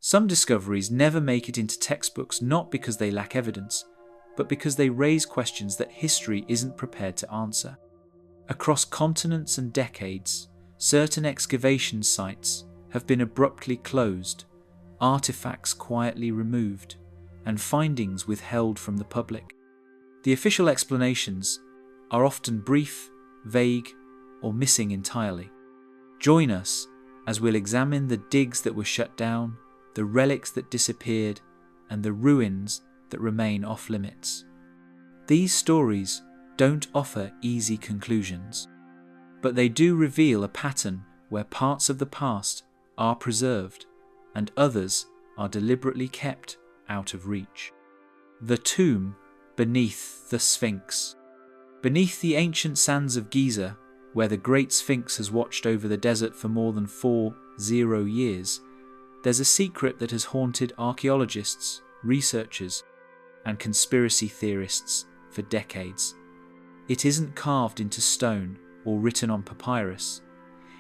Some discoveries never make it into textbooks not because they lack evidence, but because they raise questions that history isn't prepared to answer. Across continents and decades, certain excavation sites have been abruptly closed, artifacts quietly removed, and findings withheld from the public. The official explanations are often brief, vague, or missing entirely. Join us as we'll examine the digs that were shut down, the relics that disappeared, and the ruins that remain off-limits. These stories don't offer easy conclusions, but they do reveal a pattern where parts of the past are preserved and others are deliberately kept out of reach. The tomb beneath the Sphinx. Beneath the ancient sands of Giza, where the Great Sphinx has watched over the desert for more than 40 years, there's a secret that has haunted archaeologists, researchers, and conspiracy theorists for decades. It isn't carved into stone or written on papyrus.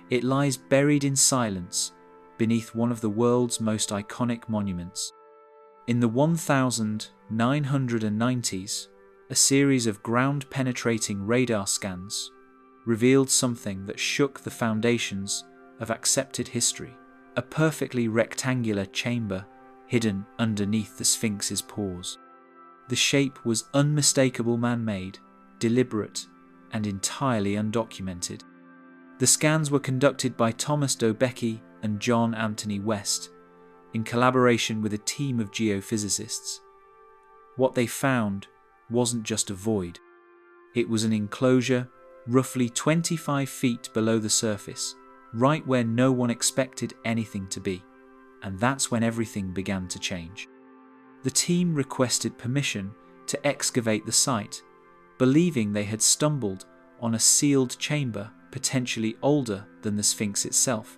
It lies buried in silence beneath one of the world's most iconic monuments. In the 1990s, a series of ground-penetrating radar scans revealed something that shook the foundations of accepted history: a perfectly rectangular chamber hidden underneath the Sphinx's paws. The shape was unmistakable man-made, deliberate, and entirely undocumented. The scans were conducted by Thomas Dobecki and John Anthony West, in collaboration with a team of geophysicists. What they found wasn't just a void. It was an enclosure roughly 25 feet below the surface, right where no one expected anything to be. And that's when everything began to change. The team requested permission to excavate the site, believing they had stumbled on a sealed chamber potentially older than the Sphinx itself.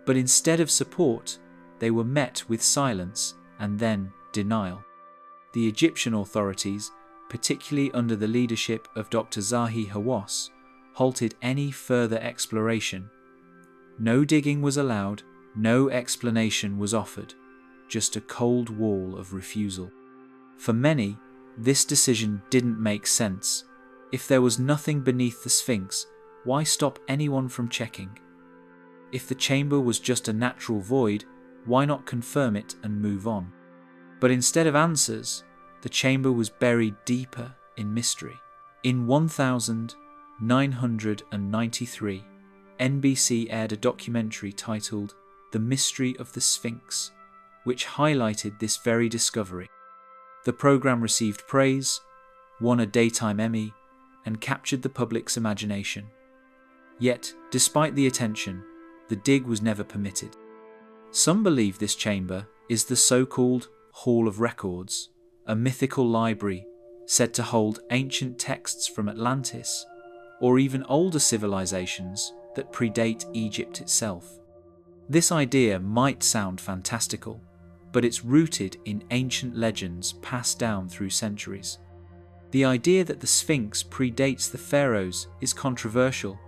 But instead of support, they were met with silence and then denial. The Egyptian authorities, particularly under the leadership of Dr. Zahi Hawass, halted any further exploration. No digging was allowed, no explanation was offered, just a cold wall of refusal. For many, this decision didn't make sense. If there was nothing beneath the Sphinx, why stop anyone from checking? If the chamber was just a natural void, why not confirm it and move on? But instead of answers, the chamber was buried deeper in mystery. In 1993, NBC aired a documentary titled The Mystery of the Sphinx, which highlighted this very discovery. The program received praise, won a Daytime Emmy, and captured the public's imagination. Yet, despite the attention, the dig was never permitted. Some believe this chamber is the so-called Hall of Records, a mythical library said to hold ancient texts from Atlantis, or even older civilizations that predate Egypt itself. This idea might sound fantastical, but it's rooted in ancient legends passed down through centuries. The idea that the Sphinx predates the pharaohs is controversial,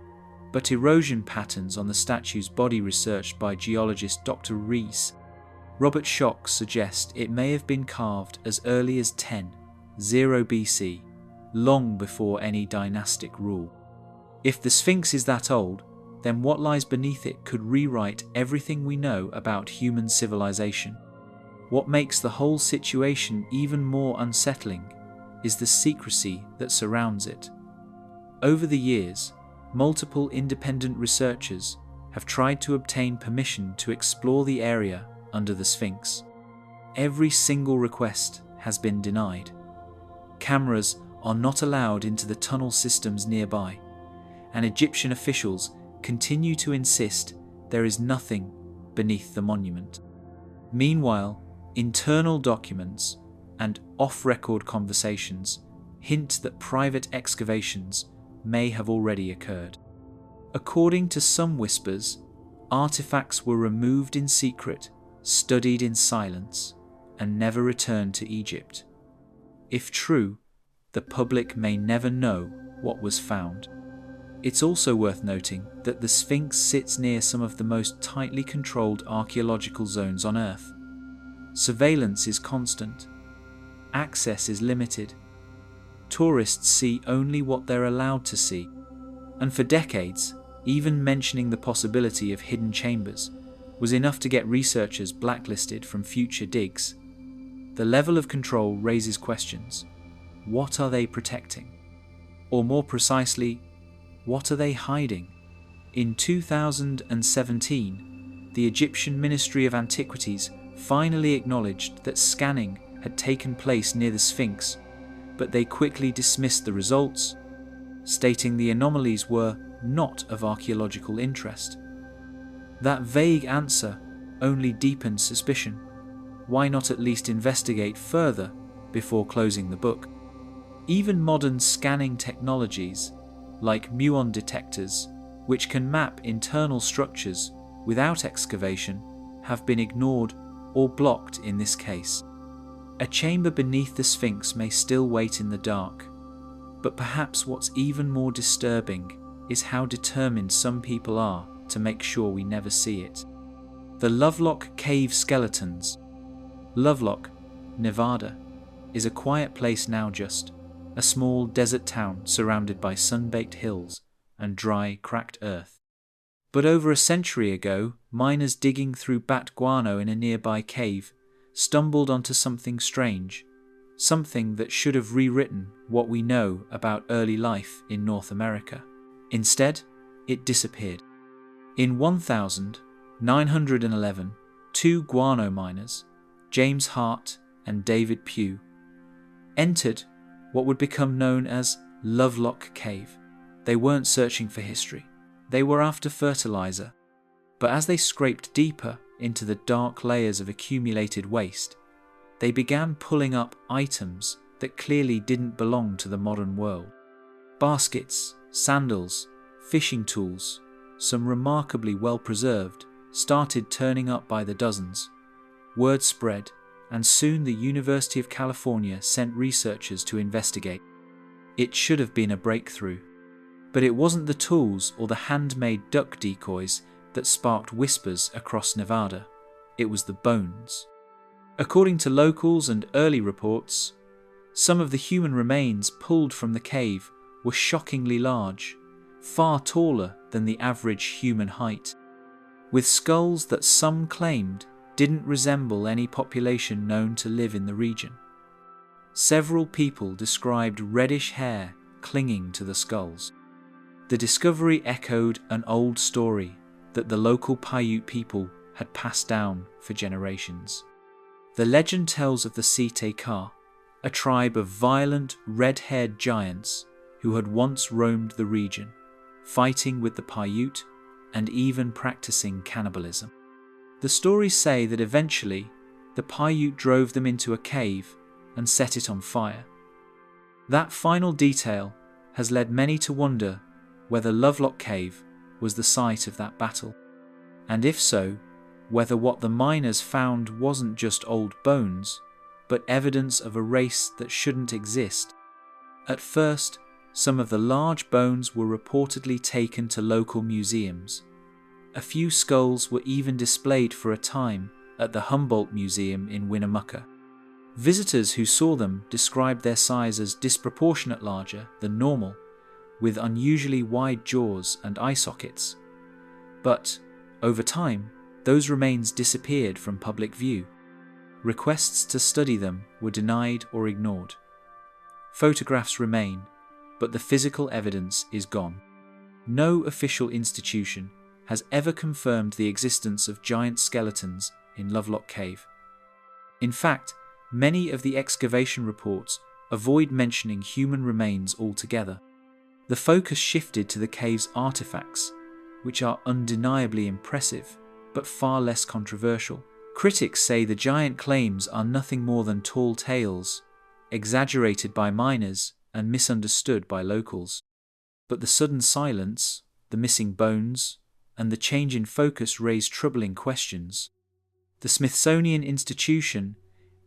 but erosion patterns on the statue's body researched by geologist Dr. Robert Schoch suggest it may have been carved as early as 10,000 BC, long before any dynastic rule. If the Sphinx is that old, then what lies beneath it could rewrite everything we know about human civilization. What makes the whole situation even more unsettling is the secrecy that surrounds it. Over the years, multiple independent researchers have tried to obtain permission to explore the area under the Sphinx. Every single request has been denied. Cameras are not allowed into the tunnel systems nearby, and Egyptian officials continue to insist there is nothing beneath the monument. Meanwhile, internal documents and off-record conversations hint that private excavations may have already occurred. According to some whispers, artifacts were removed in secret, studied in silence, and never returned to Egypt. If true, the public may never know what was found. It's also worth noting that the Sphinx sits near some of the most tightly controlled archaeological zones on Earth. Surveillance is constant. Access is limited. Tourists see only what they're allowed to see. And for decades, even mentioning the possibility of hidden chambers was enough to get researchers blacklisted from future digs. The level of control raises questions. What are they protecting? Or more precisely, what are they hiding? In 2017, the Egyptian Ministry of Antiquities finally acknowledged that scanning had taken place near the Sphinx, but they quickly dismissed the results, stating the anomalies were not of archaeological interest. That vague answer only deepened suspicion. Why not at least investigate further before closing the book? Even modern scanning technologies, like muon detectors, which can map internal structures without excavation, have been ignored or blocked in this case. A chamber beneath the Sphinx may still wait in the dark, but perhaps what's even more disturbing is how determined some people are to make sure we never see it. The Lovelock Cave Skeletons. Lovelock, Nevada, is a quiet place now, just a small desert town surrounded by sun-baked hills and dry, cracked earth. But over a century ago, miners digging through bat guano in a nearby cave stumbled onto something strange, something that should have rewritten what we know about early life in North America. Instead, it disappeared. In 1911, two guano miners, James Hart and David Pugh, entered what would become known as Lovelock Cave. They weren't searching for history. They were after fertilizer. But as they scraped deeper into the dark layers of accumulated waste, they began pulling up items that clearly didn't belong to the modern world. Baskets, sandals, fishing tools, some remarkably well preserved, started turning up by the dozens. Word spread, and soon the University of California sent researchers to investigate. It should have been a breakthrough. But it wasn't the tools or the handmade duck decoys that sparked whispers across Nevada. It was the bones. According to locals and early reports, some of the human remains pulled from the cave were shockingly large, far taller than the average human height, with skulls that some claimed didn't resemble any population known to live in the region. Several people described reddish hair clinging to the skulls. The discovery echoed an old story that the local Paiute people had passed down for generations. The legend tells of the Site Ka, a tribe of violent, red-haired giants who had once roamed the region, fighting with the Paiute and even practicing cannibalism. The stories say that eventually the Paiute drove them into a cave and set it on fire. That final detail has led many to wonder whether Lovelock Cave was the site of that battle, and if so, whether what the miners found wasn't just old bones, but evidence of a race that shouldn't exist. At first, some of the large bones were reportedly taken to local museums. A few skulls were even displayed for a time at the Humboldt Museum in Winnemucca. Visitors who saw them described their size as disproportionate larger than normal, with unusually wide jaws and eye sockets. But, over time, those remains disappeared from public view. Requests to study them were denied or ignored. Photographs remain, but the physical evidence is gone. No official institution has ever confirmed the existence of giant skeletons in Lovelock Cave. In fact, many of the excavation reports avoid mentioning human remains altogether. The focus shifted to the cave's artifacts, which are undeniably impressive, but far less controversial. Critics say the giant claims are nothing more than tall tales, exaggerated by miners and misunderstood by locals. But the sudden silence, the missing bones, and the change in focus raise troubling questions. The Smithsonian Institution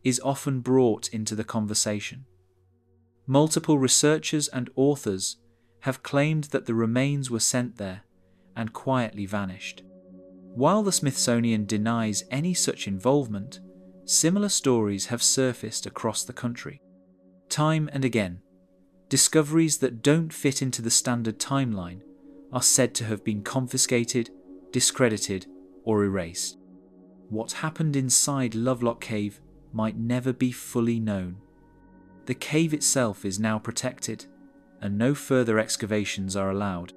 is often brought into the conversation. Multiple researchers and authors have claimed that the remains were sent there and quietly vanished. While the Smithsonian denies any such involvement, similar stories have surfaced across the country. Time and again, discoveries that don't fit into the standard timeline are said to have been confiscated, discredited, or erased. What happened inside Lovelock Cave might never be fully known. The cave itself is now protected, and no further excavations are allowed.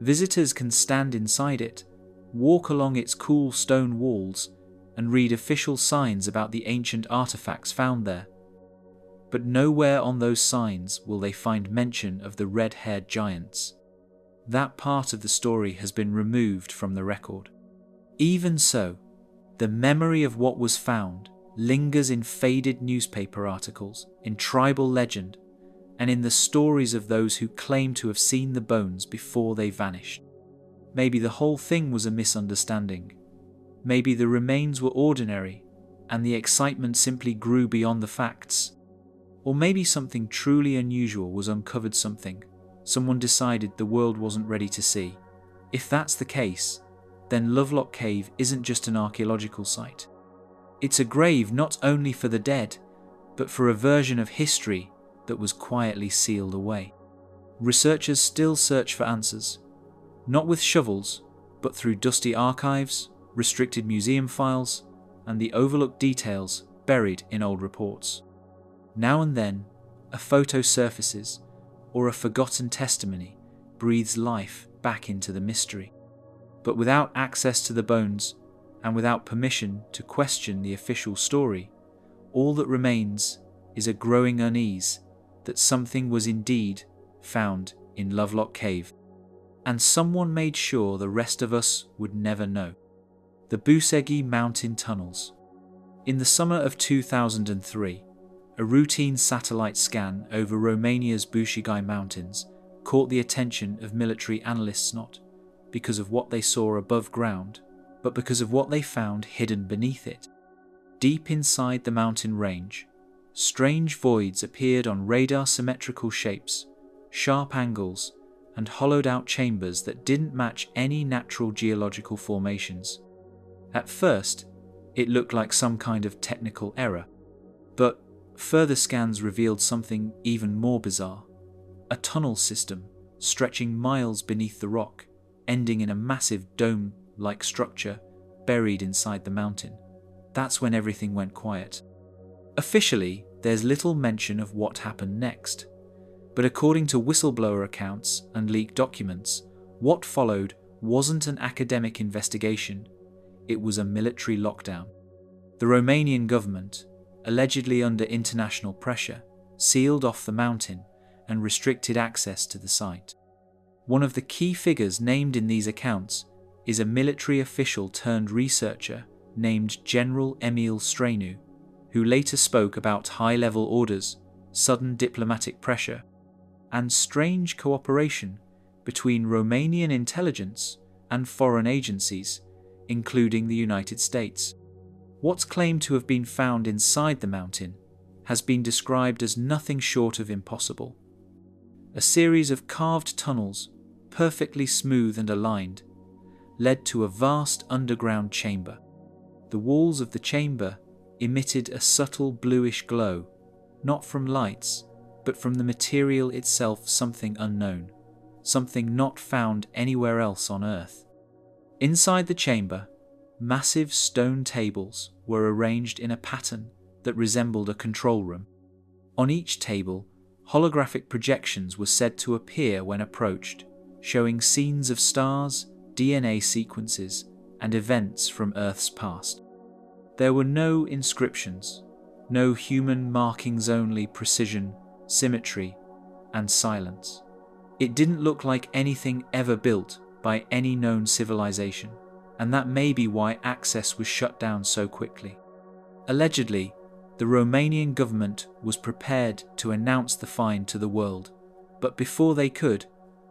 Visitors can stand inside it, walk along its cool stone walls, and read official signs about the ancient artifacts found there. But nowhere on those signs will they find mention of the red-haired giants. That part of the story has been removed from the record. Even so, the memory of what was found lingers in faded newspaper articles, in tribal legend, and in the stories of those who claim to have seen the bones before they vanished. Maybe the whole thing was a misunderstanding. Maybe the remains were ordinary, and the excitement simply grew beyond the facts. Or maybe something truly unusual was uncovered, someone decided the world wasn't ready to see. If that's the case, then Lovelock Cave isn't just an archaeological site. It's a grave not only for the dead, but for a version of history that was quietly sealed away. Researchers still search for answers, not with shovels, but through dusty archives, restricted museum files, and the overlooked details buried in old reports. Now and then, a photo surfaces, or a forgotten testimony breathes life back into the mystery. But without access to the bones, and without permission to question the official story, all that remains is a growing unease that something was indeed found in Lovelock Cave, and someone made sure the rest of us would never know. The Busegi Mountain Tunnels. In the summer of 2003, a routine satellite scan over Romania's Busegi Mountains caught the attention of military analysts, not because of what they saw above ground, but because of what they found hidden beneath it. Deep inside the mountain range, strange voids appeared on radar, symmetrical shapes, sharp angles, and hollowed-out chambers that didn't match any natural geological formations. At first, it looked like some kind of technical error, but further scans revealed something even more bizarre. A tunnel system stretching miles beneath the rock, ending in a massive dome-like structure buried inside the mountain. That's when everything went quiet. Officially, there's little mention of what happened next, but according to whistleblower accounts and leaked documents, what followed wasn't an academic investigation, it was a military lockdown. The Romanian government, allegedly under international pressure, sealed off the mountain and restricted access to the site. One of the key figures named in these accounts is a military official turned researcher named General Emil Stranu, who later spoke about high-level orders, sudden diplomatic pressure, and strange cooperation between Romanian intelligence and foreign agencies, including the United States. What's claimed to have been found inside the mountain has been described as nothing short of impossible. A series of carved tunnels, perfectly smooth and aligned, led to a vast underground chamber. The walls of the chamber emitted a subtle bluish glow, not from lights, but from the material itself, something unknown, something not found anywhere else on Earth. Inside the chamber, massive stone tables were arranged in a pattern that resembled a control room. On each table, holographic projections were said to appear when approached, showing scenes of stars, DNA sequences, and events from Earth's past. There were no inscriptions, no human markings, only precision, symmetry, and silence. It didn't look like anything ever built by any known civilization, and that may be why access was shut down so quickly. Allegedly, the Romanian government was prepared to announce the find to the world, but before they could,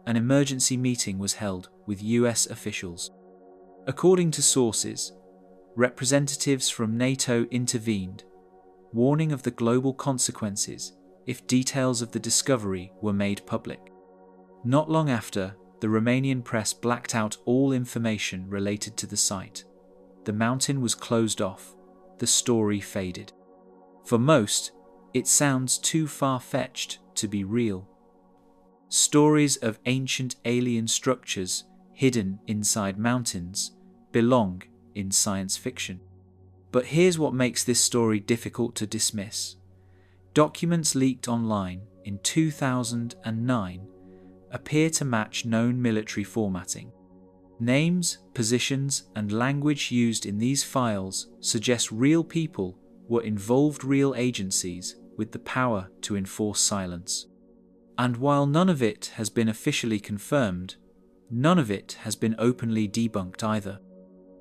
an emergency meeting was held with US officials. According to sources, representatives from NATO intervened, warning of the global consequences if details of the discovery were made public. Not long after, the Romanian press blacked out all information related to the site. The mountain was closed off, the story faded. For most, it sounds too far-fetched to be real. Stories of ancient alien structures hidden inside mountains belong in science fiction. But here's what makes this story difficult to dismiss. Documents leaked online in 2009 appear to match known military formatting. Names, positions, and language used in these files suggest real people were involved, real agencies with the power to enforce silence. And while none of it has been officially confirmed, none of it has been openly debunked either.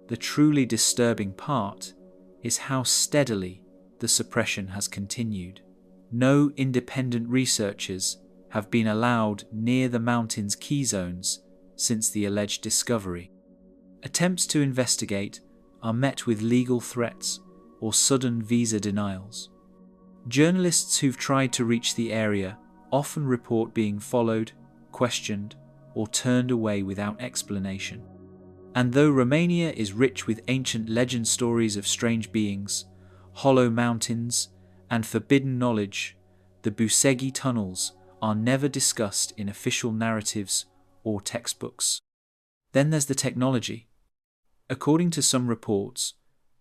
The truly disturbing part is how steadily the suppression has continued. No independent researchers have been allowed near the mountain's key zones since the alleged discovery. Attempts to investigate are met with legal threats or sudden visa denials. Journalists who've tried to reach the area often report being followed, questioned, or turned away without explanation. And though Romania is rich with ancient legend stories of strange beings, hollow mountains, and forbidden knowledge, the Busegi tunnels are never discussed in official narratives or textbooks. Then there's the technology. According to some reports,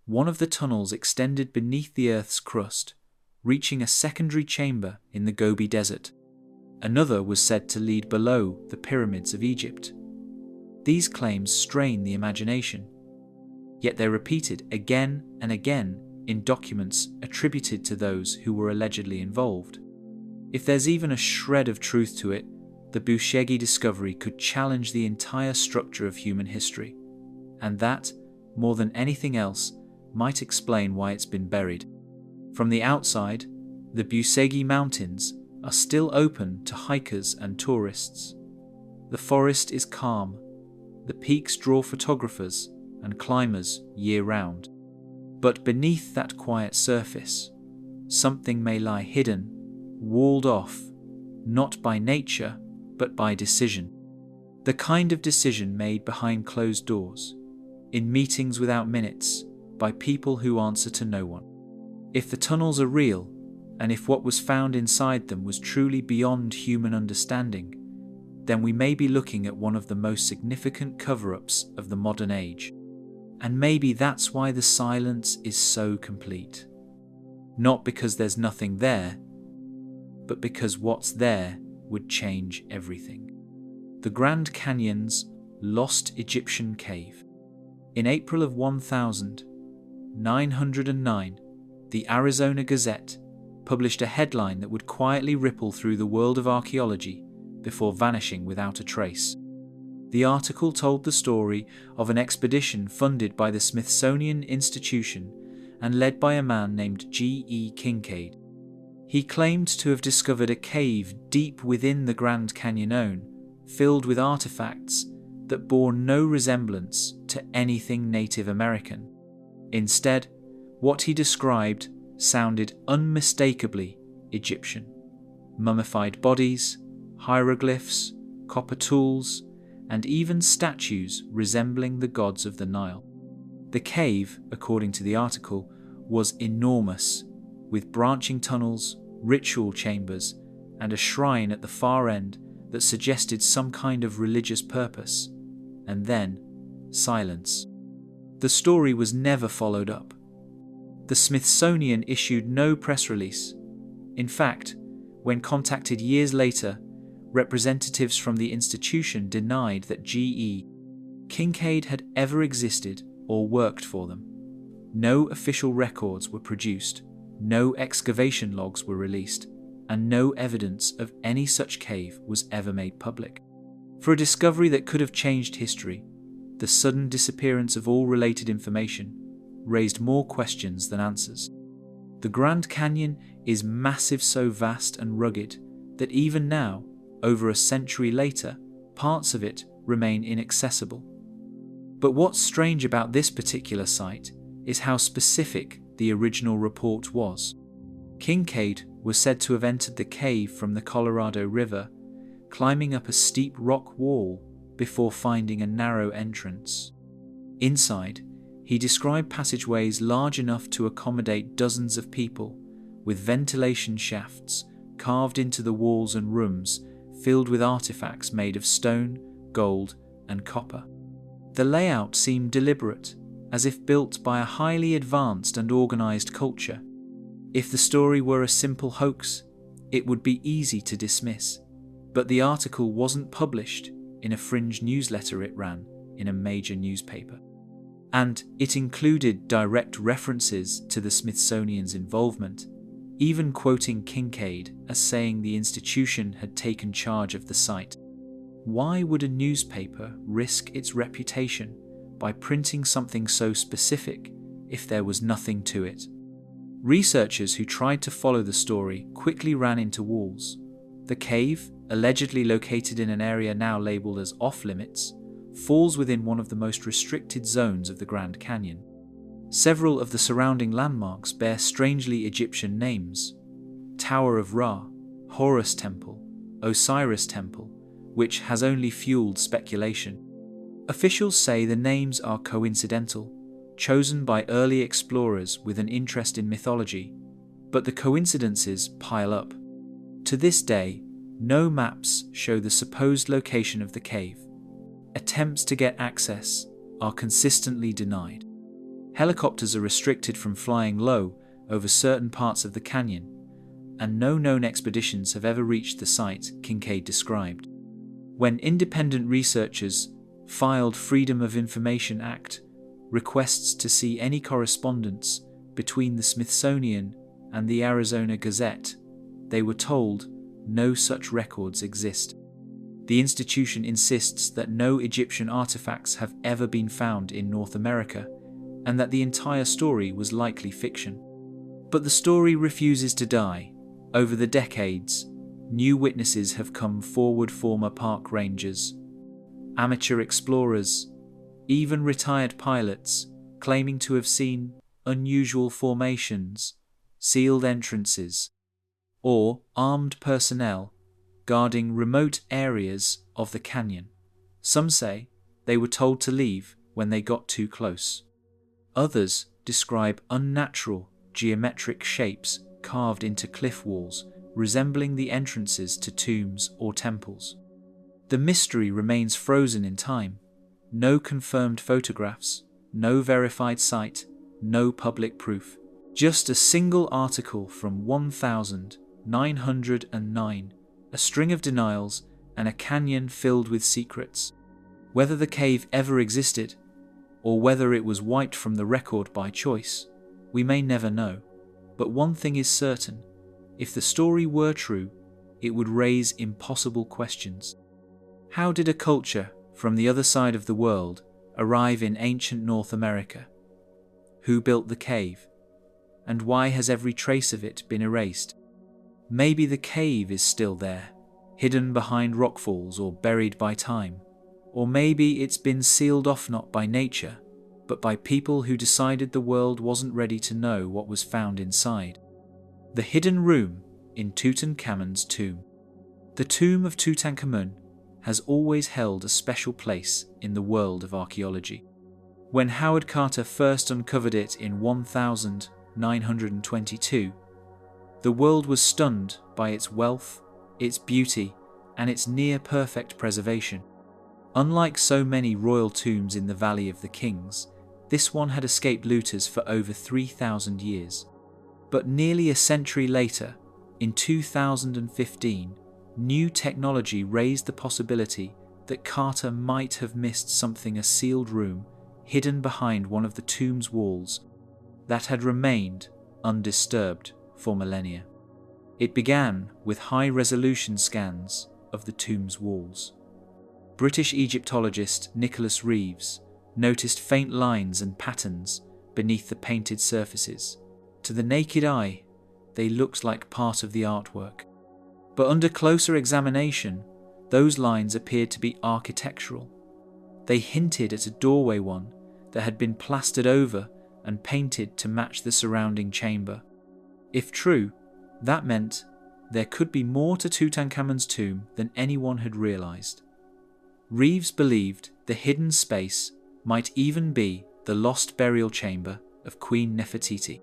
one of the tunnels extended beneath the Earth's crust, reaching a secondary chamber in the Gobi Desert. Another was said to lead below the pyramids of Egypt. These claims strain the imagination, yet they're repeated again and again in documents attributed to those who were allegedly involved. If there's even a shred of truth to it, the Busegi discovery could challenge the entire structure of human history, and that, more than anything else, might explain why it's been buried. From the outside, the Busegi Mountains are still open to hikers and tourists. The forest is calm. The peaks draw photographers and climbers year-round. But beneath that quiet surface, something may lie hidden, walled off, not by nature, but by decision. The kind of decision made behind closed doors, in meetings without minutes, by people who answer to no one. If the tunnels are real, and if what was found inside them was truly beyond human understanding, then we may be looking at one of the most significant cover-ups of the modern age. And maybe that's why the silence is so complete. Not because there's nothing there, but because what's there would change everything. The Grand Canyon's Lost Egyptian Cave. In April of 1909, the Arizona Gazette published a headline that would quietly ripple through the world of archaeology before vanishing without a trace. The article told the story of an expedition funded by the Smithsonian Institution and led by a man named G.E. Kincaid. He claimed to have discovered a cave deep within the Grand Canyon, filled with artifacts that bore no resemblance to anything Native American. Instead, what he described sounded unmistakably Egyptian. Mummified bodies, hieroglyphs, copper tools, and even statues resembling the gods of the Nile. The cave, according to the article, was enormous, with branching tunnels, ritual chambers, and a shrine at the far end that suggested some kind of religious purpose. And then, silence. The story was never followed up. The Smithsonian issued no press release. In fact, when contacted years later, representatives from the institution denied that G.E. Kincaid had ever existed or worked for them. No official records were produced, no excavation logs were released, and no evidence of any such cave was ever made public. For a discovery that could have changed history, the sudden disappearance of all related information raised more questions than answers. The Grand Canyon is massive, so vast and rugged that even now, over a century later, parts of it remain inaccessible. But what's strange about this particular site is how specific the original report was. Kincaid was said to have entered the cave from the Colorado River, climbing up a steep rock wall before finding a narrow entrance. Inside, He described passageways large enough to accommodate dozens of people, with ventilation shafts carved into the walls and rooms filled with artifacts made of stone, gold, and copper. The layout seemed deliberate, as if built by a highly advanced and organized culture. If the story were a simple hoax, it would be easy to dismiss. But the article wasn't published in a fringe newsletter it ran in a major newspaper. And it included direct references to the Smithsonian's involvement, even quoting Kincaid as saying the institution had taken charge of the site. Why would a newspaper risk its reputation by printing something so specific if there was nothing to it? Researchers who tried to follow the story quickly ran into walls. The cave, allegedly located in an area now labeled as off-limits, falls within one of the most restricted zones of the Grand Canyon. Several of the surrounding landmarks bear strangely Egyptian names: Tower of Ra, Horus Temple, Osiris Temple, which has only fueled speculation. Officials say the names are coincidental, chosen by early explorers with an interest in mythology, but the coincidences pile up. To this day, no maps show the supposed location of the cave. Attempts to get access are consistently denied. Helicopters are restricted from flying low over certain parts of the canyon, and no known expeditions have ever reached the site Kincaid described. When independent researchers filed Freedom of Information Act requests to see any correspondence between the Smithsonian and the Arizona Gazette, they were told no such records exist. The institution insists that no Egyptian artifacts have ever been found in North America, and that the entire story was likely fiction. But the story refuses to die. Over the decades, new witnesses have come forward: former park rangers, amateur explorers, even retired pilots, claiming to have seen unusual formations, sealed entrances, or armed personnel guarding remote areas of the canyon. Some say they were told to leave when they got too close. Others describe unnatural geometric shapes carved into cliff walls, resembling the entrances to tombs or temples. The mystery remains frozen in time. No confirmed photographs, no verified site, no public proof. Just a single article from 1909, a string of denials, and a canyon filled with secrets. Whether the cave ever existed, or whether it was wiped from the record by choice, we may never know. But one thing is certain: if the story were true, it would raise impossible questions. How did a culture from the other side of the world arrive in ancient North America? Who built the cave? And why has every trace of it been erased? Maybe the cave is still there, hidden behind rockfalls or buried by time. Or maybe it's been sealed off not by nature, but by people who decided the world wasn't ready to know what was found inside. The hidden room in Tutankhamun's tomb. The tomb of Tutankhamun has always held a special place in the world of archaeology. When Howard Carter first uncovered it in 1922, the world was stunned by its wealth, its beauty, and its near-perfect preservation. Unlike so many royal tombs in the Valley of the Kings, this one had escaped looters for over 3,000 years. But nearly a century later, in 2015, new technology raised the possibility that Carter might have missed something: a sealed room hidden behind one of the tomb's walls that had remained undisturbed for millennia. It began with high-resolution scans of the tomb's walls. British Egyptologist Nicholas Reeves noticed faint lines and patterns beneath the painted surfaces. To the naked eye, they looked like part of the artwork. But under closer examination, those lines appeared to be architectural. They hinted at a doorway one that had been plastered over and painted to match the surrounding chamber. If true, that meant there could be more to Tutankhamun's tomb than anyone had realized. Reeves believed the hidden space might even be the lost burial chamber of Queen Nefertiti.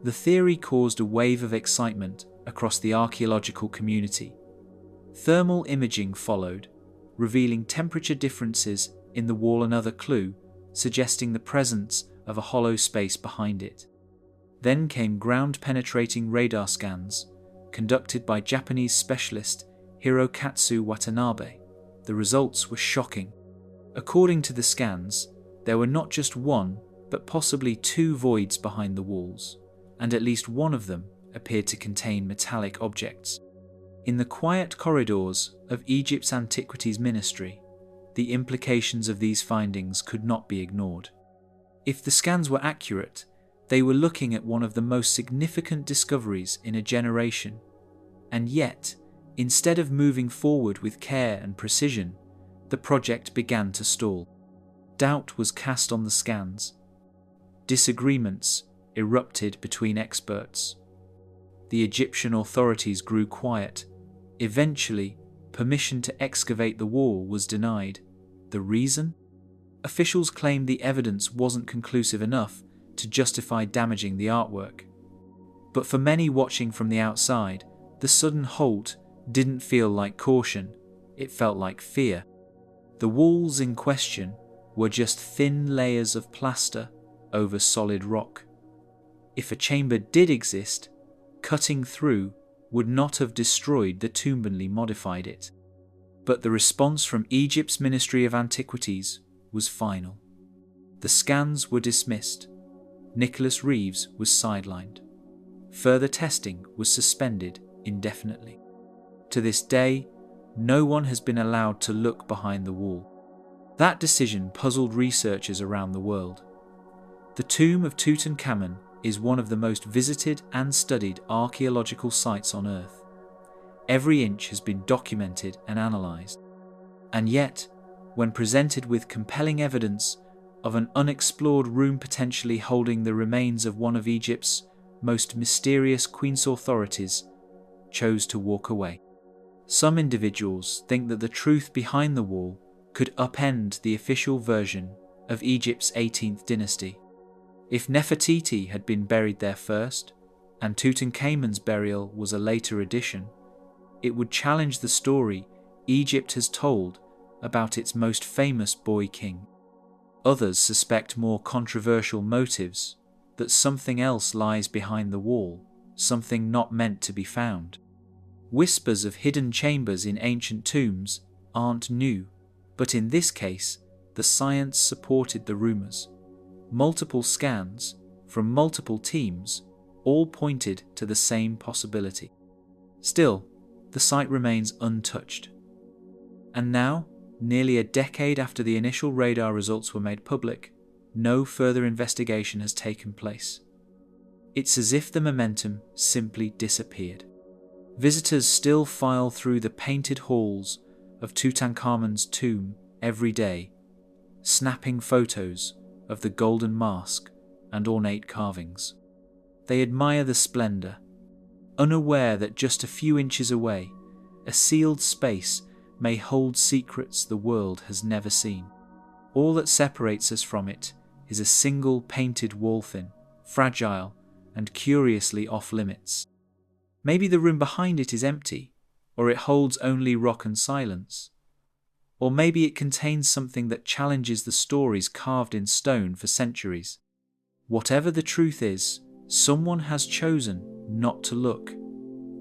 The theory caused a wave of excitement across the archaeological community. Thermal imaging followed, revealing temperature differences in the wall, another clue suggesting the presence of a hollow space behind it. Then came ground-penetrating radar scans conducted by Japanese specialist Hirokatsu Watanabe. The results were shocking. According to the scans, there were not just one, but possibly two voids behind the walls, and at least one of them appeared to contain metallic objects. In the quiet corridors of Egypt's Antiquities Ministry, the implications of these findings could not be ignored. If the scans were accurate, they were looking at one of the most significant discoveries in a generation. And yet, instead of moving forward with care and precision, the project began to stall. Doubt was cast on the scans. Disagreements erupted between experts. The Egyptian authorities grew quiet. Eventually, permission to excavate the wall was denied. The reason? Officials claimed the evidence wasn't conclusive enough to justify damaging the artwork. But for many watching from the outside, the sudden halt didn't feel like caution, it felt like fear. The walls in question were just thin layers of plaster over solid rock. If a chamber did exist, cutting through would not have destroyed the tomb, only modified it. But the response from Egypt's Ministry of Antiquities was final. The scans were dismissed. Nicholas Reeves was sidelined. Further testing was suspended indefinitely. To this day, no one has been allowed to look behind the wall. That decision puzzled researchers around the world. The tomb of Tutankhamun is one of the most visited and studied archaeological sites on Earth. Every inch has been documented and analysed. And yet, when presented with compelling evidence of an unexplored room potentially holding the remains of one of Egypt's most mysterious queens, authorities chose to walk away. Some individuals think that the truth behind the wall could upend the official version of Egypt's 18th dynasty. If Nefertiti had been buried there first, and Tutankhamun's burial was a later addition, it would challenge the story Egypt has told about its most famous boy king. Others suspect more controversial motives, that something else lies behind the wall, something not meant to be found. Whispers of hidden chambers in ancient tombs aren't new, but in this case, the science supported the rumours. Multiple scans from multiple teams all pointed to the same possibility. Still, the site remains untouched. And now, nearly a decade after the initial radar results were made public, no further investigation has taken place. It's as if the momentum simply disappeared. Visitors still file through the painted halls of Tutankhamun's tomb every day, snapping photos of the golden mask and ornate carvings. They admire the splendour, unaware that just a few inches away, a sealed space may hold secrets the world has never seen. All that separates us from it is a single painted wall, thin, fragile, and curiously off-limits. Maybe the room behind it is empty, or it holds only rock and silence. Or maybe it contains something that challenges the stories carved in stone for centuries. Whatever the truth is, someone has chosen not to look,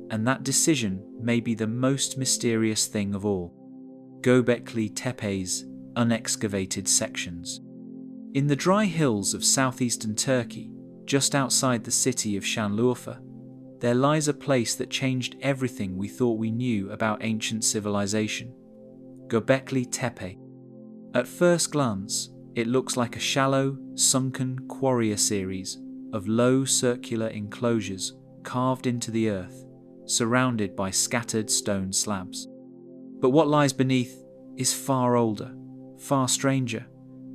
and that decision may be the most mysterious thing of all. Göbekli Tepe's unexcavated sections. In the dry hills of southeastern Turkey, just outside the city of Şanlıurfa, there lies a place that changed everything we thought we knew about ancient civilization. Göbekli Tepe. At first glance, it looks like a shallow, sunken quarry series of low circular enclosures carved into the earth, surrounded by scattered stone slabs. But what lies beneath is far older, far stranger,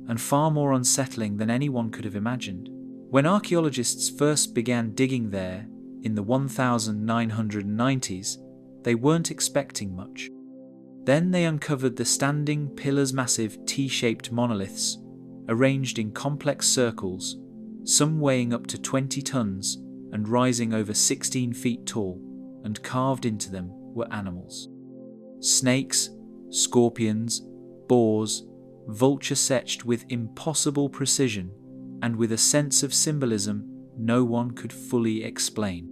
and far more unsettling than anyone could have imagined. When archaeologists first began digging there in the 1990s, they weren't expecting much. Then they uncovered the standing pillars, massive T-shaped monoliths, arranged in complex circles, some weighing up to 20 tons and rising over 16 feet tall, and carved into them were animals. Snakes, scorpions, boars, vultures etched with impossible precision and with a sense of symbolism no one could fully explain.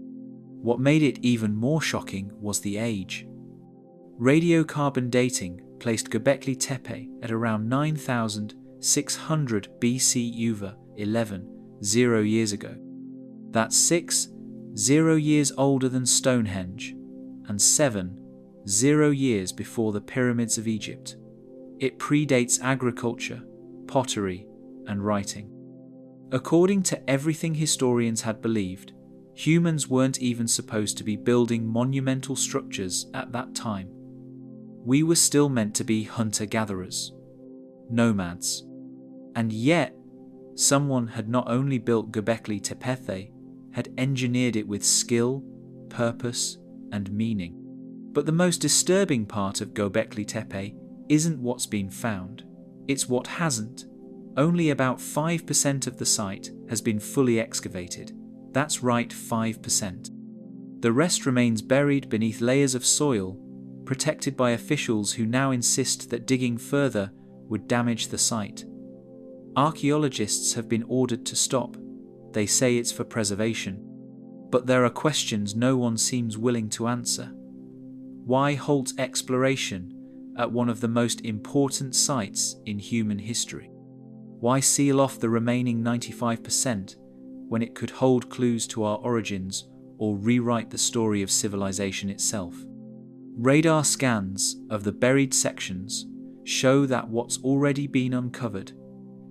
What made it even more shocking was the age. Radiocarbon dating placed Göbekli Tepe at around 9,600 BC UVA 0 years ago. That's 0 years older than Stonehenge and 0 years before the pyramids of Egypt. It predates agriculture, pottery, and writing. According to everything historians had believed, humans weren't even supposed to be building monumental structures at that time. We were still meant to be hunter-gatherers, nomads. And yet, someone had not only built Göbekli Tepe, had engineered it with skill, purpose, and meaning. But the most disturbing part of Göbekli Tepe isn't what's been found, it's what hasn't. Only about 5% of the site has been fully excavated. That's right, 5%. The rest remains buried beneath layers of soil, protected by officials who now insist that digging further would damage the site. Archaeologists have been ordered to stop. They say it's for preservation. But there are questions no one seems willing to answer. Why halt exploration at one of the most important sites in human history? Why seal off the remaining 95% when it could hold clues to our origins or rewrite the story of civilization itself? Radar scans of the buried sections show that what's already been uncovered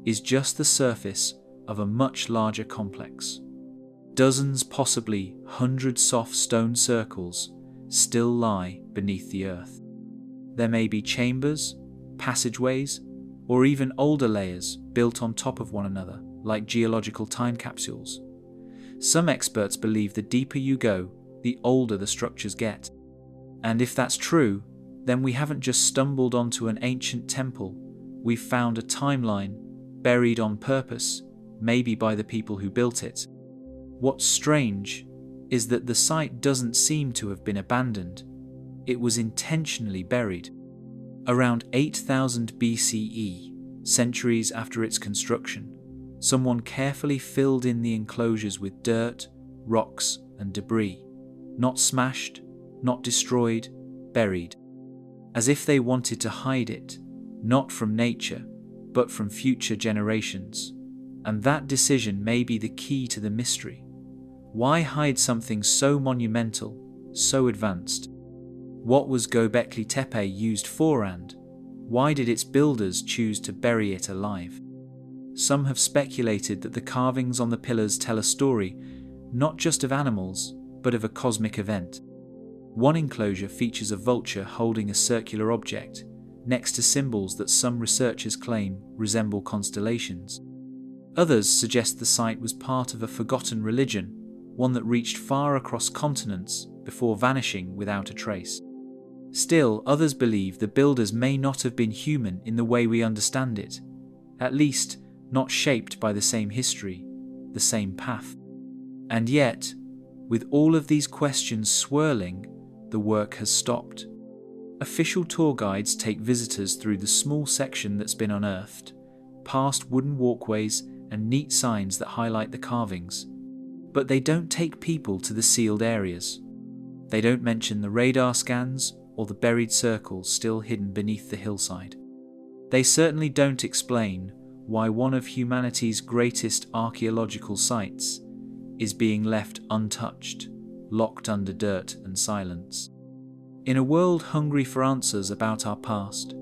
is just the surface of a much larger complex. Dozens, possibly hundreds soft stone circles still lie beneath the earth. There may be chambers, passageways, or even older layers built on top of one another, like geological time capsules. Some experts believe the deeper you go, the older the structures get. And if that's true, then we haven't just stumbled onto an ancient temple, we've found a timeline, buried on purpose, maybe by the people who built it. What's strange is that the site doesn't seem to have been abandoned. It was intentionally buried. Around 8000 BCE, centuries after its construction, someone carefully filled in the enclosures with dirt, rocks, and debris. Not smashed, not destroyed, buried. As if they wanted to hide it, not from nature, but from future generations. And that decision may be the key to the mystery. Why hide something so monumental, so advanced? What was Göbekli Tepe used for, and why did its builders choose to bury it alive? Some have speculated that the carvings on the pillars tell a story, not just of animals, but of a cosmic event. One enclosure features a vulture holding a circular object, next to symbols that some researchers claim resemble constellations. Others suggest the site was part of a forgotten religion, one that reached far across continents before vanishing without a trace. Still, others believe the builders may not have been human in the way we understand it, at least not shaped by the same history, the same path. And yet, with all of these questions swirling, the work has stopped. Official tour guides take visitors through the small section that's been unearthed, past wooden walkways and neat signs that highlight the carvings. But they don't take people to the sealed areas. They don't mention the radar scans or the buried circles still hidden beneath the hillside. They certainly don't explain why one of humanity's greatest archaeological sites is being left untouched, locked under dirt and silence. In a world hungry for answers about our past,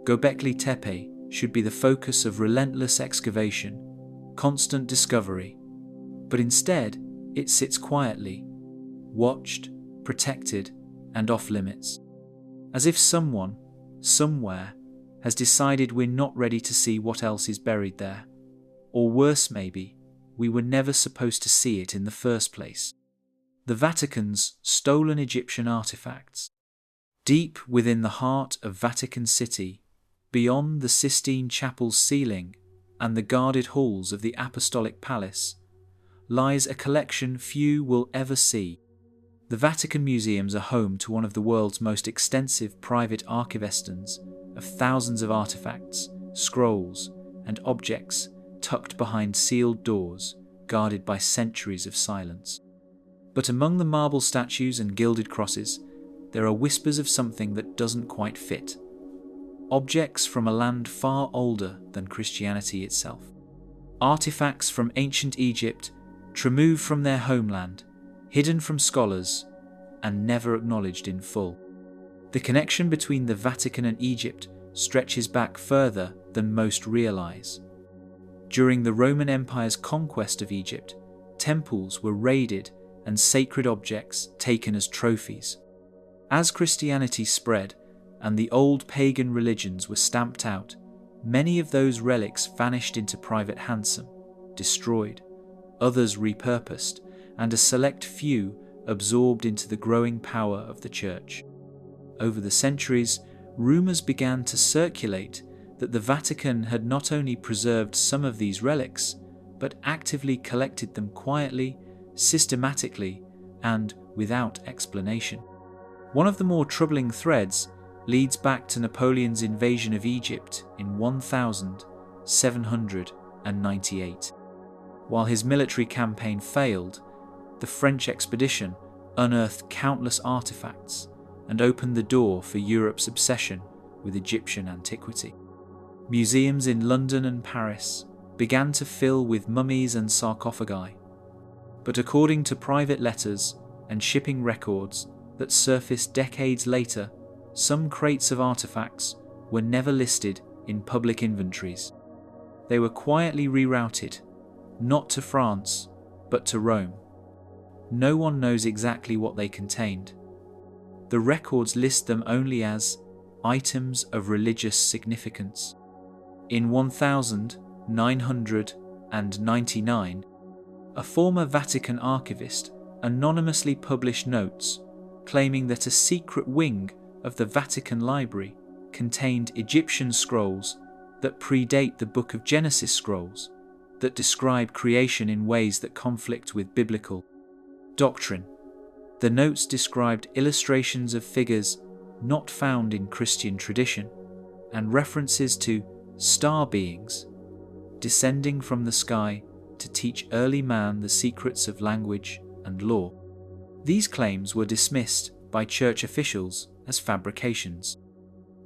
Göbekli Tepe should be the focus of relentless excavation, constant discovery, but instead it sits quietly, watched, protected, and off limits. As if someone, somewhere, has decided we're not ready to see what else is buried there. Or worse maybe, we were never supposed to see it in the first place. The Vatican's stolen Egyptian artifacts. Deep within the heart of Vatican City, beyond the Sistine Chapel's ceiling, and the guarded halls of the Apostolic Palace lies a collection few will ever see. The Vatican museums are home to one of the world's most extensive private archivestons of thousands of artifacts, scrolls, and objects tucked behind sealed doors guarded by centuries of silence. But among the marble statues and gilded crosses, there are whispers of something that doesn't quite fit. Objects from a land far older than Christianity itself. Artifacts from ancient Egypt, removed from their homeland, hidden from scholars, and never acknowledged in full. The connection between the Vatican and Egypt stretches back further than most realize. During the Roman Empire's conquest of Egypt, temples were raided and sacred objects taken as trophies. As Christianity spread and the old pagan religions were stamped out, many of those relics vanished into private ransom, destroyed, others repurposed, and a select few absorbed into the growing power of the Church. Over the centuries, rumors began to circulate that the Vatican had not only preserved some of these relics, but actively collected them quietly, systematically, and without explanation. One of the more troubling threads leads back to Napoleon's invasion of Egypt in 1798. While his military campaign failed, the French expedition unearthed countless artifacts and opened the door for Europe's obsession with Egyptian antiquity. Museums in London and Paris began to fill with mummies and sarcophagi, but according to private letters and shipping records that surfaced decades later, some crates of artifacts were never listed in public inventories. They were quietly rerouted, not to France, but to Rome. No one knows exactly what they contained. The records list them only as items of religious significance. In 1999, a former Vatican archivist anonymously published notes claiming that a secret wing of the Vatican Library contained Egyptian scrolls that predate the Book of Genesis scrolls, that describe creation in ways that conflict with biblical doctrine. The notes described illustrations of figures not found in Christian tradition, and references to star beings descending from the sky to teach early man the secrets of language and law. These claims were dismissed by church officials as fabrications,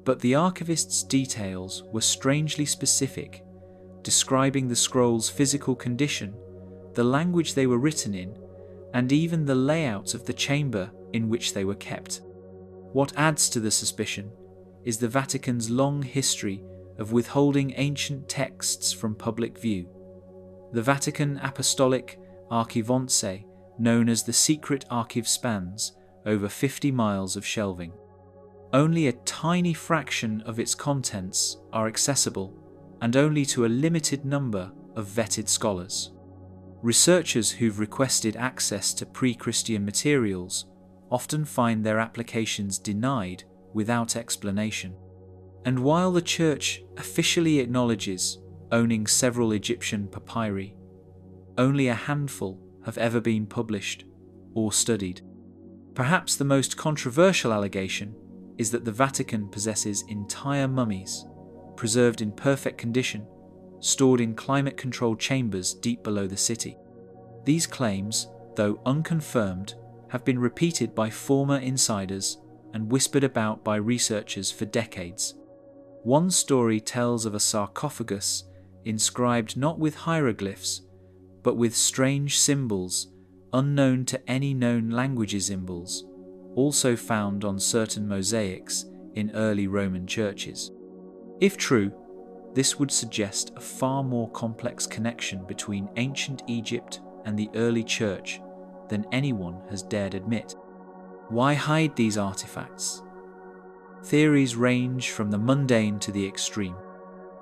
but the archivist's details were strangely specific, describing the scrolls' physical condition, the language they were written in, and even the layout of the chamber in which they were kept. What adds to the suspicion is the Vatican's long history of withholding ancient texts from public view. The Vatican Apostolic Archivonce, known as the Secret Archive, spans over 50 miles of shelving. Only a tiny fraction of its contents are accessible, and only to a limited number of vetted scholars. Researchers who've requested access to pre-Christian materials often find their applications denied without explanation. And while the Church officially acknowledges owning several Egyptian papyri, only a handful have ever been published or studied. Perhaps the most controversial allegation is that the Vatican possesses entire mummies, preserved in perfect condition, stored in climate-controlled chambers deep below the city. These claims, though unconfirmed, have been repeated by former insiders and whispered about by researchers for decades. One story tells of a sarcophagus inscribed not with hieroglyphs, but with strange symbols unknown to any known language's symbols, also found on certain mosaics in early Roman churches. If true, this would suggest a far more complex connection between ancient Egypt and the early church than anyone has dared admit. Why hide these artifacts? Theories range from the mundane to the extreme.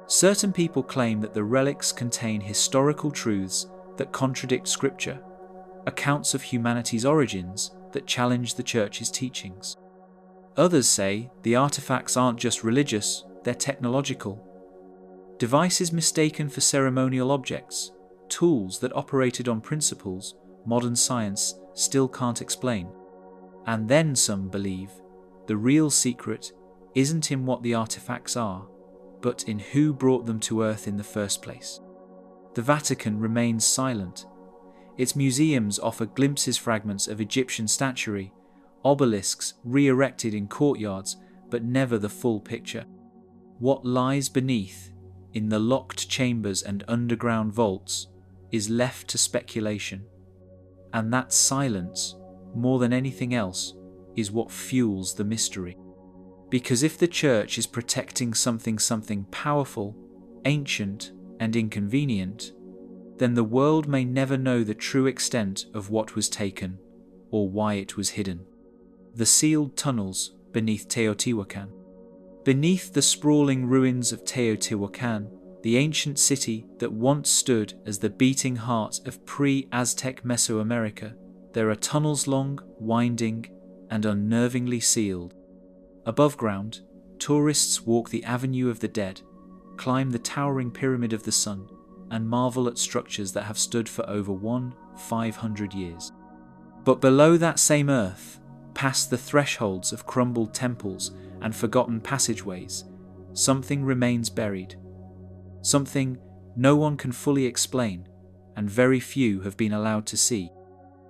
Certain people claim that the relics contain historical truths that contradict scripture, accounts of humanity's origins that challenge the church's teachings. Others say the artifacts aren't just religious, they're technological. Devices mistaken for ceremonial objects, tools that operated on principles modern science still can't explain. And then some believe the real secret isn't in what the artifacts are, but in who brought them to Earth in the first place. The Vatican remains silent. Its museums offer glimpses fragments of Egyptian statuary, obelisks re-erected in courtyards, but never the full picture. What lies beneath, in the locked chambers and underground vaults, is left to speculation. And that silence, more than anything else, is what fuels the mystery. Because if the Church is protecting something powerful, ancient, and inconvenient, then the world may never know the true extent of what was taken or why it was hidden. The sealed tunnels beneath Teotihuacan. Beneath the sprawling ruins of Teotihuacan, the ancient city that once stood as the beating heart of pre-Aztec Mesoamerica, there are tunnels long, winding, and unnervingly sealed. Above ground, tourists walk the Avenue of the Dead, climb the towering Pyramid of the Sun, and marvel at structures that have stood for over 500 years. But below that same earth, past the thresholds of crumbled temples and forgotten passageways, something remains buried. Something no one can fully explain, and very few have been allowed to see.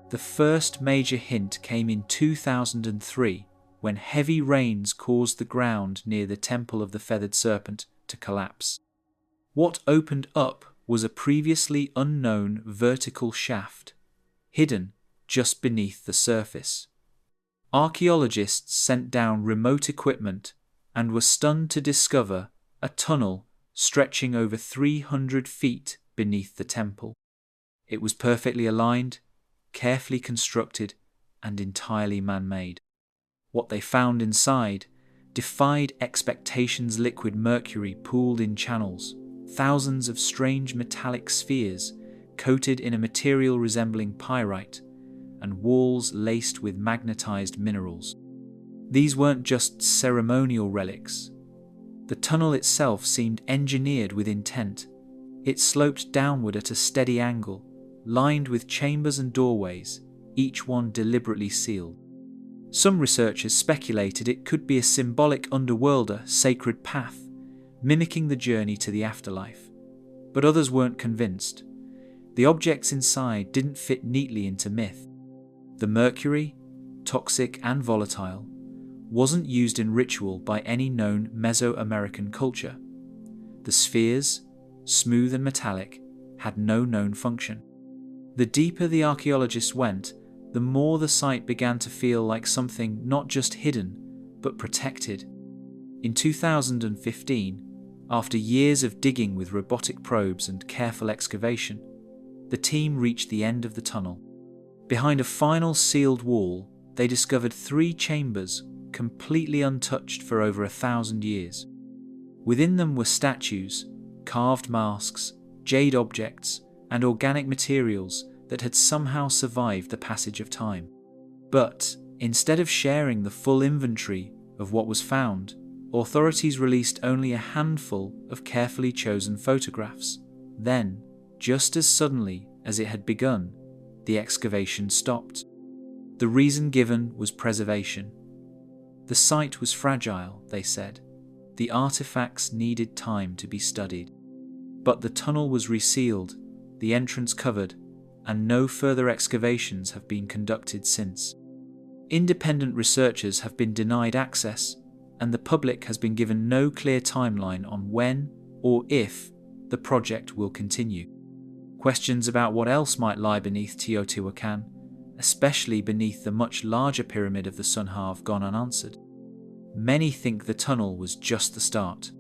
The first major hint came in 2003, when heavy rains caused the ground near the Temple of the Feathered Serpent to collapse. What opened up was a previously unknown vertical shaft, hidden just beneath the surface. Archaeologists sent down remote equipment and were stunned to discover a tunnel stretching over 300 feet beneath the temple. It was perfectly aligned, carefully constructed, and entirely man-made. What they found inside defied expectations. Liquid mercury pooled in channels, thousands of strange metallic spheres coated in a material resembling pyrite, and walls laced with magnetized minerals. These weren't just ceremonial relics. The tunnel itself seemed engineered with intent. It sloped downward at a steady angle, lined with chambers and doorways, each one deliberately sealed. Some researchers speculated it could be a symbolic underworlder sacred path, mimicking the journey to the afterlife. But others weren't convinced. The objects inside didn't fit neatly into myth. The mercury, toxic and volatile, wasn't used in ritual by any known Mesoamerican culture. The spheres, smooth and metallic, had no known function. The deeper the archaeologists went, the more the site began to feel like something not just hidden, but protected. In 2015, after years of digging with robotic probes and careful excavation, the team reached the end of the tunnel. Behind a final sealed wall, they discovered 3 chambers completely untouched for over 1,000 years. Within them were statues, carved masks, jade objects, and organic materials that had somehow survived the passage of time. But instead of sharing the full inventory of what was found, authorities released only a handful of carefully chosen photographs. Then, just as suddenly as it had begun, the excavation stopped. The reason given was preservation. The site was fragile, they said. The artifacts needed time to be studied. But the tunnel was resealed, the entrance covered, and no further excavations have been conducted since. Independent researchers have been denied access, and the public has been given no clear timeline on when or if the project will continue. Questions about what else might lie beneath Teotihuacan, especially beneath the much larger Pyramid of the Sun, have gone unanswered. Many think the tunnel was just the start.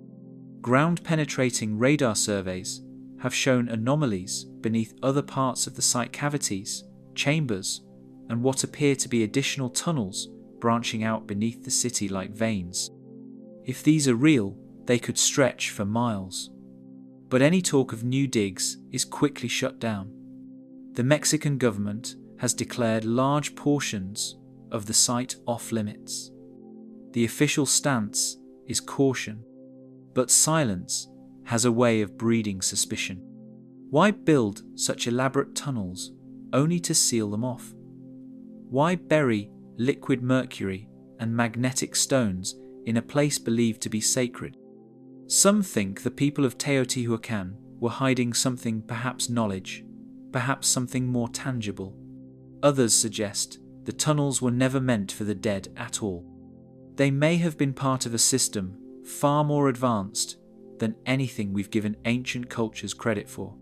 Ground-penetrating radar surveys have shown anomalies beneath other parts of the site: cavities, chambers, and what appear to be additional tunnels branching out beneath the city like veins. If these are real, they could stretch for miles. But any talk of new digs is quickly shut down. The Mexican government has declared large portions of the site off-limits. The official stance is caution, but silence has a way of breeding suspicion. Why build such elaborate tunnels only to seal them off? Why bury liquid mercury and magnetic stones in a place believed to be sacred? Some think the people of Teotihuacan were hiding something, perhaps knowledge, perhaps something more tangible. Others suggest the tunnels were never meant for the dead at all. They may have been part of a system far more advanced than anything we've given ancient cultures credit for.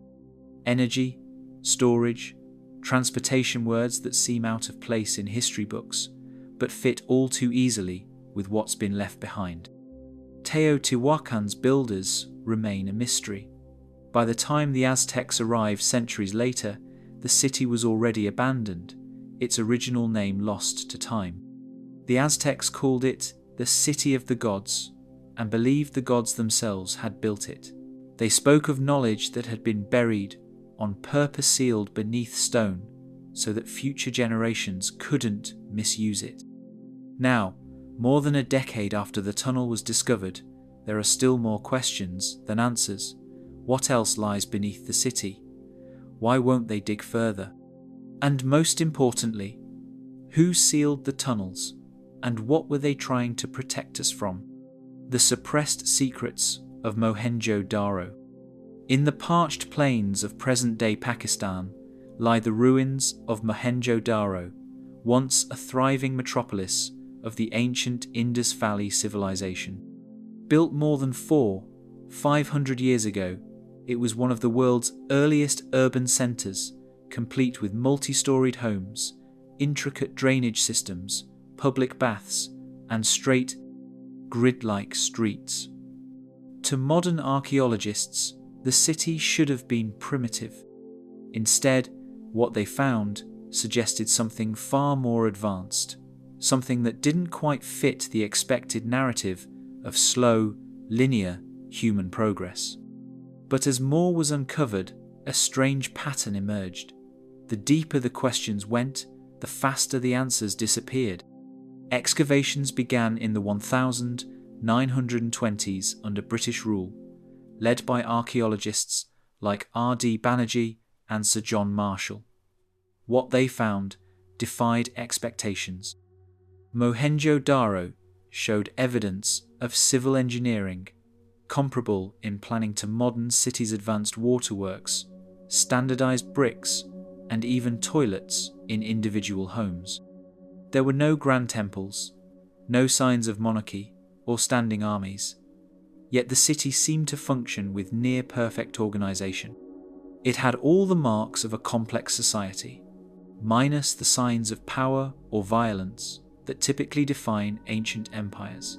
Energy, storage, transportation, words that seem out of place in history books, but fit all too easily with what's been left behind. Teotihuacan's builders remain a mystery. By the time the Aztecs arrived centuries later, the city was already abandoned, its original name lost to time. The Aztecs called it the City of the Gods and believed the gods themselves had built it. They spoke of knowledge that had been buried on purpose, sealed beneath stone so that future generations couldn't misuse it. Now, more than a decade after the tunnel was discovered, there are still more questions than answers. What else lies beneath the city? Why won't they dig further? And most importantly, who sealed the tunnels, and what were they trying to protect us from? The suppressed secrets of Mohenjo-Daro. In the parched plains of present-day Pakistan lie the ruins of Mohenjo-Daro, once a thriving metropolis of the ancient Indus Valley civilization. Built more than 500 years ago, it was one of the world's earliest urban centers, complete with multi-storied homes, intricate drainage systems, public baths, and straight, grid-like streets. To modern archaeologists, the city should have been primitive. Instead, what they found suggested something far more advanced, something that didn't quite fit the expected narrative of slow, linear human progress. But as more was uncovered, a strange pattern emerged. The deeper the questions went, the faster the answers disappeared. Excavations began in the 1920s under British rule, led by archaeologists like R.D. Banerjee and Sir John Marshall. What they found defied expectations. Mohenjo-Daro showed evidence of civil engineering, comparable in planning to modern cities' advanced waterworks, standardized bricks, and even toilets in individual homes. There were no grand temples, no signs of monarchy or standing armies, yet the city seemed to function with near-perfect organization. It had all the marks of a complex society, minus the signs of power or violence that typically define ancient empires.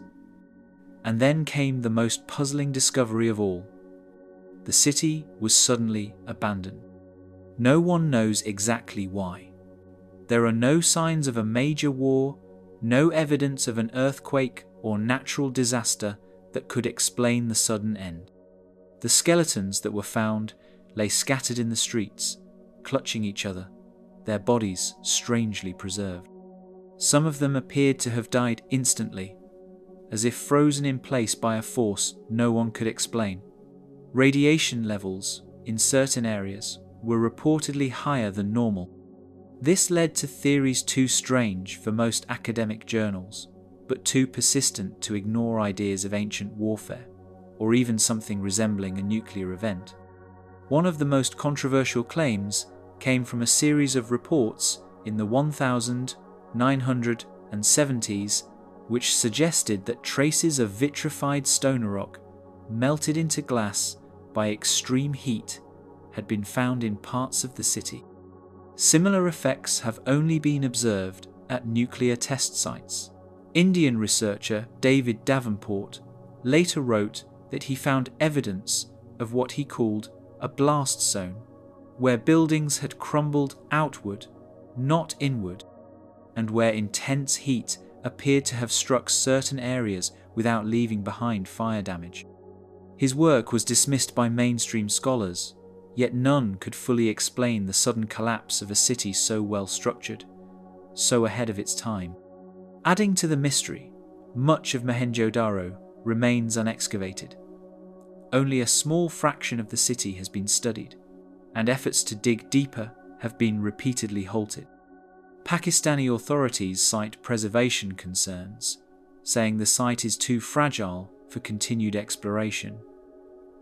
And then came the most puzzling discovery of all. The city was suddenly abandoned. No one knows exactly why. There are no signs of a major war, no evidence of an earthquake or natural disaster that could explain the sudden end. The skeletons that were found lay scattered in the streets, clutching each other, their bodies strangely preserved. Some of them appeared to have died instantly, as if frozen in place by a force no one could explain. Radiation levels in certain areas were reportedly higher than normal. This led to theories too strange for most academic journals, but too persistent to ignore ideas of ancient warfare, or even something resembling a nuclear event. One of the most controversial claims came from a series of reports in the 1970s which suggested that traces of vitrified stone rock melted into glass by extreme heat had been found in parts of the city. Similar effects have only been observed at nuclear test sites. Indian researcher David Davenport later wrote that he found evidence of what he called a blast zone, where buildings had crumbled outward, not inward, and where intense heat appeared to have struck certain areas without leaving behind fire damage. His work was dismissed by mainstream scholars, yet none could fully explain the sudden collapse of a city so well structured, so ahead of its time. Adding to the mystery, much of Mohenjo-Daro remains unexcavated. only a small fraction of the city has been studied, and efforts to dig deeper have been repeatedly halted. Pakistani authorities cite preservation concerns, saying the site is too fragile for continued exploration.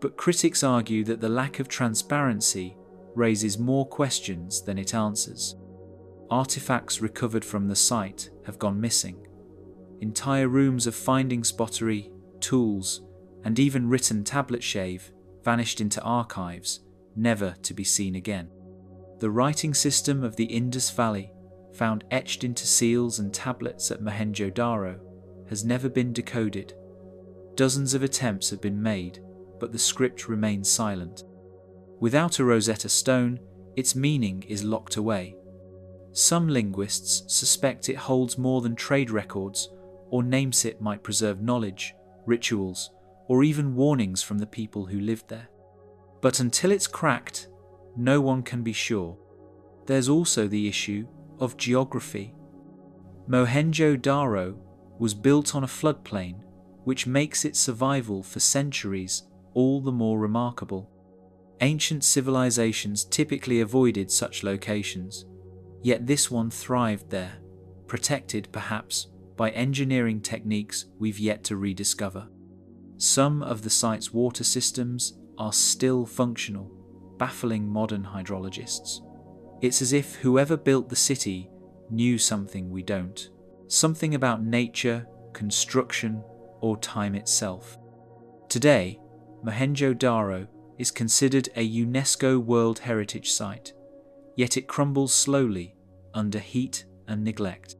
But critics argue that the lack of transparency raises more questions than it answers. Artifacts recovered from the site have gone missing. Entire rooms of finding spottery, tools, and even written tablet shave vanished into archives, never to be seen again. The writing system of the Indus Valley, found etched into seals and tablets at Mohenjo-Daro, has never been decoded. Dozens of attempts have been made, but the script remains silent. Without a Rosetta Stone, its meaning is locked away. Some linguists suspect it holds more than trade records, or names it might preserve knowledge, rituals, or even warnings from the people who lived there. But until it's cracked, no one can be sure. There's also the issue of geography. Mohenjo-Daro was built on a floodplain, which makes its survival for centuries all the more remarkable. Ancient civilizations typically avoided such locations, yet this one thrived there, protected perhaps by engineering techniques we've yet to rediscover. Some of the site's water systems are still functional, baffling modern hydrologists. It's as if whoever built the city knew something we don't, something about nature, construction, or time itself. Today, Mohenjo-Daro is considered a UNESCO World Heritage Site, yet it crumbles slowly under heat and neglect.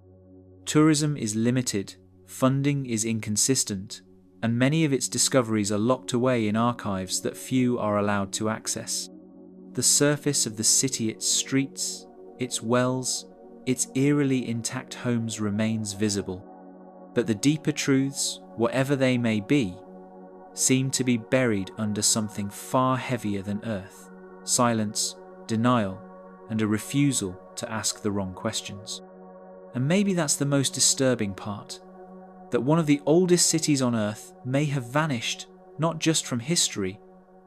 Tourism is limited, funding is inconsistent, and many of its discoveries are locked away in archives that few are allowed to access. The surface of the city, its streets, its wells, its eerily intact homes remains visible. But the deeper truths, whatever they may be, seem to be buried under something far heavier than earth: silence, denial, and a refusal to ask the wrong questions. And maybe that's the most disturbing part, that one of the oldest cities on earth may have vanished not just from history,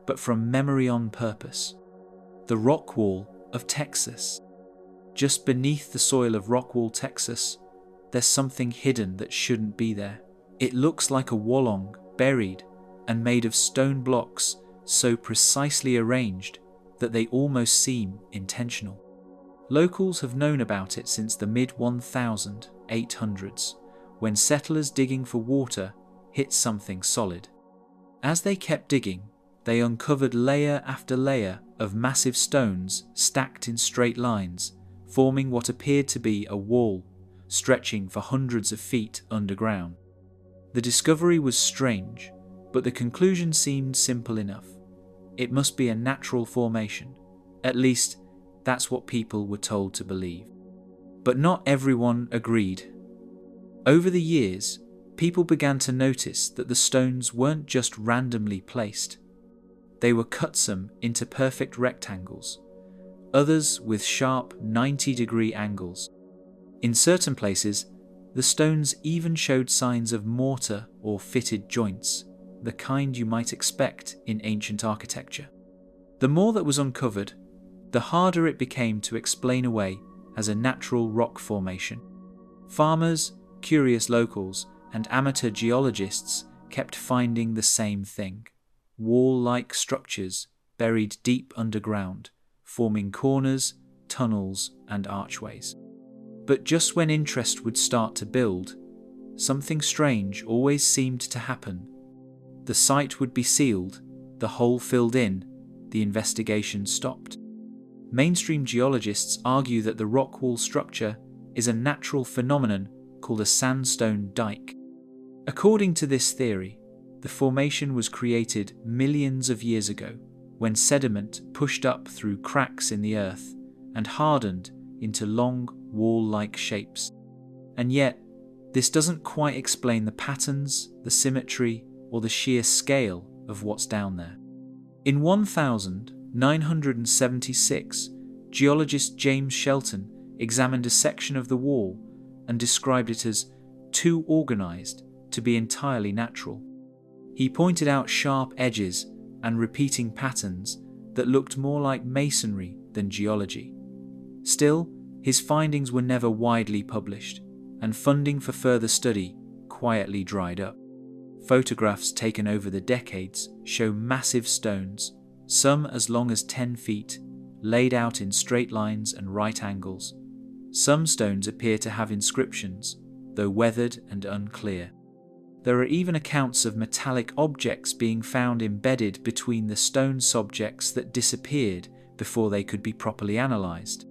but from memory on purpose. The Rockwall of Texas. Just beneath the soil of Rockwall, Texas, there's something hidden that shouldn't be there. It looks like a wallong, buried and made of stone blocks so precisely arranged that they almost seem intentional. Locals have known about it since the mid-1800s, when settlers digging for water hit something solid. As they kept digging, they uncovered layer after layer of massive stones stacked in straight lines, forming what appeared to be a wall stretching for hundreds of feet underground. The discovery was strange, but the conclusion seemed simple enough. It must be a natural formation. At least, that's what people were told to believe. But not everyone agreed. Over the years, people began to notice that the stones weren't just randomly placed. They were cut some into perfect rectangles, others with sharp 90-degree angles. In certain places, the stones even showed signs of mortar or fitted joints, the kind you might expect in ancient architecture. The more that was uncovered, the harder it became to explain away as a natural rock formation. Farmers, curious locals, and amateur geologists kept finding the same thing: wall-like structures buried deep underground, forming corners, tunnels, and archways. But just when interest would start to build, something strange always seemed to happen. The site would be sealed, the hole filled in, the investigation stopped. Mainstream geologists argue that the rock wall structure is a natural phenomenon called a sandstone dike. According to this theory, the formation was created millions of years ago when sediment pushed up through cracks in the earth and hardened into long, wall-like shapes. And yet, this doesn't quite explain the patterns, the symmetry, or the sheer scale of what's down there. In 1976, geologist James Shelton examined a section of the wall and described it as too organized to be entirely natural. He pointed out sharp edges and repeating patterns that looked more like masonry than geology. Still, his findings were never widely published, and funding for further study quietly dried up. Photographs taken over the decades show massive stones, some as long as 10 feet, laid out in straight lines and right angles. Some stones appear to have inscriptions, though weathered and unclear. There are even accounts of metallic objects being found embedded between the stone subjects that disappeared before they could be properly analysed.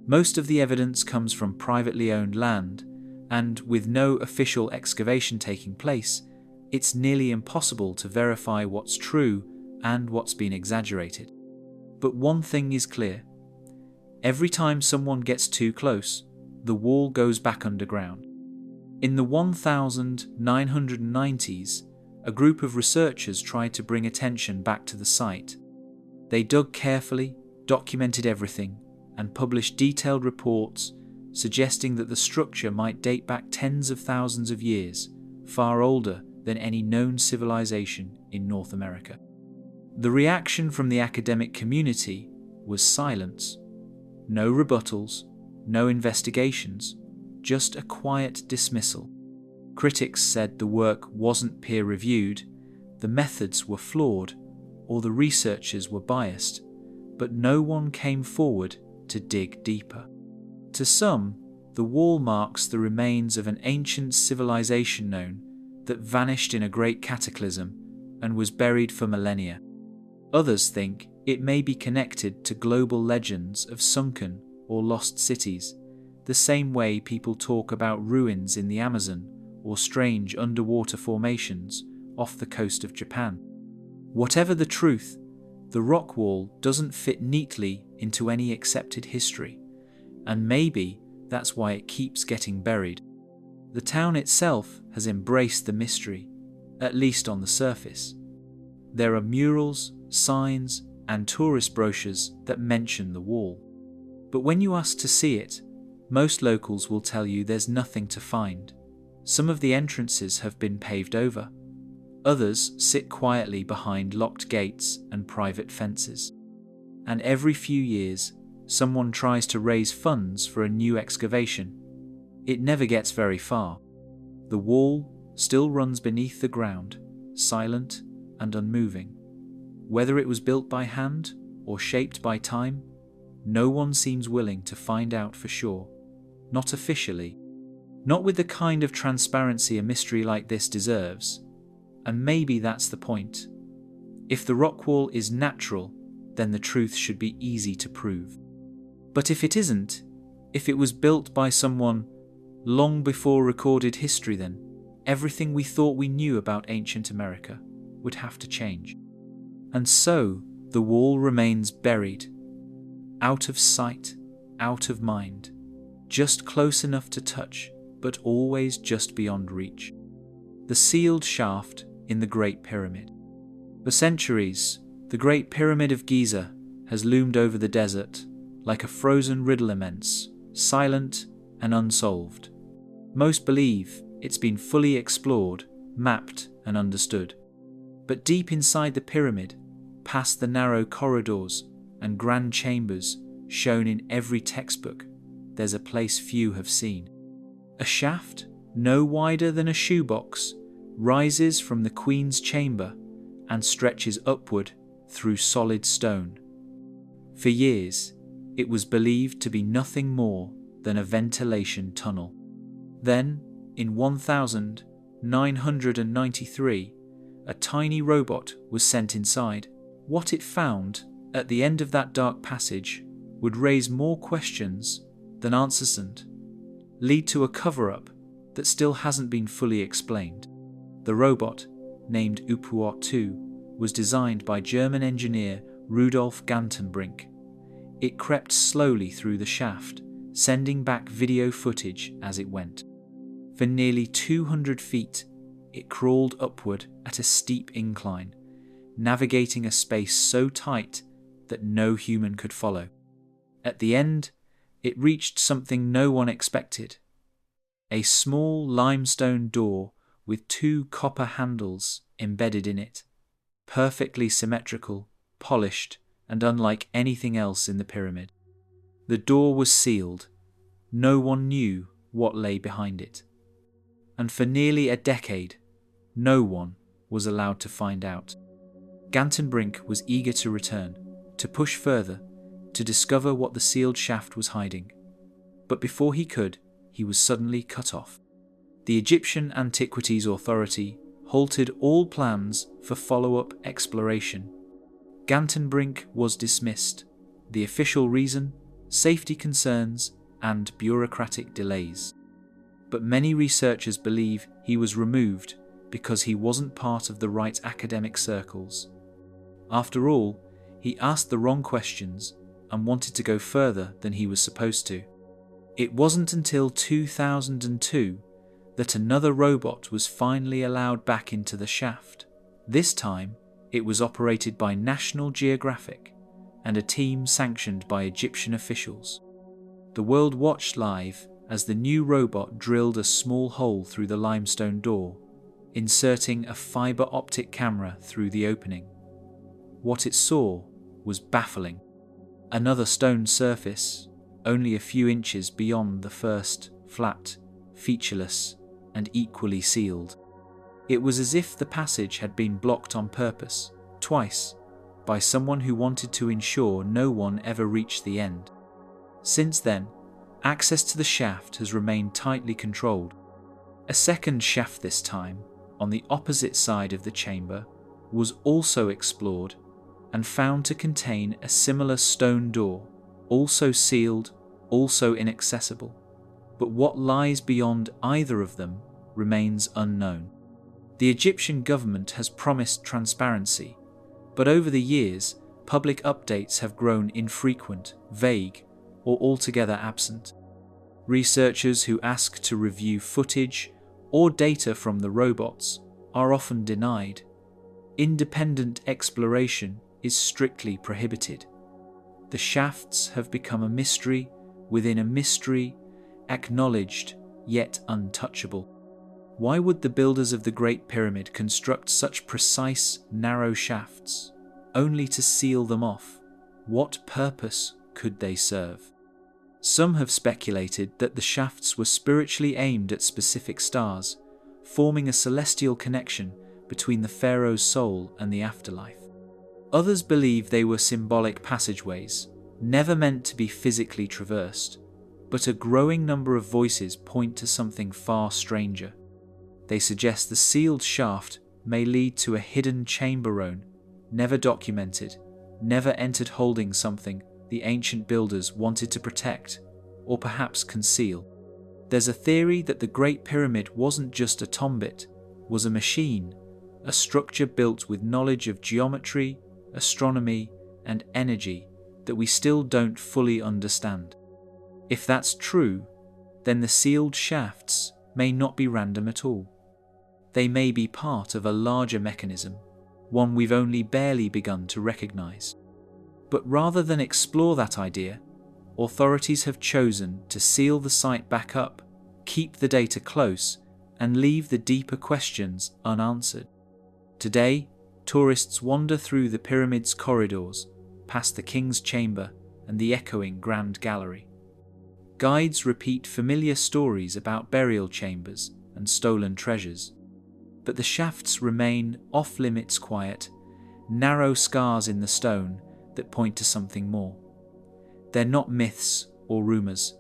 Most of the evidence comes from privately owned land, and with no official excavation taking place, it's nearly impossible to verify what's true and what's been exaggerated. But one thing is clear. Every time someone gets too close, the wall goes back underground. In the 1990s, a group of researchers tried to bring attention back to the site. They dug carefully, documented everything, and published detailed reports suggesting that the structure might date back tens of thousands of years, far older than any known civilization in North America. The reaction from the academic community was silence. No rebuttals, no investigations, just a quiet dismissal. Critics said the work wasn't peer-reviewed, the methods were flawed, or the researchers were biased, but no one came forward to dig deeper. To some, the wall marks the remains of an ancient civilization known that vanished in a great cataclysm and was buried for millennia. Others think it may be connected to global legends of sunken or lost cities, the same way people talk about ruins in the Amazon or strange underwater formations off the coast of Japan. Whatever the truth, the rock wall doesn't fit neatly into any accepted history, and maybe that's why it keeps getting buried. The town itself has embraced the mystery, at least on the surface. There are murals, signs, and tourist brochures that mention the wall. But when you ask to see it, most locals will tell you there's nothing to find. Some of the entrances have been paved over. Others sit quietly behind locked gates and private fences. And every few years, someone tries to raise funds for a new excavation. It never gets very far. The wall still runs beneath the ground, silent and unmoving. Whether it was built by hand or shaped by time, no one seems willing to find out for sure. Not officially. Not with the kind of transparency a mystery like this deserves. And maybe that's the point. If the rock wall is natural, then the truth should be easy to prove. But if it isn't, if it was built by someone long before recorded history, then everything we thought we knew about ancient America would have to change. And so the wall remains buried, out of sight, out of mind, just close enough to touch, but always just beyond reach. The sealed shaft in the Great Pyramid. For centuries, the Great Pyramid of Giza has loomed over the desert like a frozen riddle immense, silent and unsolved. Most believe it's been fully explored, mapped and understood. But deep inside the pyramid, past the narrow corridors and grand chambers shown in every textbook, there's a place few have seen. A shaft, no wider than a shoebox, rises from the Queen's chamber and stretches upward through solid stone. For years, it was believed to be nothing more than a ventilation tunnel. Then, in 1993, a tiny robot was sent inside. What it found at the end of that dark passage would raise more questions than answers and lead to a cover-up that still hasn't been fully explained. The robot, named Upuot 2, was designed by German engineer Rudolf Gantenbrink. It crept slowly through the shaft, sending back video footage as it went. For nearly 200 feet, it crawled upward at a steep incline, navigating a space so tight that no human could follow. At the end, it reached something no one expected. A small limestone door with 2 copper handles embedded in it. perfectly symmetrical, polished, and unlike anything else in the pyramid. The door was sealed. No one knew what lay behind it. And for nearly a decade, no one was allowed to find out. Gantenbrink was eager to return, to push further, to discover what the sealed shaft was hiding. But before he could, he was suddenly cut off. The Egyptian Antiquities Authority halted all plans for follow-up exploration. Gantenbrink was dismissed. The official reason? Safety concerns and bureaucratic delays. But many researchers believe he was removed because he wasn't part of the right academic circles. After all, he asked the wrong questions and wanted to go further than he was supposed to. It wasn't until 2002 that another robot was finally allowed back into the shaft. This time, it was operated by National Geographic and a team sanctioned by Egyptian officials. The world watched live as the new robot drilled a small hole through the limestone door, inserting a fiber optic camera through the opening. What it saw was baffling. Another stone surface, only a few inches beyond the first, flat, featureless, and equally sealed. It was as if the passage had been blocked on purpose, twice, by someone who wanted to ensure no one ever reached the end. Since then, access to the shaft has remained tightly controlled. A second shaft this time, on the opposite side of the chamber, was also explored and found to contain a similar stone door, also sealed, also inaccessible. But what lies beyond either of them remains unknown. The Egyptian government has promised transparency, but over the years, public updates have grown infrequent, vague, or altogether absent. Researchers who ask to review footage or data from the robots are often denied. Independent exploration is strictly prohibited. The shafts have become a mystery within a mystery, acknowledged yet untouchable. Why would the builders of the Great Pyramid construct such precise, narrow shafts, only to seal them off? What purpose could they serve? Some have speculated that the shafts were spiritually aimed at specific stars, forming a celestial connection between the pharaoh's soul and the afterlife. Others believe they were symbolic passageways, never meant to be physically traversed, but a growing number of voices point to something far stranger. They suggest the sealed shaft may lead to a hidden chamberone, never documented, never entered, holding something the ancient builders wanted to protect, or perhaps conceal. There's a theory that the Great Pyramid wasn't just a tombit, was a machine, a structure built with knowledge of geometry, astronomy, and energy that we still don't fully understand. If that's true, then the sealed shafts may not be random at all. They may be part of a larger mechanism, one we've only barely begun to recognize. But rather than explore that idea, authorities have chosen to seal the site back up, keep the data close, and leave the deeper questions unanswered. Today, tourists wander through the pyramid's corridors, past the king's chamber and the echoing Grand Gallery. Guides repeat familiar stories about burial chambers and stolen treasures, but the shafts remain off-limits, quiet, narrow scars in the stone that point to something more. They're not myths or rumors.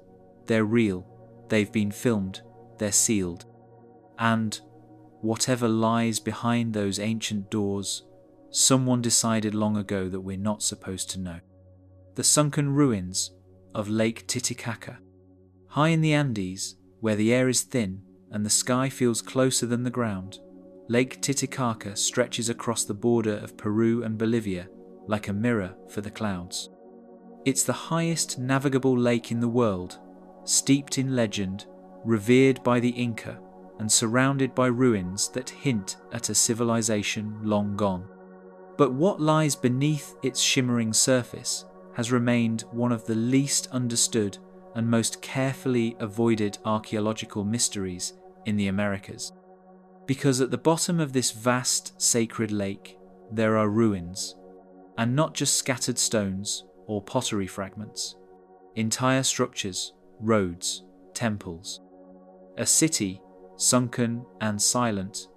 They're real. They've been filmed. They're sealed. And whatever lies behind those ancient doors, someone decided long ago that we're not supposed to know. The sunken ruins of Lake Titicaca. High in the Andes, where the air is thin and the sky feels closer than the ground, Lake Titicaca stretches across the border of Peru and Bolivia like a mirror for the clouds. It's the highest navigable lake in the world, steeped in legend, revered by the Inca, and surrounded by ruins that hint at a civilization long gone. But what lies beneath its shimmering surface has remained one of the least understood and most carefully avoided archaeological mysteries in the Americas. Because at the bottom of this vast sacred lake, there are ruins, and not just scattered stones or pottery fragments. Entire structures, roads, temples. A city, sunken and silent,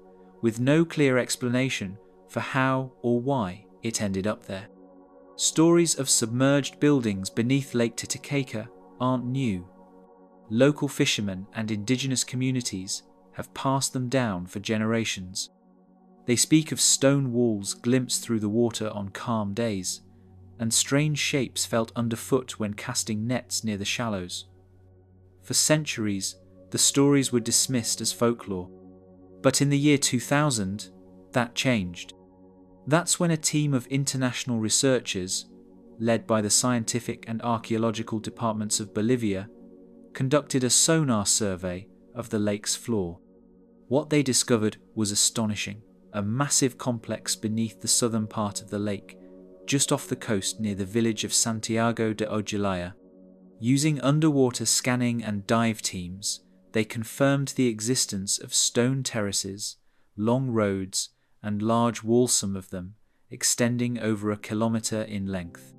with no clear explanation for how or why it ended up there. Stories of submerged buildings beneath Lake Titicaca aren't new. Local fishermen and indigenous communities have passed them down for generations. They speak of stone walls glimpsed through the water on calm days, and strange shapes felt underfoot when casting nets near the shallows. For centuries, the stories were dismissed as folklore. But in the year 2000, that changed. That's when a team of international researchers, led by the scientific and archaeological departments of Bolivia, conducted a sonar survey of the lake's floor. What they discovered was astonishing. A massive complex beneath the southern part of the lake, just off the coast near the village of Santiago de Ojulaya. Using underwater scanning and dive teams, they confirmed the existence of stone terraces, long roads, and large walls, some of them extending over 1 kilometer in length.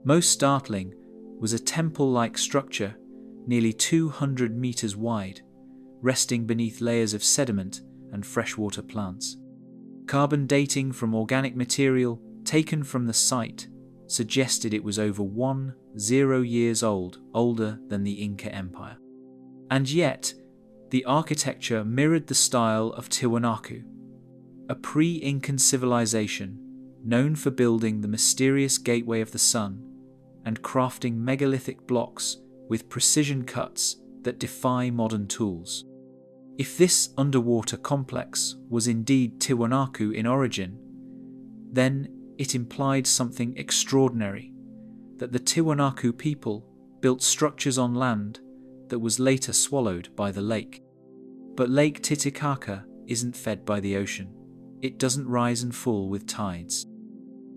Most startling was a temple-like structure nearly 200 meters wide, resting beneath layers of sediment and freshwater plants. Carbon dating from organic material taken from the site suggested it was over 10 years old, older than the Inca Empire. And yet, the architecture mirrored the style of Tiwanaku, a pre-Incan civilization known for building the mysterious Gateway of the Sun and crafting megalithic blocks with precision cuts that defy modern tools. If this underwater complex was indeed Tiwanaku in origin, then it implied something extraordinary, that the Tiwanaku people built structures on land that was later swallowed by the lake. But Lake Titicaca isn't fed by the ocean. It doesn't rise and fall with tides.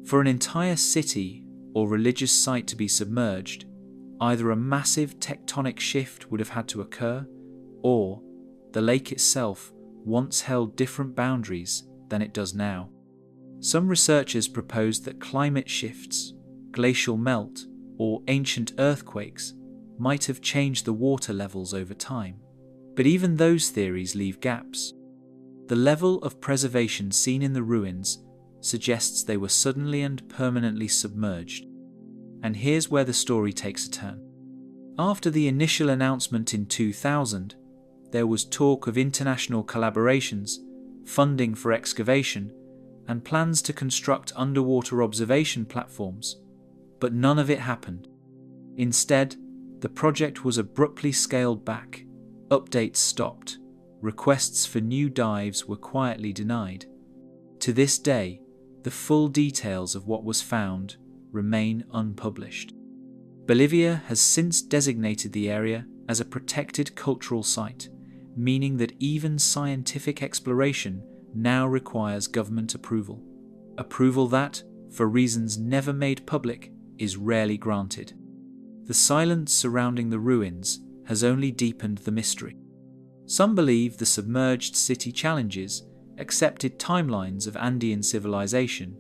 For an entire city or religious site to be submerged, either a massive tectonic shift would have had to occur, or the lake itself once held different boundaries than it does now. Some researchers proposed that climate shifts, glacial melt, or ancient earthquakes might have changed the water levels over time. But even those theories leave gaps. The level of preservation seen in the ruins suggests they were suddenly and permanently submerged. And here's where the story takes a turn. After the initial announcement in 2000, there was talk of international collaborations, funding for excavation, and plans to construct underwater observation platforms, but none of it happened. Instead, the project was abruptly scaled back, updates stopped, requests for new dives were quietly denied. To this day, the full details of what was found remain unpublished. Bolivia has since designated the area as a protected cultural site, meaning that even scientific exploration now requires government approval. Approval that, for reasons never made public, is rarely granted. The silence surrounding the ruins has only deepened the mystery. Some believe the submerged city challenges accepted timelines of Andean civilization,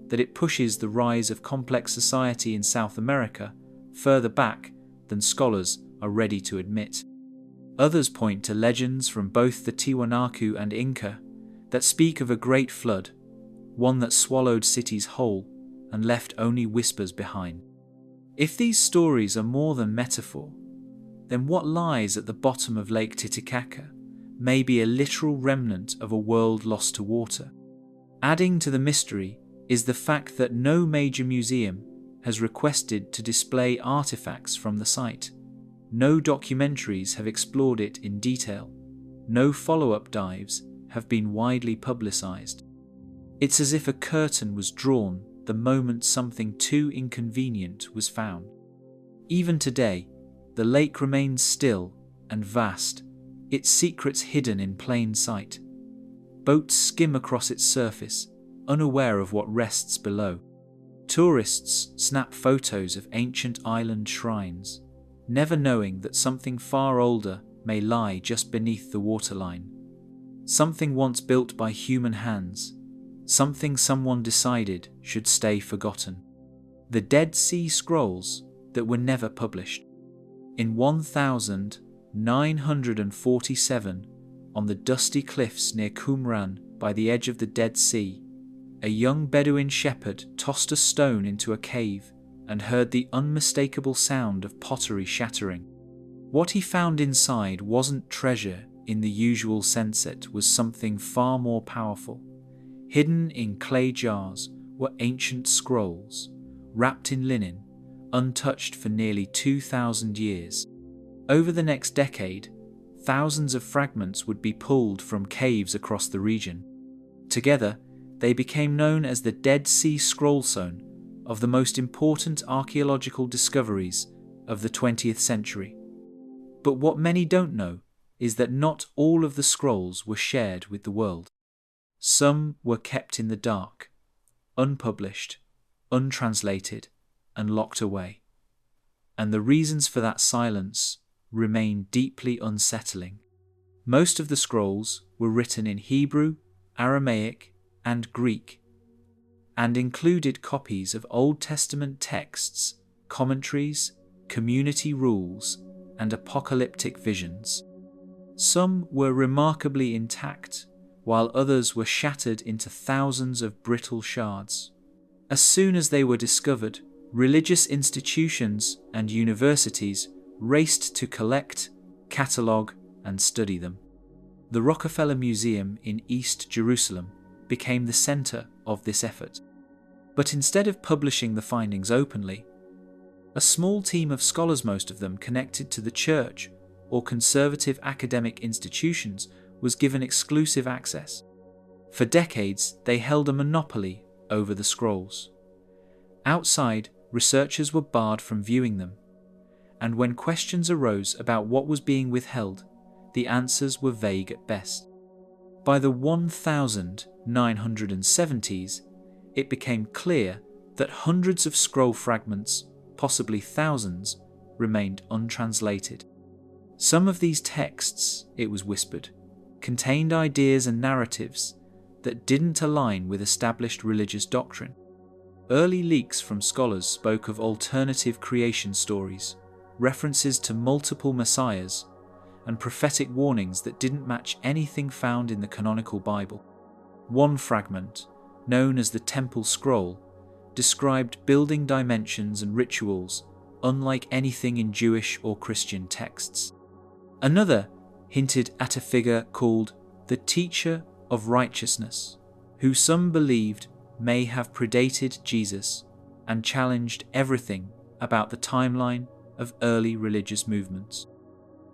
that it pushes the rise of complex society in South America further back than scholars are ready to admit. Others point to legends from both the Tiwanaku and Inca that speak of a great flood, one that swallowed cities whole and left only whispers behind. If these stories are more than metaphor, then what lies at the bottom of Lake Titicaca may be a literal remnant of a world lost to water. Adding to the mystery is the fact that no major museum has requested to display artifacts from the site. No documentaries have explored it in detail. No follow-up dives have been widely publicized. It's as if a curtain was drawn the moment something too inconvenient was found. Even today, the lake remains still and vast, its secrets hidden in plain sight. Boats skim across its surface, unaware of what rests below. Tourists snap photos of ancient island shrines, never knowing that something far older may lie just beneath the waterline. Something once built by human hands, something someone decided should stay forgotten. The Dead Sea Scrolls that were never published. In 1947, on the dusty cliffs near Qumran by the edge of the Dead Sea, a young Bedouin shepherd tossed a stone into a cave and heard the unmistakable sound of pottery shattering. What he found inside wasn't treasure in the usual sense, it was something far more powerful. Hidden in clay jars were ancient scrolls, wrapped in linen, untouched for nearly 2,000 years. Over the next decade, thousands of fragments would be pulled from caves across the region. Together, they became known as the Dead Sea Scroll Zone, of the most important archaeological discoveries of the 20th century. But what many don't know is that not all of the scrolls were shared with the world. Some were kept in the dark, unpublished, untranslated, and locked away. And the reasons for that silence remain deeply unsettling. Most of the scrolls were written in Hebrew, Aramaic, and Greek, and included copies of Old Testament texts, commentaries, community rules, and apocalyptic visions. Some were remarkably intact, while others were shattered into thousands of brittle shards. As soon as they were discovered, religious institutions and universities raced to collect, catalogue, and study them. The Rockefeller Museum in East Jerusalem became the center of this effort. But instead of publishing the findings openly, a small team of scholars, most of them connected to the church or conservative academic institutions, was given exclusive access. For decades, they held a monopoly over the scrolls. Outside, researchers were barred from viewing them, and when questions arose about what was being withheld, the answers were vague at best. By the 1970s, it became clear that hundreds of scroll fragments, possibly thousands, remained untranslated. Some of these texts, it was whispered, contained ideas and narratives that didn't align with established religious doctrine. Early leaks from scholars spoke of alternative creation stories, references to multiple messiahs, and prophetic warnings that didn't match anything found in the canonical Bible. One fragment, known as the Temple Scroll, described building dimensions and rituals unlike anything in Jewish or Christian texts. Another hinted at a figure called the Teacher of Righteousness, who some believed may have predated Jesus and challenged everything about the timeline of early religious movements.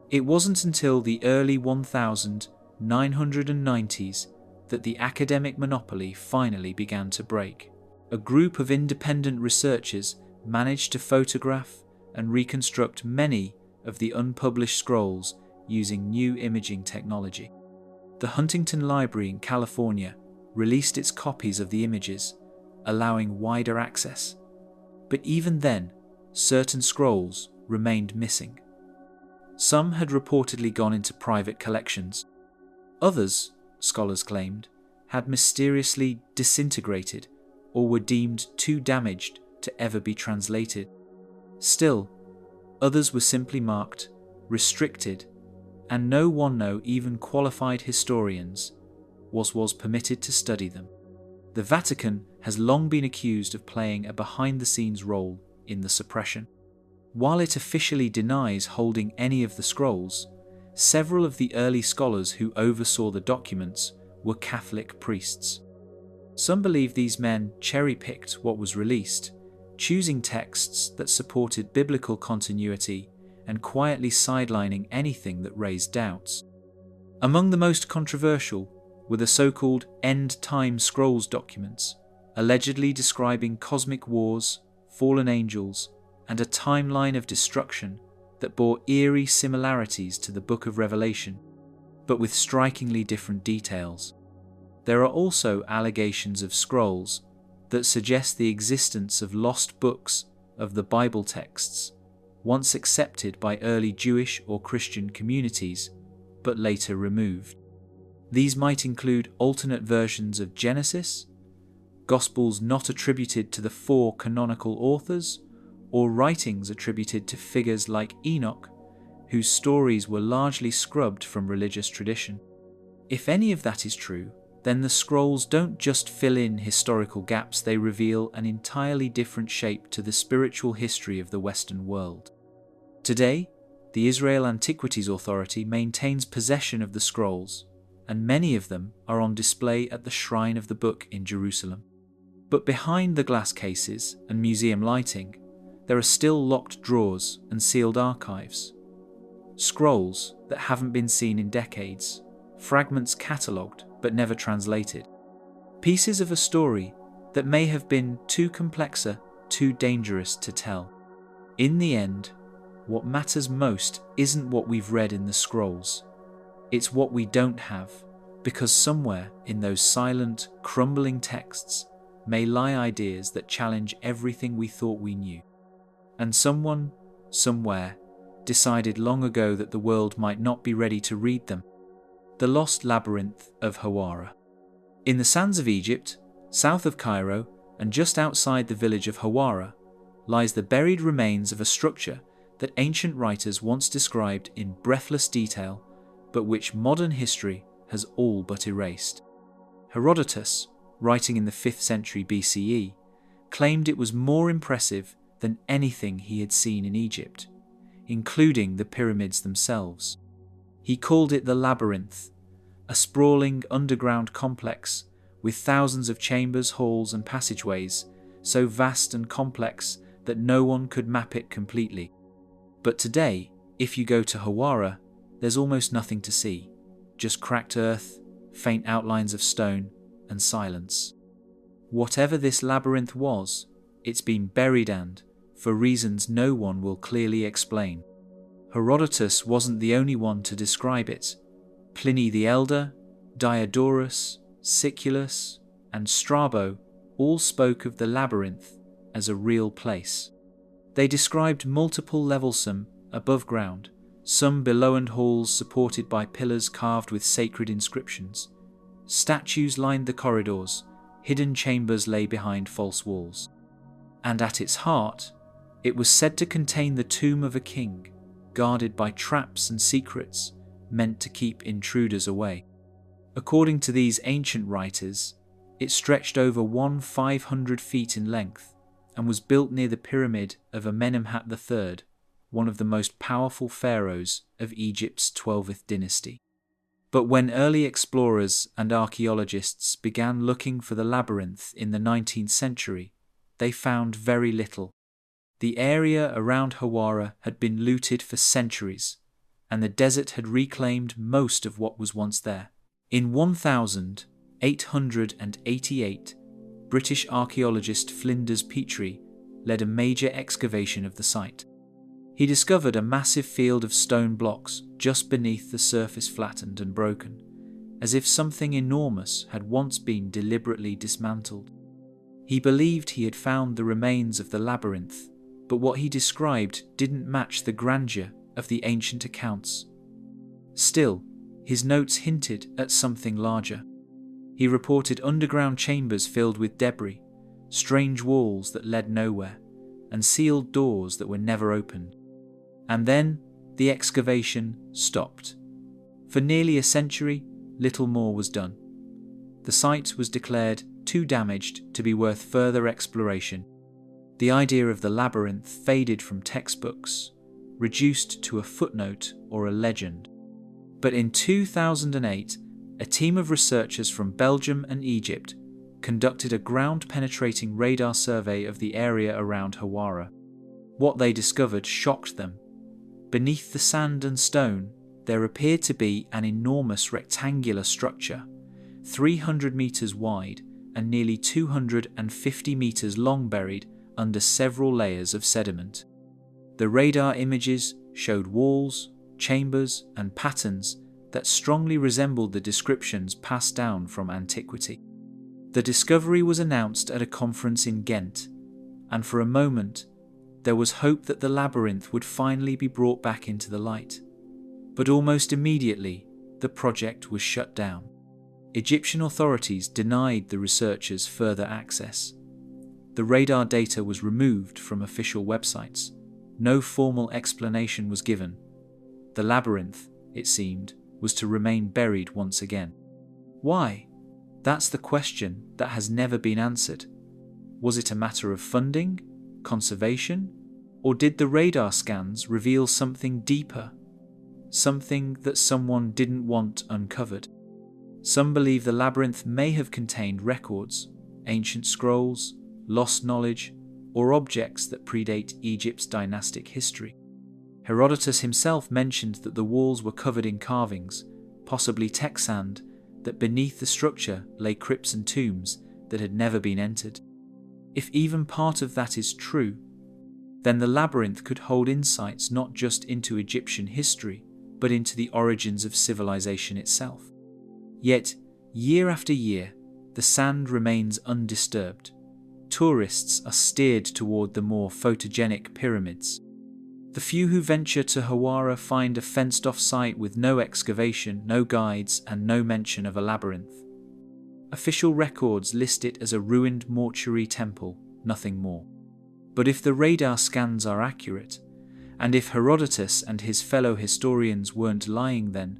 It wasn't until the early 1990s that the academic monopoly finally began to break. A group of independent researchers managed to photograph and reconstruct many of the unpublished scrolls using new imaging technology. The Huntington Library in California released its copies of the images, allowing wider access. But even then, certain scrolls remained missing. Some had reportedly gone into private collections. Others, scholars claimed, had mysteriously disintegrated or were deemed too damaged to ever be translated. Still, others were simply marked restricted, and no one, no even qualified historians, was permitted to study them. The Vatican has long been accused of playing a behind-the-scenes role in the suppression. While it officially denies holding any of the scrolls, several of the early scholars who oversaw the documents were Catholic priests. Some believe these men cherry-picked what was released, choosing texts that supported biblical continuity and quietly sidelining anything that raised doubts. Among the most controversial were the so-called end-time scrolls documents, allegedly describing cosmic wars, fallen angels, and a timeline of destruction that bore eerie similarities to the Book of Revelation, but with strikingly different details. There are also allegations of scrolls that suggest the existence of lost books of the Bible texts, once accepted by early Jewish or Christian communities, but later removed. These might include alternate versions of Genesis, Gospels not attributed to the four canonical authors, or writings attributed to figures like Enoch, whose stories were largely scrubbed from religious tradition. If any of that is true, then the scrolls don't just fill in historical gaps, they reveal an entirely different shape to the spiritual history of the Western world. Today, the Israel Antiquities Authority maintains possession of the scrolls, and many of them are on display at the Shrine of the Book in Jerusalem. But behind the glass cases and museum lighting, there are still locked drawers and sealed archives. Scrolls that haven't been seen in decades, fragments catalogued but never translated. Pieces of a story that may have been too complexer, too dangerous to tell. In the end, what matters most isn't what we've read in the scrolls. It's what we don't have, because somewhere in those silent, crumbling texts may lie ideas that challenge everything we thought we knew. And someone, somewhere, decided long ago that the world might not be ready to read them. The Lost Labyrinth of Hawara. In the sands of Egypt, south of Cairo, and just outside the village of Hawara, lies the buried remains of a structure that ancient writers once described in breathless detail, but which modern history has all but erased. Herodotus, writing in the 5th century BCE, claimed it was more impressive than anything he had seen in Egypt, including the pyramids themselves. He called it the labyrinth, a sprawling underground complex with thousands of chambers, halls and passageways, so vast and complex that no one could map it completely. But today, if you go to Hawara, there's almost nothing to see, just cracked earth, faint outlines of stone, and silence. Whatever this labyrinth was, it's been buried and, for reasons no one will clearly explain. Herodotus wasn't the only one to describe it. Pliny the Elder, Diodorus, Siculus, and Strabo all spoke of the labyrinth as a real place. They described multiple levelsome above ground, some below and halls supported by pillars carved with sacred inscriptions. Statues lined the corridors, hidden chambers lay behind false walls. And at its heart, it was said to contain the tomb of a king, guarded by traps and secrets meant to keep intruders away. According to these ancient writers, it stretched over 500 feet in length and was built near the pyramid of Amenemhat III, one of the most powerful pharaohs of Egypt's 12th dynasty. But when early explorers and archaeologists began looking for the labyrinth in the 19th century, they found very little. The area around Hawara had been looted for centuries, and the desert had reclaimed most of what was once there. In 1888, British archaeologist Flinders Petrie led a major excavation of the site. He discovered a massive field of stone blocks just beneath the surface, flattened and broken, as if something enormous had once been deliberately dismantled. He believed he had found the remains of the labyrinth, but what he described didn't match the grandeur of the ancient accounts. Still, his notes hinted at something larger. He reported underground chambers filled with debris, strange walls that led nowhere, and sealed doors that were never opened. And then the excavation stopped. For nearly a century, little more was done. The site was declared too damaged to be worth further exploration. The idea of the labyrinth faded from textbooks, reduced to a footnote or a legend. But in 2008, a team of researchers from Belgium and Egypt conducted a ground-penetrating radar survey of the area around Hawara. What they discovered shocked them. Beneath the sand and stone, there appeared to be an enormous rectangular structure, 300 meters wide and nearly 250 meters long, buried under several layers of sediment. The radar images showed walls, chambers, and patterns that strongly resembled the descriptions passed down from antiquity. The discovery was announced at a conference in Ghent, and for a moment, there was hope that the labyrinth would finally be brought back into the light. But almost immediately, the project was shut down. Egyptian authorities denied the researchers further access. The radar data was removed from official websites. No formal explanation was given. The labyrinth, it seemed, was to remain buried once again. Why? That's the question that has never been answered. Was it a matter of funding, conservation, or did the radar scans reveal something deeper? Something that someone didn't want uncovered? Some believe the labyrinth may have contained records, ancient scrolls, lost knowledge, or objects that predate Egypt's dynastic history. Herodotus himself mentioned that the walls were covered in carvings, possibly Texan, that beneath the structure lay crypts and tombs that had never been entered. If even part of that is true, then the labyrinth could hold insights not just into Egyptian history, but into the origins of civilization itself. Yet, year after year, the sand remains undisturbed. Tourists are steered toward the more photogenic pyramids. The few who venture to Hawara find a fenced-off site with no excavation, no guides, and no mention of a labyrinth. Official records list it as a ruined mortuary temple, nothing more. But if the radar scans are accurate, and if Herodotus and his fellow historians weren't lying then,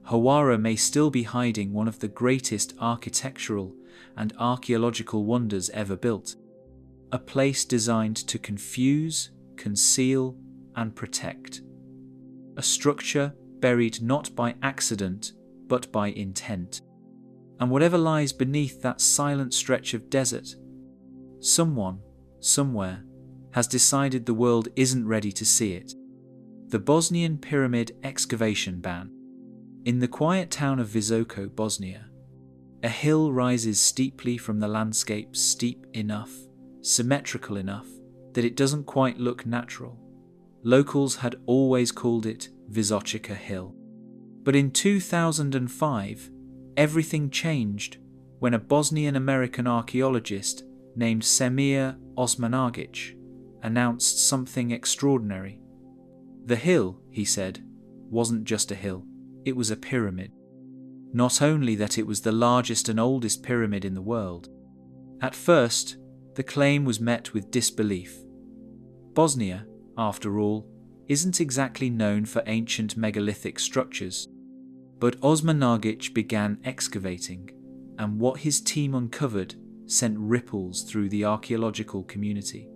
Hawara may still be hiding one of the greatest architectural and archaeological wonders ever built. A place designed to confuse, conceal, and protect. A structure buried not by accident, but by intent. And whatever lies beneath that silent stretch of desert, someone, somewhere, has decided the world isn't ready to see it. The Bosnian Pyramid excavation ban. In the quiet town of Visoko, Bosnia, a hill rises steeply from the landscape, steep enough, symmetrical enough, that it doesn't quite look natural. Locals had always called it Visočica Hill. But in 2005, everything changed when a Bosnian-American archaeologist named Semir Osmanagić announced something extraordinary. The hill, he said, wasn't just a hill, it was a pyramid. Not only that it was the largest and oldest pyramid in the world. At first, the claim was met with disbelief. Bosnia, after all, isn't exactly known for ancient megalithic structures. But Osmanagić began excavating, and what his team uncovered sent ripples through the archaeological community.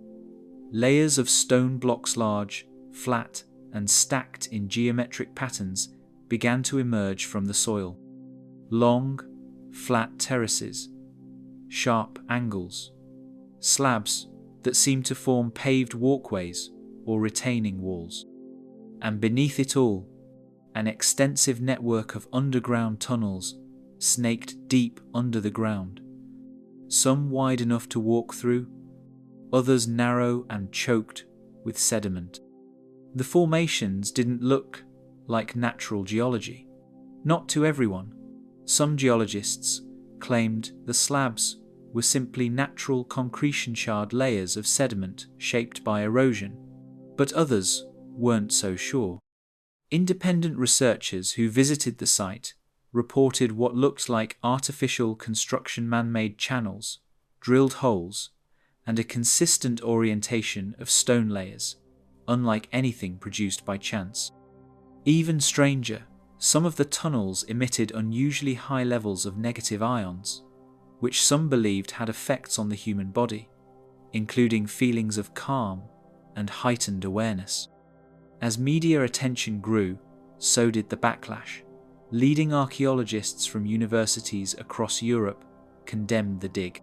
Layers of stone blocks large, flat, and stacked in geometric patterns began to emerge from the soil. Long, flat terraces, sharp angles, slabs that seemed to form paved walkways or retaining walls. And beneath it all, an extensive network of underground tunnels snaked deep under the ground, some wide enough to walk through, others narrow and choked with sediment. The formations didn't look like natural geology. Not to everyone. Some geologists claimed the slabs were simply natural concretion shard layers of sediment shaped by erosion, but others weren't so sure. Independent researchers who visited the site reported what looked like artificial construction man-made channels, drilled holes, and a consistent orientation of stone layers, unlike anything produced by chance. Even stranger, some of the tunnels emitted unusually high levels of negative ions, which some believed had effects on the human body, including feelings of calm and heightened awareness. As media attention grew, so did the backlash. Leading archaeologists from universities across Europe condemned the dig.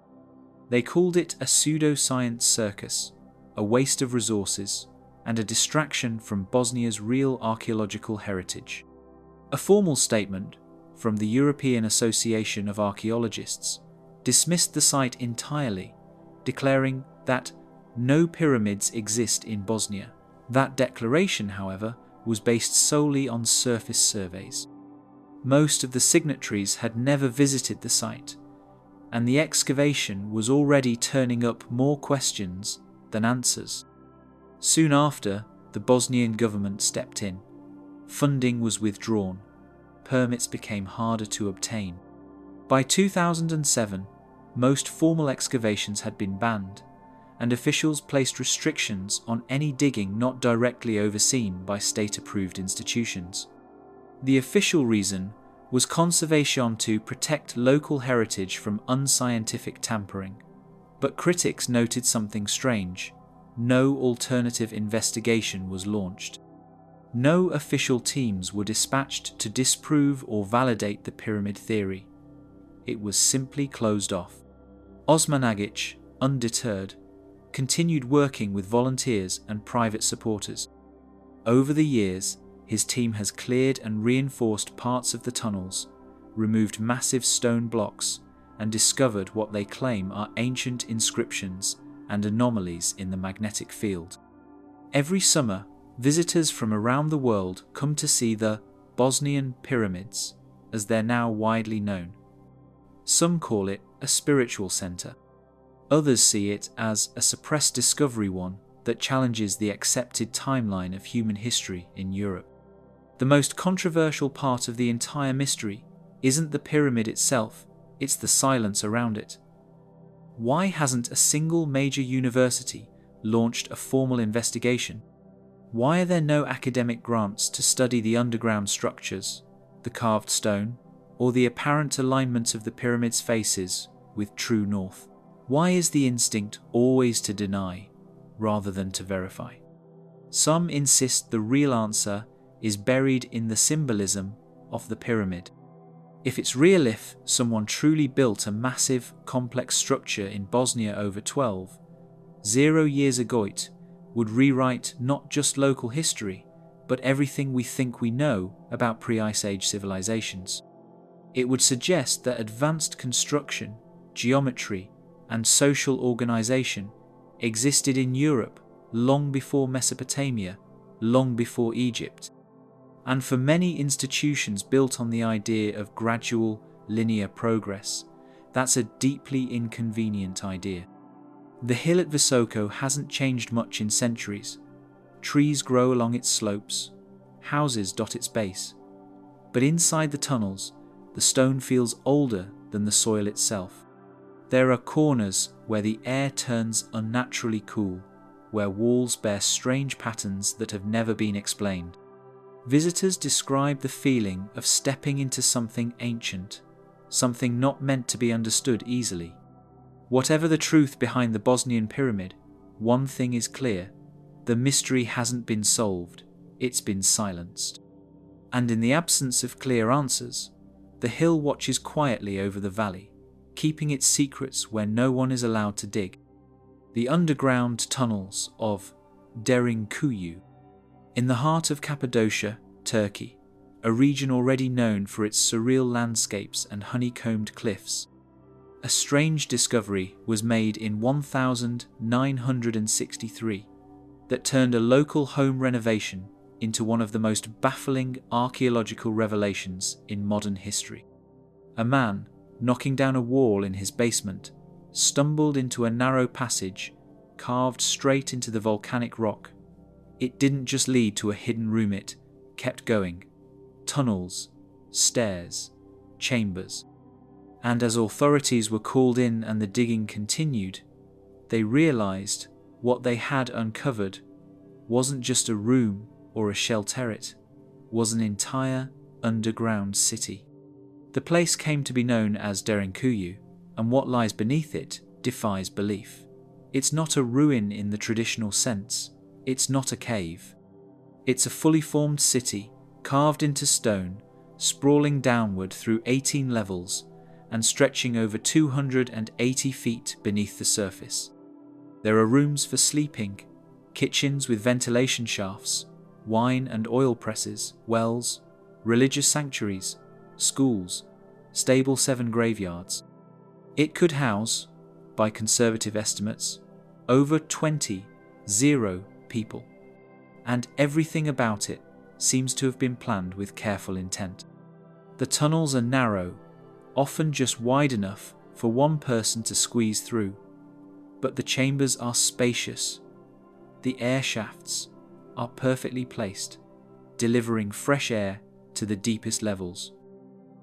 They called it a pseudoscience circus, a waste of resources, and a distraction from Bosnia's real archaeological heritage. A formal statement from the European Association of Archaeologists dismissed the site entirely, declaring that no pyramids exist in Bosnia. That declaration, however, was based solely on surface surveys. Most of the signatories had never visited the site, and the excavation was already turning up more questions than answers. Soon after, the Bosnian government stepped in. Funding was withdrawn. Permits became harder to obtain. By 2007, most formal excavations had been banned, and officials placed restrictions on any digging not directly overseen by state-approved institutions. The official reason was conservation to protect local heritage from unscientific tampering. But critics noted something strange. No alternative investigation was launched. No official teams were dispatched to disprove or validate the pyramid theory. It was simply closed off. Osmanagic, undeterred, continued working with volunteers and private supporters. Over the years, his team has cleared and reinforced parts of the tunnels, removed massive stone blocks, and discovered what they claim are ancient inscriptions and anomalies in the magnetic field. Every summer, visitors from around the world come to see the Bosnian pyramids, as they're now widely known. Some call it a spiritual center. Others see it as a suppressed discovery one that challenges the accepted timeline of human history in Europe. The most controversial part of the entire mystery isn't the pyramid itself, it's the silence around it. Why hasn't a single major university launched a formal investigation? Why are there no academic grants to study the underground structures, the carved stone, or the apparent alignment of the pyramid's faces with true north? Why is the instinct always to deny rather than to verify? Some insist the real answer is buried in the symbolism of the pyramid. If it's real, if someone truly built a massive, complex structure in Bosnia over 0 years ago, it would rewrite not just local history, but everything we think we know about pre-Ice Age civilizations. It would suggest that advanced construction, geometry, and social organization existed in Europe long before Mesopotamia, long before Egypt. And for many institutions built on the idea of gradual, linear progress, that's a deeply inconvenient idea. The hill at Visoko hasn't changed much in centuries. Trees grow along its slopes, houses dot its base. But inside the tunnels, the stone feels older than the soil itself. There are corners where the air turns unnaturally cool, where walls bear strange patterns that have never been explained. Visitors describe the feeling of stepping into something ancient, something not meant to be understood easily. Whatever the truth behind the Bosnian pyramid, one thing is clear: the mystery hasn't been solved, it's been silenced. And in the absence of clear answers, the hill watches quietly over the valley, keeping its secrets where no one is allowed to dig. The underground tunnels of Derinkuyu. In the heart of Cappadocia, Turkey, a region already known for its surreal landscapes and honeycombed cliffs, a strange discovery was made in 1963 that turned a local home renovation into one of the most baffling archaeological revelations in modern history. A man, knocking down a wall in his basement, stumbled into a narrow passage carved straight into the volcanic rock. It didn't just lead to a hidden room, it kept going. Tunnels, stairs, chambers. And as authorities were called in and the digging continued, they realized what they had uncovered wasn't just a room or a shell turret, was an entire underground city. The place came to be known as Derinkuyu, and what lies beneath it defies belief. It's not a ruin in the traditional sense. It's not a cave. It's a fully formed city, carved into stone, sprawling downward through 18 levels and stretching over 280 feet beneath the surface. There are rooms for sleeping, kitchens with ventilation shafts, wine and oil presses, wells, religious sanctuaries, schools, stable 7 graveyards. It could house, by conservative estimates, over 20 people, and everything about it seems to have been planned with careful intent. The tunnels are narrow, often just wide enough for one person to squeeze through, but the chambers are spacious. The air shafts are perfectly placed, delivering fresh air to the deepest levels.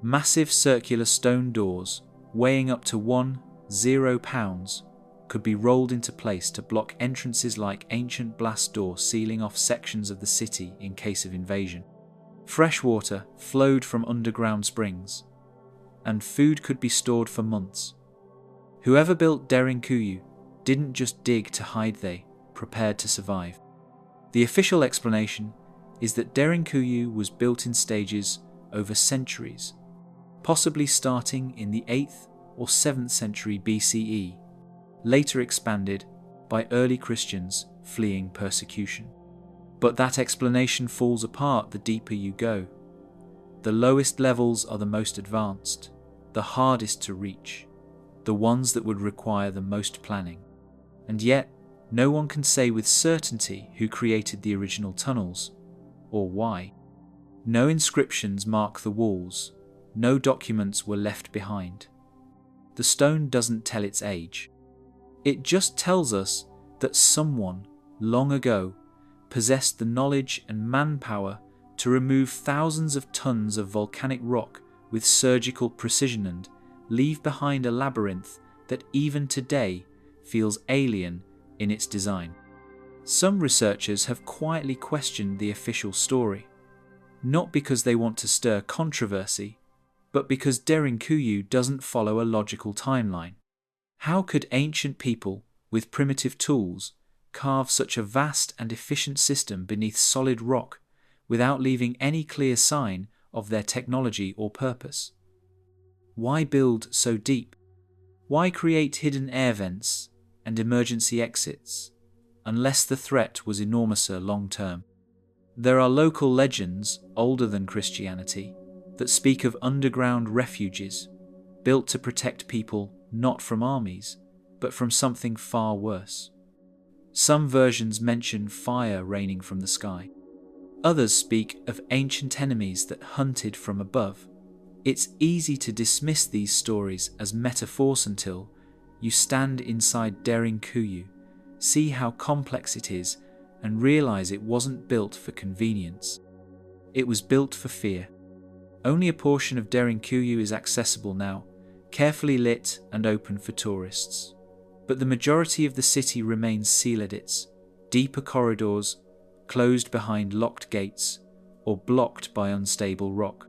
Massive circular stone doors, weighing up to 10 pounds, could be rolled into place to block entrances like ancient blast doors sealing off sections of the city in case of invasion. Fresh water flowed from underground springs, and food could be stored for months. Whoever built Derinkuyu didn't just dig to hide, they prepared to survive. The official explanation is that Derinkuyu was built in stages over centuries, possibly starting in the 8th or 7th century BCE, later expanded by early Christians fleeing persecution. But that explanation falls apart the deeper you go. The lowest levels are the most advanced, the hardest to reach, the ones that would require the most planning. And yet, no one can say with certainty who created the original tunnels, or why. No inscriptions mark the walls, no documents were left behind. The stone doesn't tell its age. It just tells us that someone, long ago, possessed the knowledge and manpower to remove thousands of tons of volcanic rock with surgical precision and leave behind a labyrinth that even today feels alien in its design. Some researchers have quietly questioned the official story, not because they want to stir controversy, but because Derinkuyu doesn't follow a logical timeline. How could ancient people, with primitive tools, carve such a vast and efficient system beneath solid rock without leaving any clear sign of their technology or purpose? Why build so deep? Why create hidden air vents and emergency exits, unless the threat was enormous long-term? There are local legends, older than Christianity, that speak of underground refuges, built to protect people not from armies, but from something far worse. Some versions mention fire raining from the sky. Others speak of ancient enemies that hunted from above. It's easy to dismiss these stories as metaphors until you stand inside Derinkuyu, see how complex it is, and realize it wasn't built for convenience. It was built for fear. Only a portion of Derinkuyu is accessible now, carefully lit and open for tourists. But the majority of the city remains sealed, its deeper corridors closed behind locked gates or blocked by unstable rock.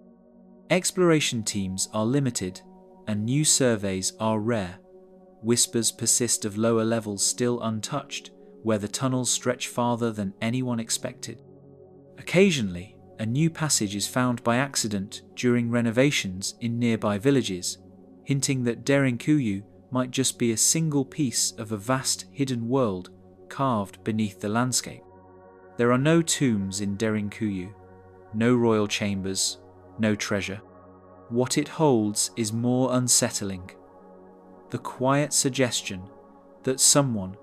Exploration teams are limited and new surveys are rare. Whispers persist of lower levels still untouched, where the tunnels stretch farther than anyone expected. Occasionally, a new passage is found by accident during renovations in nearby villages, hinting that Derinkuyu might just be a single piece of a vast hidden world carved beneath the landscape. There are no tombs in Derinkuyu, no royal chambers, no treasure. What it holds is more unsettling. The quiet suggestion that someone,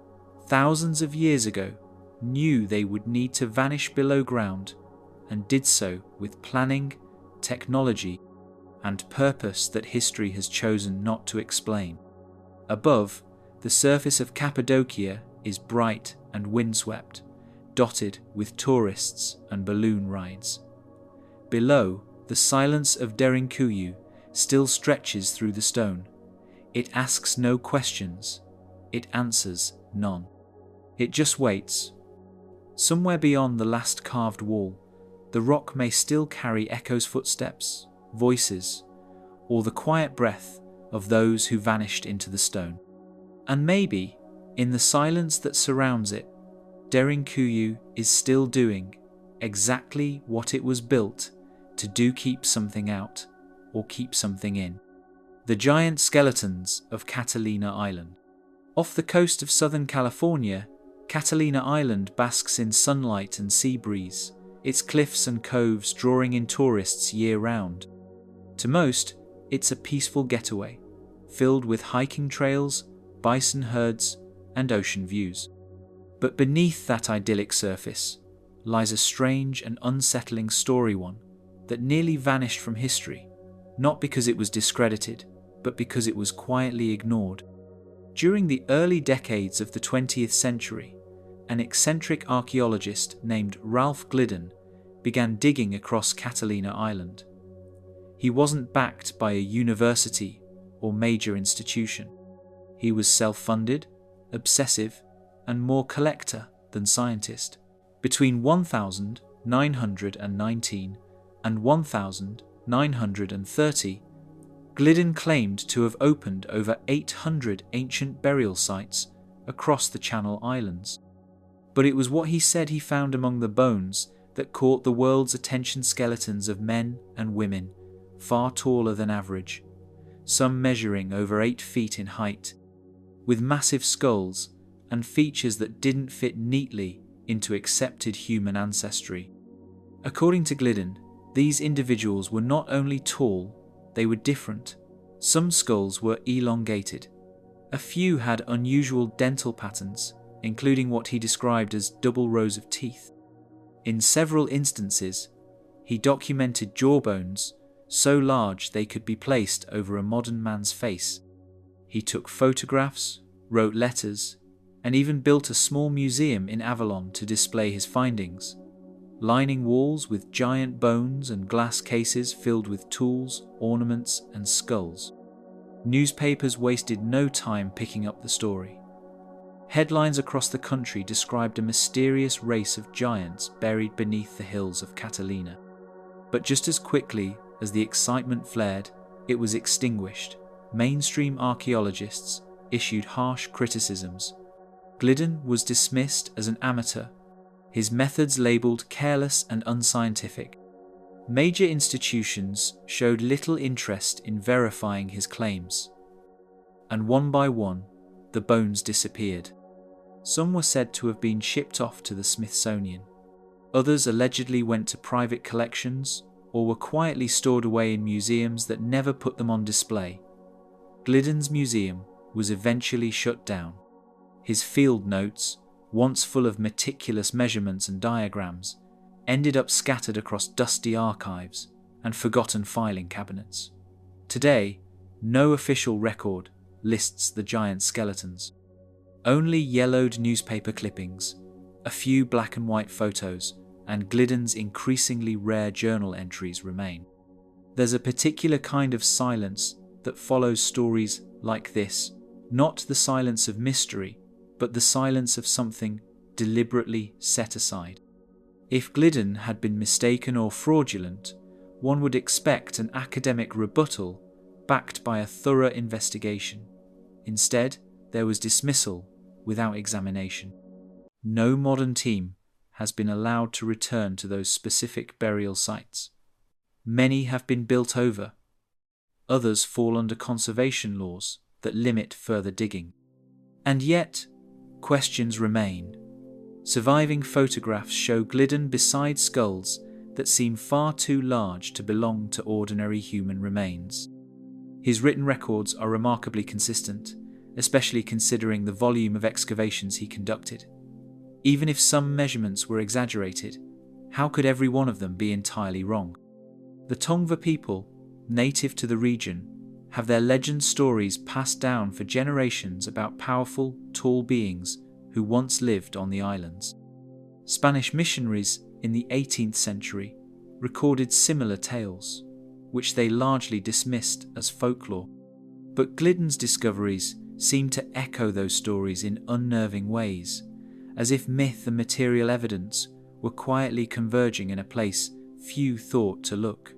thousands of years ago, knew they would need to vanish below ground and did so with planning, technology, and purpose that history has chosen not to explain. Above, the surface of Cappadocia is bright and windswept, dotted with tourists and balloon rides. Below, the silence of Derinkuyu still stretches through the stone. It asks no questions. It answers none. It just waits. Somewhere beyond the last carved wall, the rock may still carry echoes, footsteps, voices, or the quiet breath of those who vanished into the stone. And maybe, in the silence that surrounds it, Derinkuyu is still doing exactly what it was built to do: keep something out or keep something in. The giant skeletons of Catalina Island. Off the coast of Southern California, Catalina Island basks in sunlight and sea breeze, its cliffs and coves drawing in tourists year-round. To most, it's a peaceful getaway, filled with hiking trails, bison herds, and ocean views. But beneath that idyllic surface lies a strange and unsettling story, one that nearly vanished from history, not because it was discredited, but because it was quietly ignored. During the early decades of the 20th century, an eccentric archaeologist named Ralph Glidden began digging across Catalina Island. He wasn't backed by a university or major institution. He was self-funded, obsessive, and more collector than scientist. Between 1919 and 1930, Glidden claimed to have opened over 800 ancient burial sites across the Channel Islands. But it was what he said he found among the bones that caught the world's attention: skeletons of men and women far taller than average, some measuring over 8 feet in height, with massive skulls and features that didn't fit neatly into accepted human ancestry. According to Glidden, these individuals were not only tall, they were different. Some skulls were elongated. A few had unusual dental patterns, including what he described as double rows of teeth. In several instances, he documented jawbones so large they could be placed over a modern man's face. He took photographs, wrote letters, and even built a small museum in Avalon to display his findings, lining walls with giant bones and glass cases filled with tools, ornaments, and skulls. Newspapers wasted no time picking up the story. Headlines across the country described a mysterious race of giants buried beneath the hills of Catalina. But just as quickly as the excitement flared, it was extinguished. Mainstream archaeologists issued harsh criticisms. Glidden was dismissed as an amateur, his methods labelled careless and unscientific. Major institutions showed little interest in verifying his claims, and one by one, the bones disappeared. Some were said to have been shipped off to the Smithsonian. Others allegedly went to private collections or were quietly stored away in museums that never put them on display. Glidden's museum was eventually shut down. His field notes, once full of meticulous measurements and diagrams, ended up scattered across dusty archives and forgotten filing cabinets. Today, no official record lists the giant skeletons. Only yellowed newspaper clippings, a few black and white photos, and Glidden's increasingly rare journal entries remain. There's a particular kind of silence that follows stories like this, not the silence of mystery, but the silence of something deliberately set aside. If Glidden had been mistaken or fraudulent, one would expect an academic rebuttal backed by a thorough investigation. Instead, there was dismissal without examination. No modern team has been allowed to return to those specific burial sites. Many have been built over. Others fall under conservation laws that limit further digging. And yet, questions remain. Surviving photographs show Glidden beside skulls that seem far too large to belong to ordinary human remains. His written records are remarkably consistent, especially considering the volume of excavations he conducted. Even if some measurements were exaggerated, how could every one of them be entirely wrong? The Tongva people, native to the region, have their legend stories passed down for generations about powerful, tall beings who once lived on the islands. Spanish missionaries in the 18th century recorded similar tales, which they largely dismissed as folklore. But Glidden's discoveries seem to echo those stories in unnerving ways, as if myth and material evidence were quietly converging in a place few thought to look.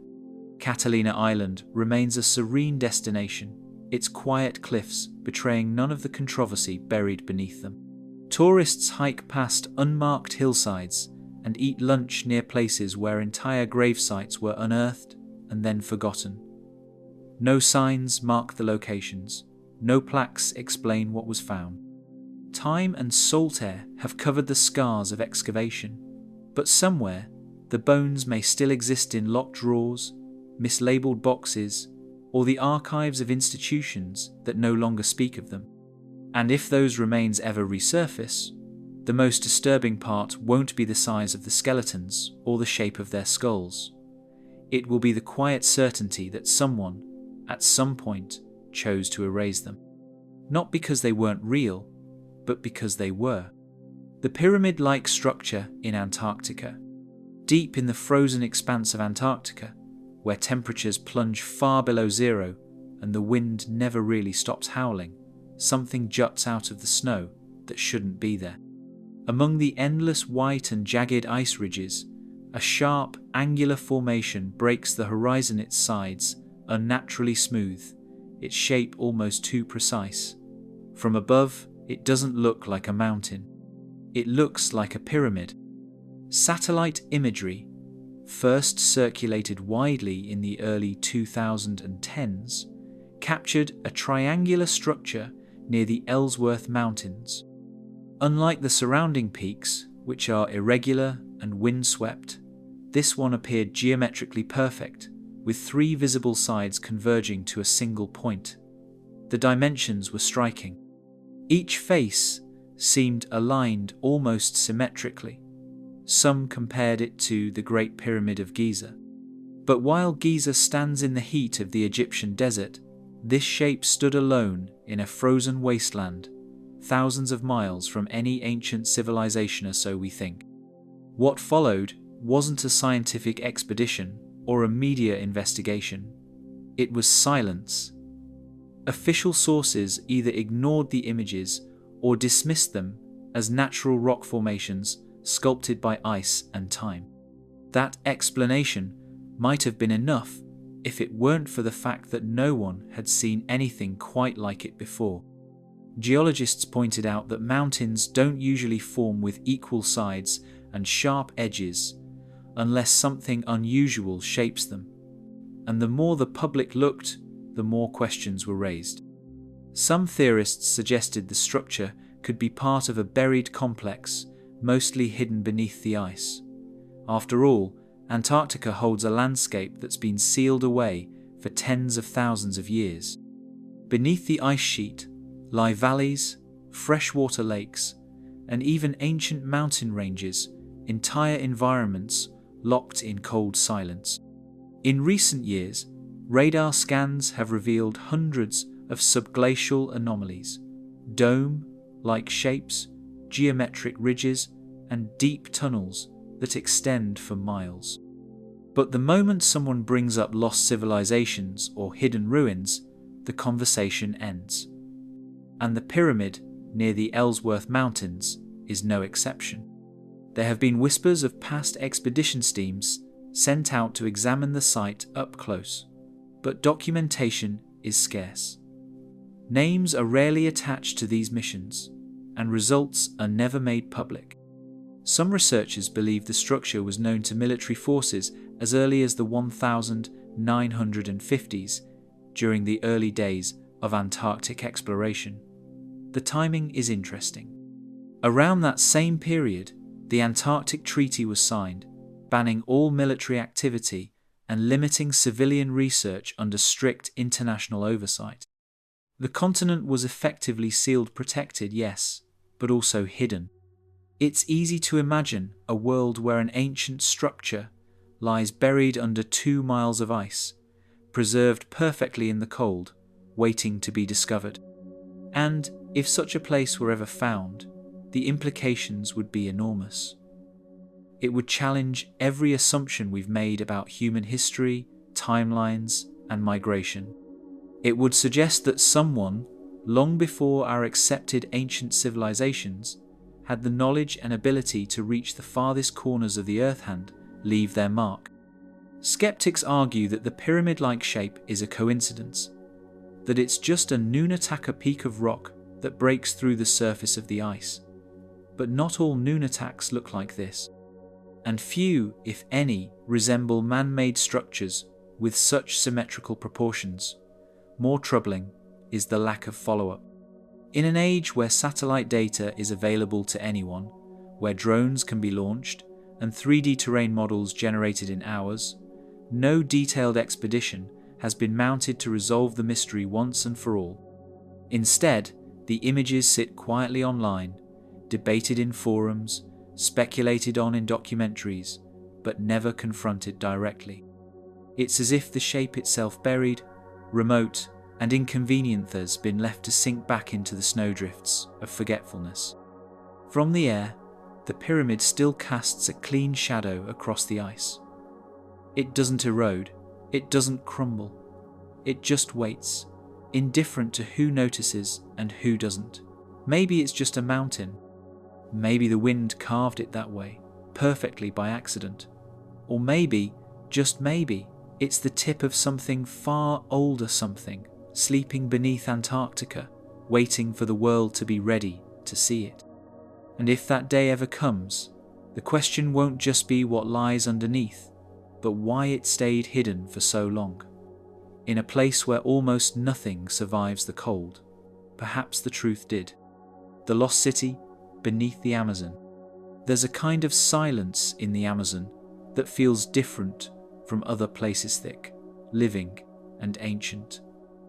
Catalina Island remains a serene destination, its quiet cliffs betraying none of the controversy buried beneath them. Tourists hike past unmarked hillsides and eat lunch near places where entire grave sites were unearthed and then forgotten. No signs mark the locations, no plaques explain what was found. Time and salt air have covered the scars of excavation, but somewhere the bones may still exist in locked drawers, mislabeled boxes, or the archives of institutions that no longer speak of them. And if those remains ever resurface, the most disturbing part won't be the size of the skeletons or the shape of their skulls. It will be the quiet certainty that someone, at some point, chose to erase them. Not because they weren't real, but because they were. The pyramid-like structure in Antarctica. Deep in the frozen expanse of Antarctica, where temperatures plunge far below zero and the wind never really stops howling, something juts out of the snow that shouldn't be there. Among the endless white and jagged ice ridges, a sharp, angular formation breaks the horizon. Its sides, unnaturally smooth, its shape almost too precise. From above, it doesn't look like a mountain. It looks like a pyramid. Satellite imagery, first circulated widely in the early 2010s, captured a triangular structure near the Ellsworth Mountains. Unlike the surrounding peaks, which are irregular and windswept, this one appeared geometrically perfect, with 3 visible sides converging to a single point. The dimensions were striking. Each face seemed aligned almost symmetrically. Some compared it to the Great Pyramid of Giza. But while Giza stands in the heat of the Egyptian desert, this shape stood alone in a frozen wasteland, thousands of miles from any ancient civilization, or so we think. What followed wasn't a scientific expedition or a media investigation. It was silence. Official sources either ignored the images or dismissed them as natural rock formations sculpted by ice and time. That explanation might have been enough if it weren't for the fact that no one had seen anything quite like it before. Geologists pointed out that mountains don't usually form with equal sides and sharp edges unless something unusual shapes them. And the more the public looked, the more questions were raised. Some theorists suggested the structure could be part of a buried complex, mostly hidden beneath the ice. After all, Antarctica holds a landscape that's been sealed away for tens of thousands of years. Beneath the ice sheet lie valleys, freshwater lakes, and even ancient mountain ranges, entire environments locked in cold silence. In recent years, radar scans have revealed hundreds of subglacial anomalies, dome-like shapes, geometric ridges, and deep tunnels that extend for miles. But the moment someone brings up lost civilizations or hidden ruins, the conversation ends. And the pyramid near the Ellsworth Mountains is no exception. There have been whispers of past expedition teams sent out to examine the site up close, but documentation is scarce. Names are rarely attached to these missions, and results are never made public. Some researchers believe the structure was known to military forces as early as the 1950s, during the early days of Antarctic exploration. The timing is interesting. Around that same period, the Antarctic Treaty was signed, banning all military activity and limiting civilian research under strict international oversight. The continent was effectively sealed, protected, yes, but also hidden. It's easy to imagine a world where an ancient structure lies buried under 2 miles of ice, preserved perfectly in the cold, waiting to be discovered. And if such a place were ever found, the implications would be enormous. It would challenge every assumption we've made about human history, timelines, and migration. It would suggest that someone, long before our accepted ancient civilizations, had the knowledge and ability to reach the farthest corners of the earth and leave their mark. Skeptics argue that the pyramid-like shape is a coincidence, that it's just a Nunataka peak of rock that breaks through the surface of the ice. But not all Nunataks look like this, and few, if any, resemble man-made structures with such symmetrical proportions. More troubling is the lack of follow-up. In an age where satellite data is available to anyone, where drones can be launched and 3D terrain models generated in hours, no detailed expedition has been mounted to resolve the mystery once and for all. Instead, the images sit quietly online, debated in forums, speculated on in documentaries, but never confronted directly. It's as if the shape itself, buried, remote, and inconvenient, has been left to sink back into the snowdrifts of forgetfulness. From the air, the pyramid still casts a clean shadow across the ice. It doesn't erode, It doesn't crumble. It just waits, indifferent to who notices and who doesn't. Maybe it's just a mountain. Maybe the wind carved it that way, perfectly by accident. Or maybe, just maybe, it's the tip of something far older something, sleeping beneath Antarctica, waiting for the world to be ready to see it. And if that day ever comes, the question won't just be what lies underneath, but why it stayed hidden for so long. In a place where almost nothing survives the cold, perhaps the truth did. The lost city beneath the Amazon. There's a kind of silence in the Amazon that feels different from other places, thick, living, and ancient.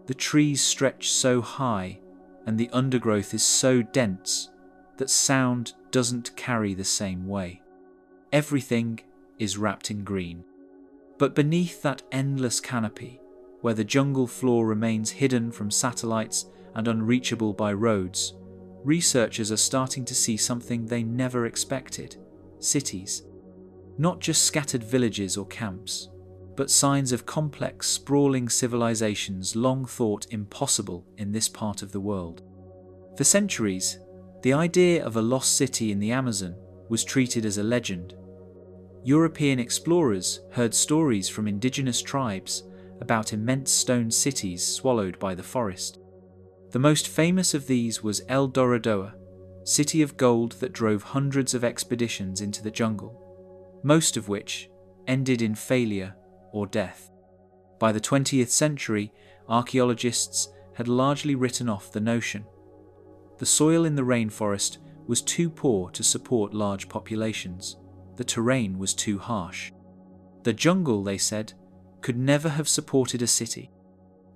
The trees stretch so high and the undergrowth is so dense that sound doesn't carry the same way. Everything is wrapped in green. But beneath that endless canopy, where the jungle floor remains hidden from satellites and unreachable by roads, researchers are starting to see something they never expected: cities. Not just scattered villages or camps, but signs of complex, sprawling civilizations long thought impossible in this part of the world. For centuries, the idea of a lost city in the Amazon was treated as a legend. European explorers heard stories from indigenous tribes about immense stone cities swallowed by the forest. The most famous of these was El Dorado, city of gold that drove hundreds of expeditions into the jungle, most of which ended in failure or death. By the 20th century, archaeologists had largely written off the notion. The soil in the rainforest was too poor to support large populations. The terrain was too harsh. The jungle, they said, could never have supported a city.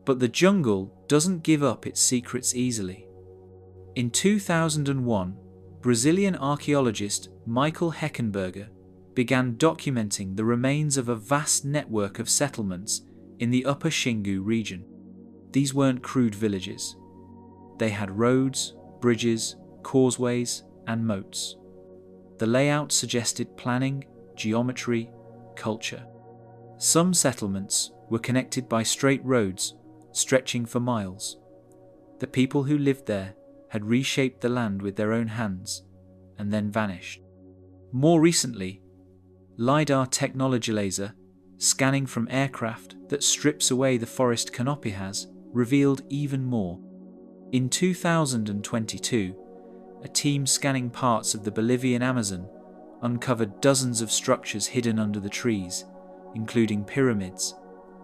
But the jungle doesn't give up its secrets easily. In 2001, Brazilian archaeologist Michael Heckenberger began documenting the remains of a vast network of settlements in the Upper Xingu region. These weren't crude villages. They had roads, bridges, causeways, and moats. The layout suggested planning, geometry, culture. Some settlements were connected by straight roads stretching for miles. The people who lived there had reshaped the land with their own hands and then vanished. More recently, LiDAR technology laser scanning from aircraft that strips away the forest canopy has revealed even more. In 2022, a team scanning parts of the Bolivian Amazon uncovered dozens of structures hidden under the trees, including pyramids,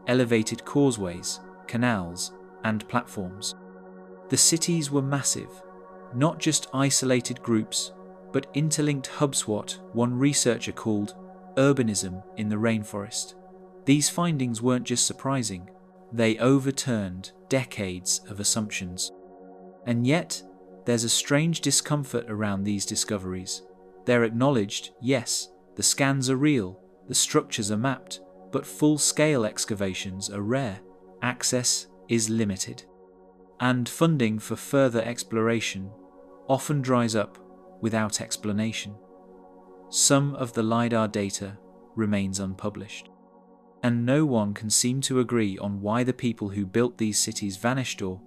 elevated causeways, canals, and platforms. The cities were massive, not just isolated groups, but interlinked hubs, what one researcher called urbanism in the rainforest. These findings weren't just surprising, they overturned decades of assumptions. And yet, there's a strange discomfort around these discoveries. They're acknowledged, yes, the scans are real, the structures are mapped, but full-scale excavations are rare. Access is limited. And funding for further exploration often dries up without explanation. Some of the LiDAR data remains unpublished. And no one can seem to agree on why the people who built these cities vanished or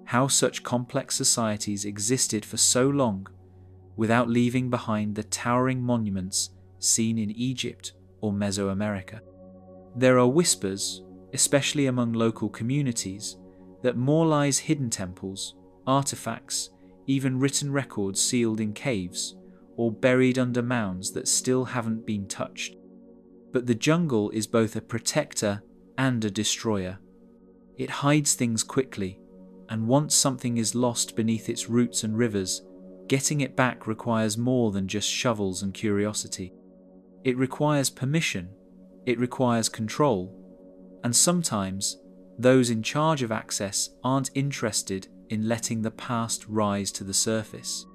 how such complex societies existed for so long without leaving behind the towering monuments seen in Egypt or Mesoamerica. There are whispers, especially among local communities, that more lies hidden: temples, artifacts, even written records sealed in caves or buried under mounds that still haven't been touched. But the jungle is both a protector and a destroyer. It hides things quickly, and once something is lost beneath its roots and rivers, getting it back requires more than just shovels and curiosity. It requires permission, it requires control, and sometimes those in charge of access aren't interested in letting the past rise to the surface.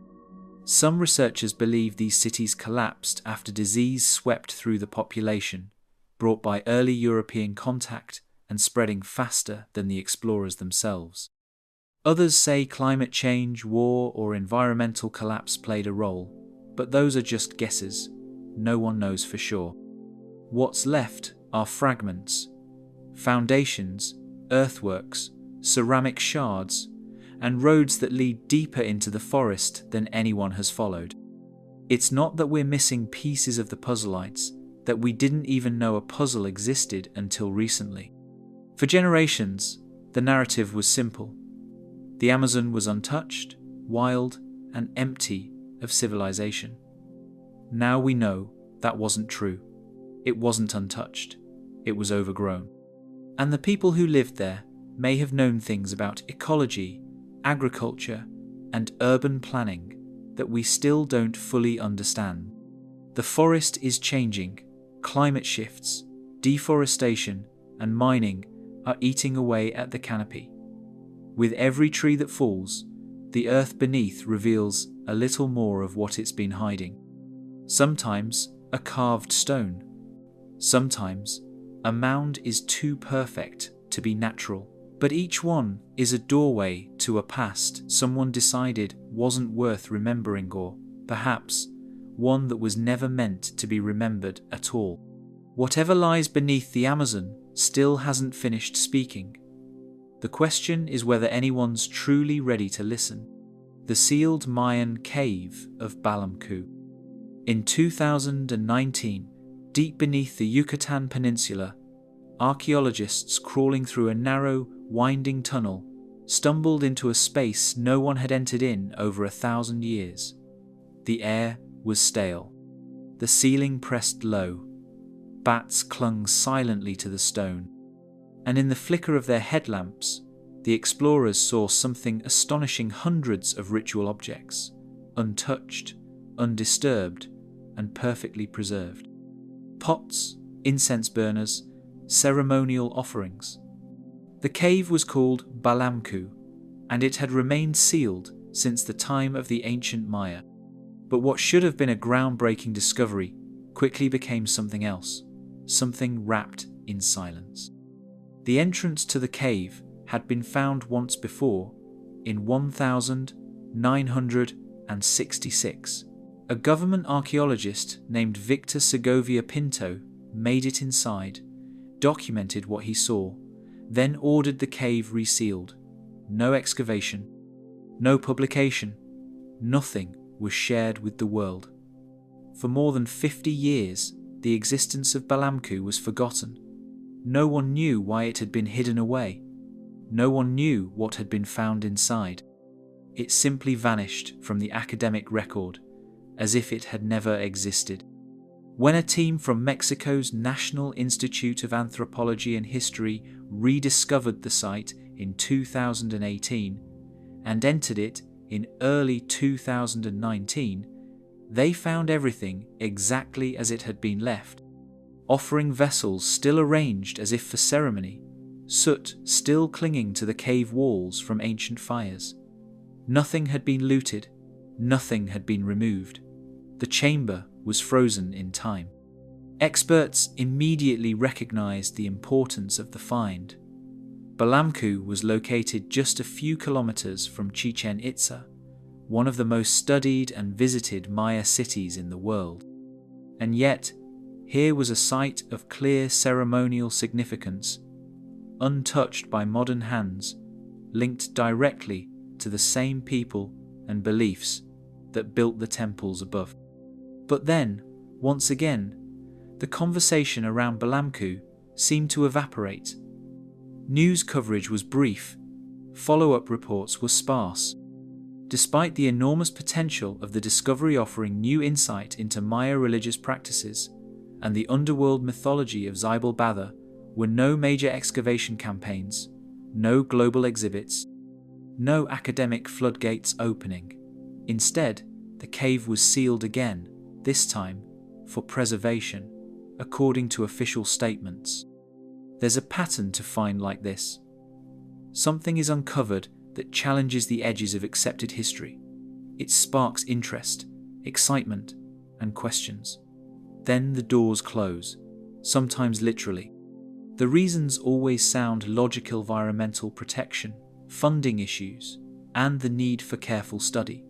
Some researchers believe these cities collapsed after disease swept through the population, brought by early European contact and spreading faster than the explorers themselves. Others say climate change, war, or environmental collapse played a role, but those are just guesses. No one knows for sure. What's left are fragments foundations, earthworks, ceramic shards, and roads that lead deeper into the forest than anyone has followed. It's not that we're missing pieces of the puzzleites, that we didn't even know a puzzle existed until recently. For generations, the narrative was simple. The Amazon was untouched, wild, and empty of civilization. Now we know that wasn't true. It wasn't untouched. It was overgrown. And the people who lived there may have known things about ecology, agriculture, and urban planning that we still don't fully understand. The forest is changing. Climate shifts, deforestation, and mining are eating away at the canopy. With every tree that falls, the earth beneath reveals a little more of what it's been hiding. Sometimes a carved stone. Sometimes a mound is too perfect to be natural. But each one is a doorway to a past someone decided wasn't worth remembering, or perhaps one that was never meant to be remembered at all. Whatever lies beneath the Amazon still hasn't finished speaking. The question is whether anyone's truly ready to listen. The sealed Mayan cave of Balamku. In 2019, deep beneath the Yucatan Peninsula, archaeologists crawling through a narrow, winding tunnel stumbled into a space no one had entered in over 1,000 years. The air was stale. The ceiling pressed low. Bats clung silently to the stone. And in the flicker of their headlamps, the explorers saw something astonishing: hundreds of ritual objects, untouched, undisturbed, and perfectly preserved. Pots, incense burners, ceremonial offerings. The cave was called Balamku, and it had remained sealed since the time of the ancient Maya. But what should have been a groundbreaking discovery quickly became something else, something wrapped in silence. The entrance to the cave had been found once before, in 1966. A government archaeologist named Victor Segovia Pinto made it inside, documented what he saw, then ordered the cave resealed. No excavation, no publication, nothing was shared with the world. For more than 50 years, the existence of Balamku was forgotten. No one knew why it had been hidden away. No one knew what had been found inside. It simply vanished from the academic record, as if it had never existed. When a team from Mexico's National Institute of Anthropology and History rediscovered the site in 2018 and entered it in early 2019, they found everything exactly as it had been left. Offering vessels still arranged as if for ceremony, soot still clinging to the cave walls from ancient fires. Nothing had been looted, nothing had been removed. The chamber was frozen in time. Experts immediately recognized the importance of the find. Balamku was located just a few kilometers from Chichen Itza, one of the most studied and visited Maya cities in the world. And yet, here was a site of clear ceremonial significance, untouched by modern hands, linked directly to the same people and beliefs that built the temples above. But then, once again, the conversation around Balamku seemed to evaporate. News coverage was brief, follow-up reports were sparse. Despite the enormous potential of the discovery offering new insight into Maya religious practices and the underworld mythology of Zybal Batha, were no major excavation campaigns, no global exhibits, no academic floodgates opening. Instead, the cave was sealed again, this time for preservation, according to official statements. There's a pattern to find like this. Something is uncovered that challenges the edges of accepted history. It sparks interest, excitement, and questions. Then the doors close, sometimes literally. The reasons always sound logical: environmental protection, funding issues, and the need for careful study.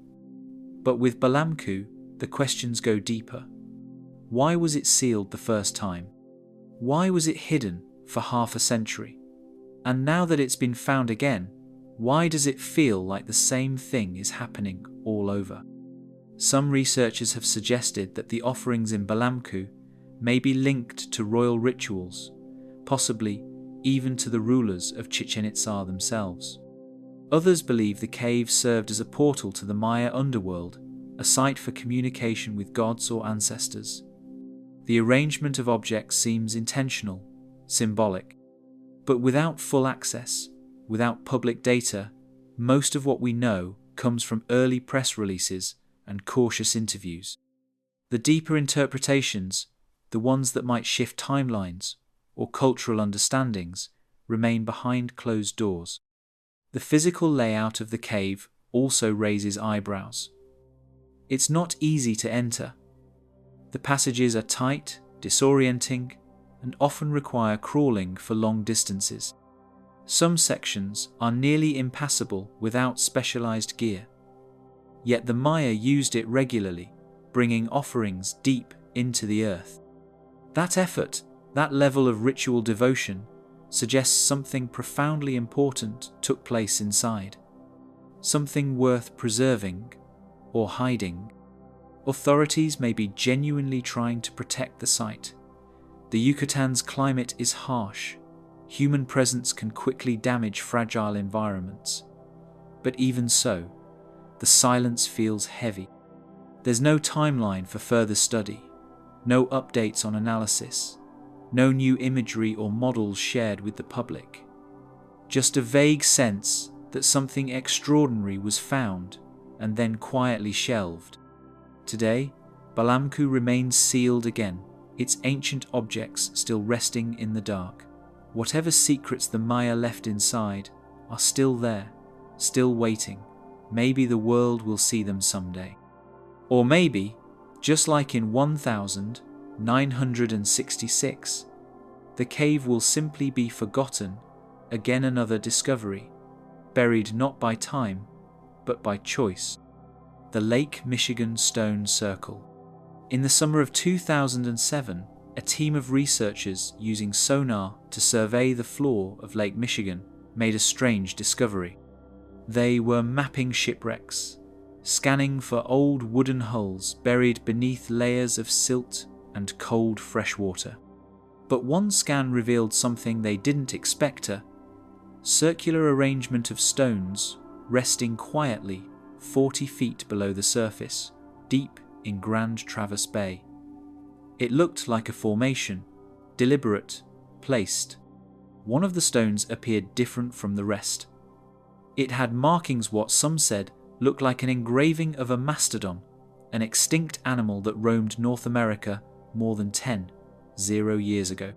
But with Balamku, the questions go deeper. Why was it sealed the first time? Why was it hidden for half a century. And now that it's been found again, why does it feel like the same thing is happening all over? Some researchers have suggested that the offerings in Balamku may be linked to royal rituals, possibly even to the rulers of Chichen Itza themselves. Others believe the cave served as a portal to the Maya underworld, a site for communication with gods or ancestors. The arrangement of objects seems intentional, symbolic. But without full access, without public data, most of what we know comes from early press releases and cautious interviews. The deeper interpretations, the ones that might shift timelines or cultural understandings, remain behind closed doors. The physical layout of the cave also raises eyebrows. It's not easy to enter. The passages are tight, disorienting, and often require crawling for long distances. Some sections are nearly impassable without specialized gear. Yet the Maya used it regularly, bringing offerings deep into the earth. That effort, that level of ritual devotion, suggests something profoundly important took place inside. Something worth preserving or hiding. Authorities may be genuinely trying to protect the site. The Yucatan's climate is harsh. Human presence can quickly damage fragile environments. But even so, the silence feels heavy. There's no timeline for further study, no updates on analysis, no new imagery or models shared with the public. Just a vague sense that something extraordinary was found and then quietly shelved. Today, Balamku remains sealed again, its ancient objects still resting in the dark. Whatever secrets the Maya left inside are still there, still waiting. Maybe the world will see them someday. Or maybe, just like in 1966, the cave will simply be forgotten, again another discovery, buried not by time, but by choice. The Lake Michigan Stone Circle. In the summer of 2007, a team of researchers using sonar to survey the floor of Lake Michigan made a strange discovery. They were mapping shipwrecks, scanning for old wooden hulls buried beneath layers of silt and cold fresh water. But one scan revealed something they didn't expect: a circular arrangement of stones resting quietly 40 feet below the surface, deep in Grand Traverse Bay. It looked like a formation, deliberate, placed. One of the stones appeared different from the rest. It had markings what some said looked like an engraving of a mastodon, an extinct animal that roamed North America more than 10 years ago.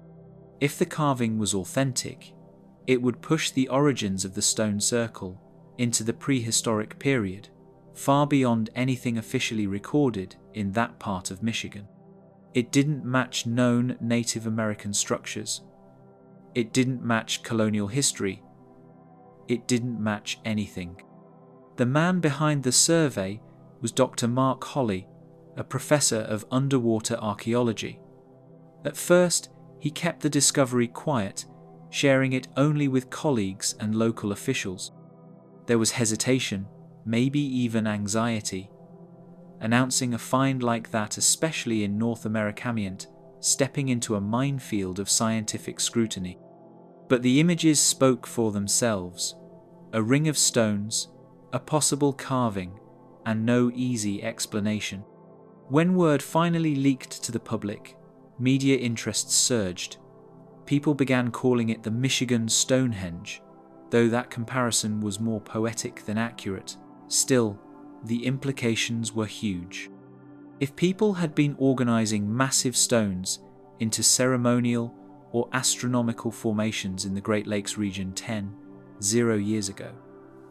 If the carving was authentic, it would push the origins of the stone circle into the prehistoric period, far beyond anything officially recorded in that part of Michigan. It didn't match known Native American structures. It didn't match colonial history. It didn't match anything. The man behind the survey was Dr. Mark Holley, a professor of underwater archaeology. At first, he kept the discovery quiet, sharing it only with colleagues and local officials. There was hesitation, maybe even anxiety. Announcing a find like that, especially in North America, meant stepping into a minefield of scientific scrutiny. But the images spoke for themselves. A ring of stones, a possible carving, and no easy explanation. When word finally leaked to the public, media interest surged. People began calling it the Michigan Stonehenge, though that comparison was more poetic than accurate. Still, the implications were huge. If people had been organizing massive stones into ceremonial or astronomical formations in the Great Lakes region 10 years ago,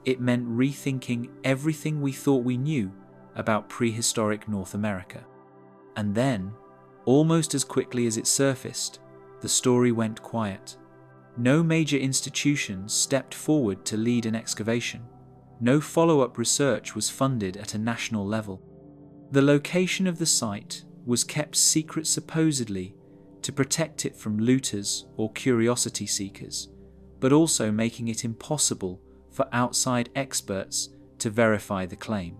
it meant rethinking everything we thought we knew about prehistoric North America. And then, almost as quickly as it surfaced, the story went quiet. No major institutions stepped forward to lead an excavation. No follow-up research was funded at a national level. The location of the site was kept secret supposedly to protect it from looters or curiosity seekers, but also making it impossible for outside experts to verify the claim.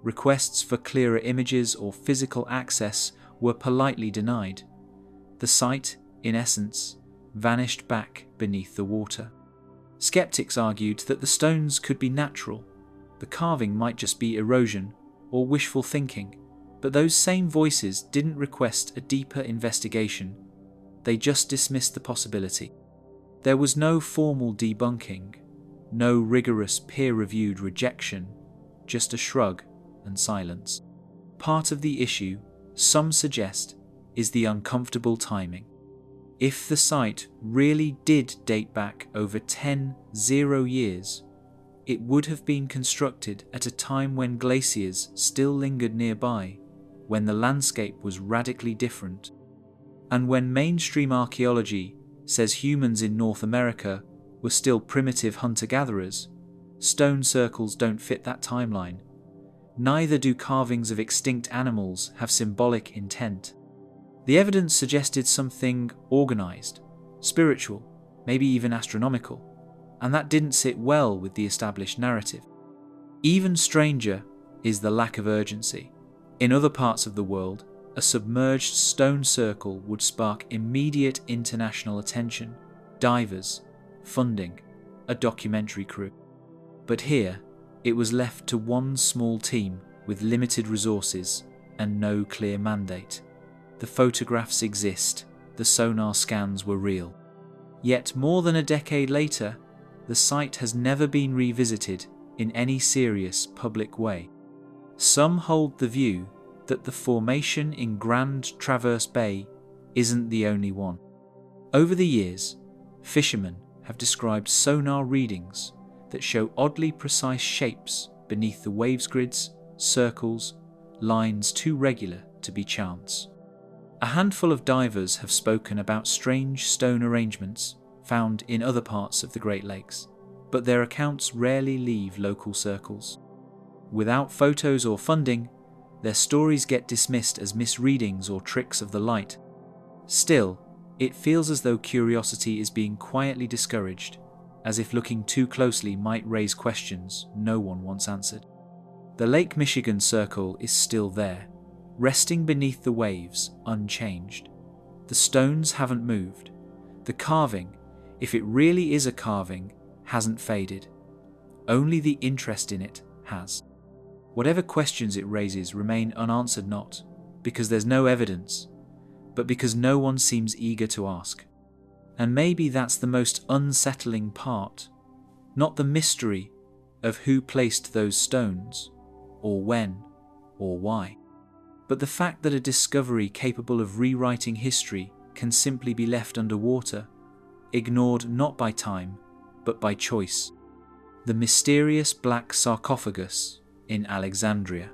Requests for clearer images or physical access were politely denied. The site, in essence, vanished back beneath the water. Skeptics argued that the stones could be natural, the carving might just be erosion or wishful thinking, but those same voices didn't request a deeper investigation. They just dismissed the possibility. There was no formal debunking, no rigorous peer-reviewed rejection, just a shrug and silence. Part of the issue, some suggest, is the uncomfortable timing. If the site really did date back over 10 years, it would have been constructed at a time when glaciers still lingered nearby, when the landscape was radically different, and when mainstream archaeology says humans in North America were still primitive hunter-gatherers. Stone circles don't fit that timeline. Neither do carvings of extinct animals have symbolic intent. The evidence suggested something organized, spiritual, maybe even astronomical, and that didn't sit well with the established narrative. Even stranger is the lack of urgency. In other parts of the world, a submerged stone circle would spark immediate international attention, divers, funding, a documentary crew. But here, it was left to one small team with limited resources and no clear mandate. The photographs exist, the sonar scans were real. Yet more than a decade later, the site has never been revisited in any serious public way. Some hold the view that the formation in Grand Traverse Bay isn't the only one. Over the years, fishermen have described sonar readings that show oddly precise shapes beneath the waves grids, circles, lines too regular to be chance. A handful of divers have spoken about strange stone arrangements found in other parts of the Great Lakes, but their accounts rarely leave local circles. Without photos or funding, their stories get dismissed as misreadings or tricks of the light. Still, it feels as though curiosity is being quietly discouraged, as if looking too closely might raise questions no one wants answered. The Lake Michigan Circle is still there, resting beneath the waves, unchanged. The stones haven't moved. The carving, if it really is a carving, hasn't faded. Only the interest in it has. Whatever questions it raises remain unanswered, not because there's no evidence, but because no one seems eager to ask. And maybe that's the most unsettling part, not the mystery of who placed those stones, or when, or why, but the fact that a discovery capable of rewriting history can simply be left underwater, ignored not by time, but by choice. The mysterious black sarcophagus in Alexandria.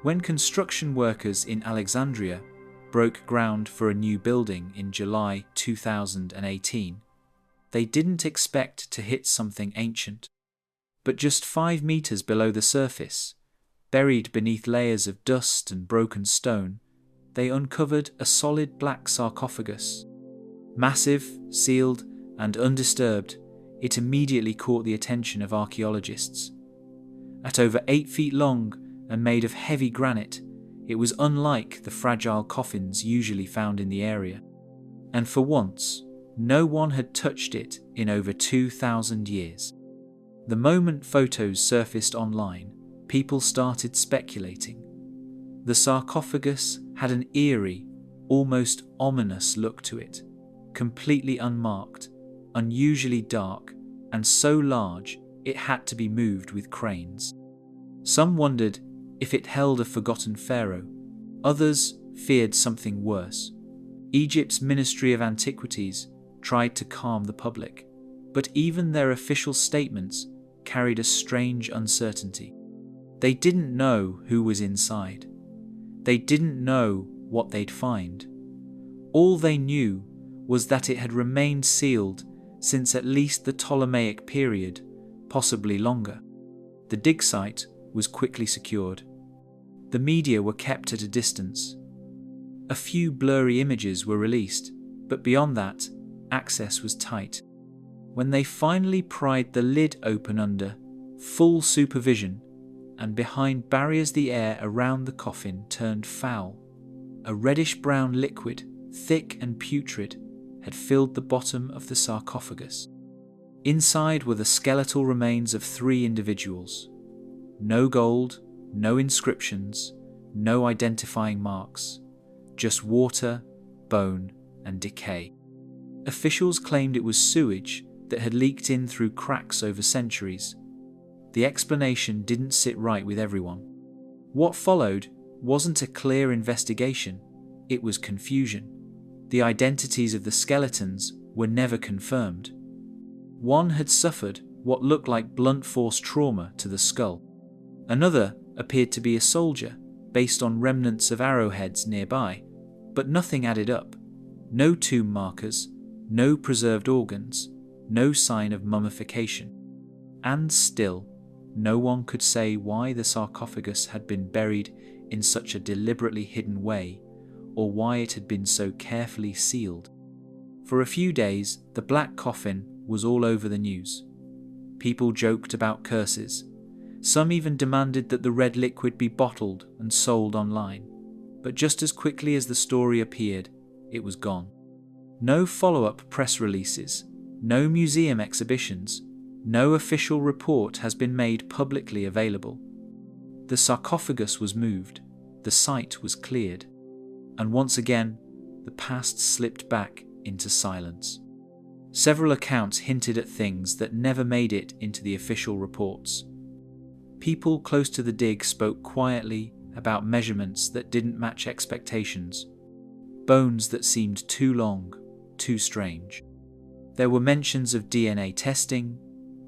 When construction workers in Alexandria broke ground for a new building in July 2018, they didn't expect to hit something ancient. But just 5 meters below the surface, buried beneath layers of dust and broken stone, they uncovered a solid black sarcophagus. Massive, sealed, and undisturbed, it immediately caught the attention of archaeologists. At over 8 feet long and made of heavy granite, it was unlike the fragile coffins usually found in the area. And for once, no one had touched it in over 2,000 years. The moment photos surfaced online, people started speculating. The sarcophagus had an eerie, almost ominous look to it, completely unmarked, unusually dark, and so large it had to be moved with cranes. Some wondered if it held a forgotten pharaoh. Others feared something worse. Egypt's Ministry of Antiquities tried to calm the public, but even their official statements carried a strange uncertainty. They didn't know who was inside. They didn't know what they'd find. All they knew was that it had remained sealed since at least the Ptolemaic period, possibly longer. The dig site was quickly secured. The media were kept at a distance. A few blurry images were released, but beyond that, access was tight. When they finally pried the lid open under full supervision, and behind barriers the air around the coffin turned foul. A reddish-brown liquid, thick and putrid, had filled the bottom of the sarcophagus. Inside were the skeletal remains of 3 individuals. No gold, no inscriptions, no identifying marks. Just water, bone, and decay. Officials claimed it was sewage that had leaked in through cracks over centuries. The explanation didn't sit right with everyone. What followed wasn't a clear investigation, it was confusion. The identities of the skeletons were never confirmed. One had suffered what looked like blunt force trauma to the skull. Another appeared to be a soldier, based on remnants of arrowheads nearby, but nothing added up. No tomb markers, no preserved organs, no sign of mummification. And still, no one could say why the sarcophagus had been buried in such a deliberately hidden way, or why it had been so carefully sealed. For a few days, the black coffin was all over the news. People joked about curses. Some even demanded that the red liquid be bottled and sold online. But just as quickly as the story appeared, it was gone. No follow-up press releases, no museum exhibitions, no official report has been made publicly available. The sarcophagus was moved, the site was cleared, and once again, the past slipped back into silence. Several accounts hinted at things that never made it into the official reports. People close to the dig spoke quietly about measurements that didn't match expectations, bones that seemed too long, too strange. There were mentions of DNA testing,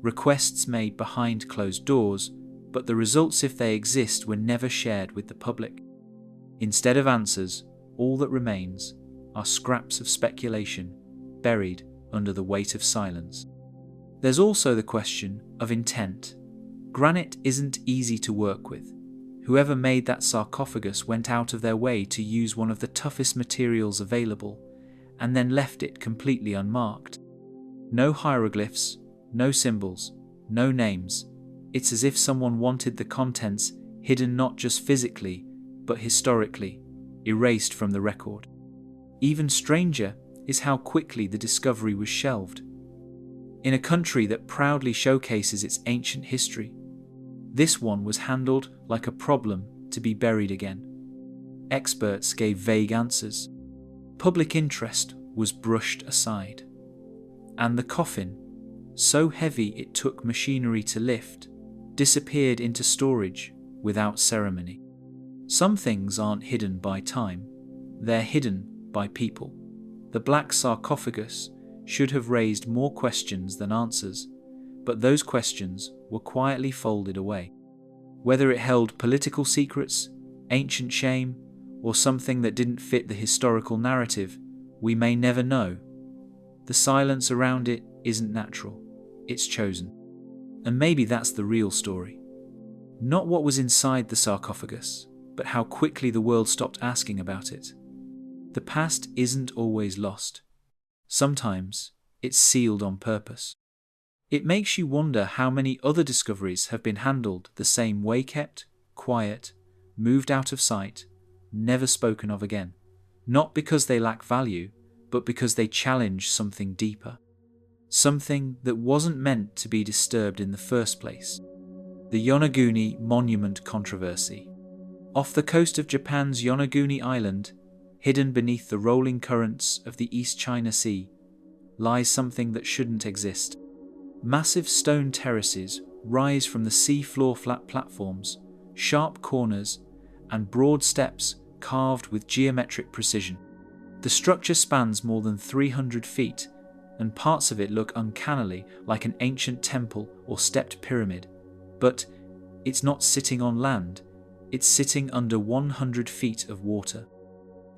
requests made behind closed doors, but the results, if they exist, were never shared with the public. Instead of answers, all that remains are scraps of speculation buried under the weight of silence. There's also the question of intent. Granite isn't easy to work with. Whoever made that sarcophagus went out of their way to use one of the toughest materials available, and then left it completely unmarked. No hieroglyphs, no symbols, no names. It's as if someone wanted the contents hidden not just physically, but historically, erased from the record. Even stranger is how quickly the discovery was shelved. In a country that proudly showcases its ancient history, this one was handled like a problem to be buried again. Experts gave vague answers. Public interest was brushed aside. And the coffin, so heavy it took machinery to lift, disappeared into storage without ceremony. Some things aren't hidden by time, they're hidden by people. The black sarcophagus should have raised more questions than answers, but those questions were quietly folded away. Whether it held political secrets, ancient shame, or something that didn't fit the historical narrative, we may never know. The silence around it isn't natural, it's chosen. And maybe that's the real story. Not what was inside the sarcophagus, but how quickly the world stopped asking about it. The past isn't always lost. Sometimes it's sealed on purpose. It makes you wonder how many other discoveries have been handled the same way, kept quiet, moved out of sight, never spoken of again. Not because they lack value, but because they challenge something deeper. Something that wasn't meant to be disturbed in the first place. The Yonaguni Monument Controversy. Off the coast of Japan's Yonaguni Island, hidden beneath the rolling currents of the East China Sea, lies something that shouldn't exist. Massive stone terraces rise from the sea-floor flat platforms, sharp corners, and broad steps carved with geometric precision. The structure spans more than 300 feet, and parts of it look uncannily like an ancient temple or stepped pyramid. But it's not sitting on land, it's sitting under 100 feet of water.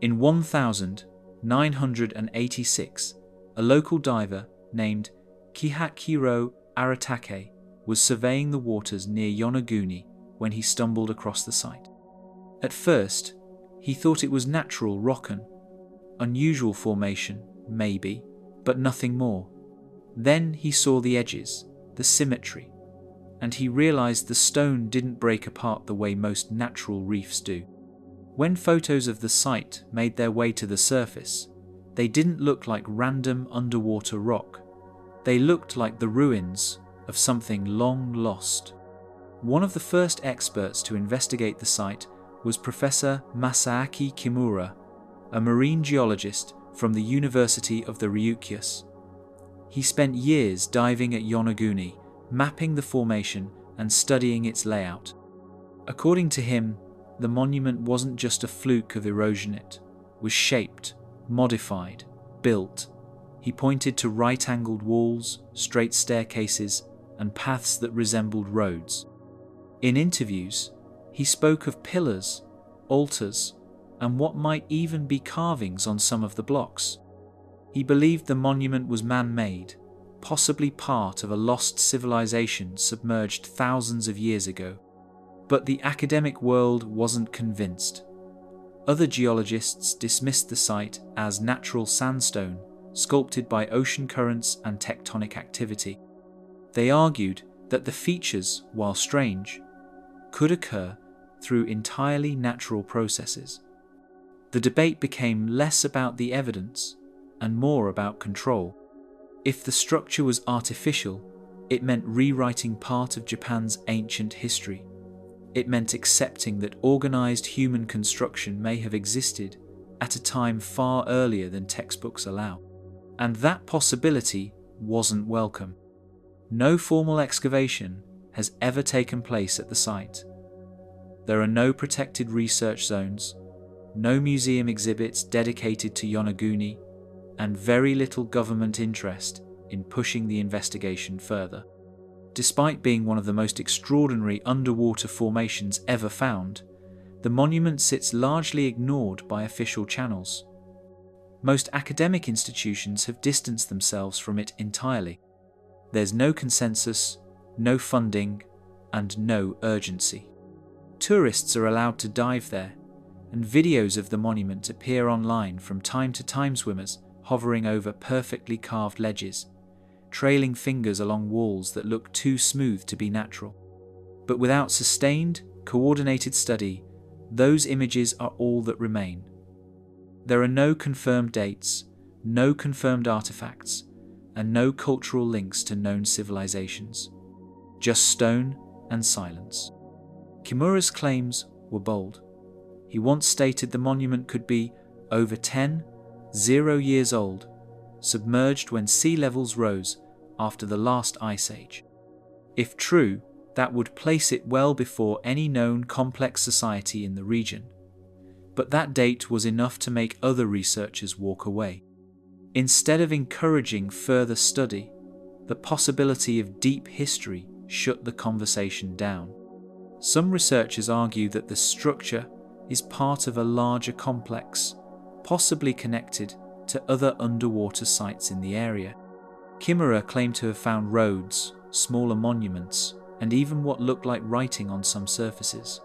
In 1986, a local diver named Kihachiro Aratake was surveying the waters near Yonaguni when he stumbled across the site. At first, He thought it was natural rock, unusual formation, maybe, but nothing more. Then he saw the edges, the symmetry, and he realized the stone didn't break apart the way most natural reefs do. When photos of the site made their way to the surface, they didn't look like random underwater rock. They looked like the ruins of something long lost. One of the first experts to investigate the site was Professor Masaaki Kimura, a marine geologist from the University of the Ryukyus. He spent years diving at Yonaguni, mapping the formation and studying its layout. According to him, the monument wasn't just a fluke of erosion, it was shaped, modified, built. He pointed to right-angled walls, straight staircases, and paths that resembled roads. In interviews, he spoke of pillars, altars, and what might even be carvings on some of the blocks. He believed the monument was man-made, possibly part of a lost civilization submerged thousands of years ago. But the academic world wasn't convinced. Other geologists dismissed the site as natural sandstone, sculpted by ocean currents and tectonic activity. They argued that the features, while strange, could occur through entirely natural processes. The debate became less about the evidence and more about control. If the structure was artificial, it meant rewriting part of Japan's ancient history. It meant accepting that organized human construction may have existed at a time far earlier than textbooks allow. And that possibility wasn't welcome. No formal excavation has ever taken place at the site. There are no protected research zones, no museum exhibits dedicated to Yonaguni, and very little government interest in pushing the investigation further. Despite being one of the most extraordinary underwater formations ever found, the monument sits largely ignored by official channels. Most academic institutions have distanced themselves from it entirely. There's no consensus, no funding, and no urgency. Tourists are allowed to dive there, and videos of the monument appear online from time to time. Swimmers hovering over perfectly carved ledges, trailing fingers along walls that look too smooth to be natural. But without sustained, coordinated study, those images are all that remain. There are no confirmed dates, no confirmed artifacts, and no cultural links to known civilizations. Just stone and silence. Kimura's claims were bold. He once stated the monument could be over 10 years old, submerged when sea levels rose after the last ice age. If true, that would place it well before any known complex society in the region. But that date was enough to make other researchers walk away. Instead of encouraging further study, the possibility of deep history shut the conversation down. Some researchers argue that the structure is part of a larger complex, possibly connected to other underwater sites in the area. Kimura claimed to have found roads, smaller monuments, and even what looked like writing on some surfaces.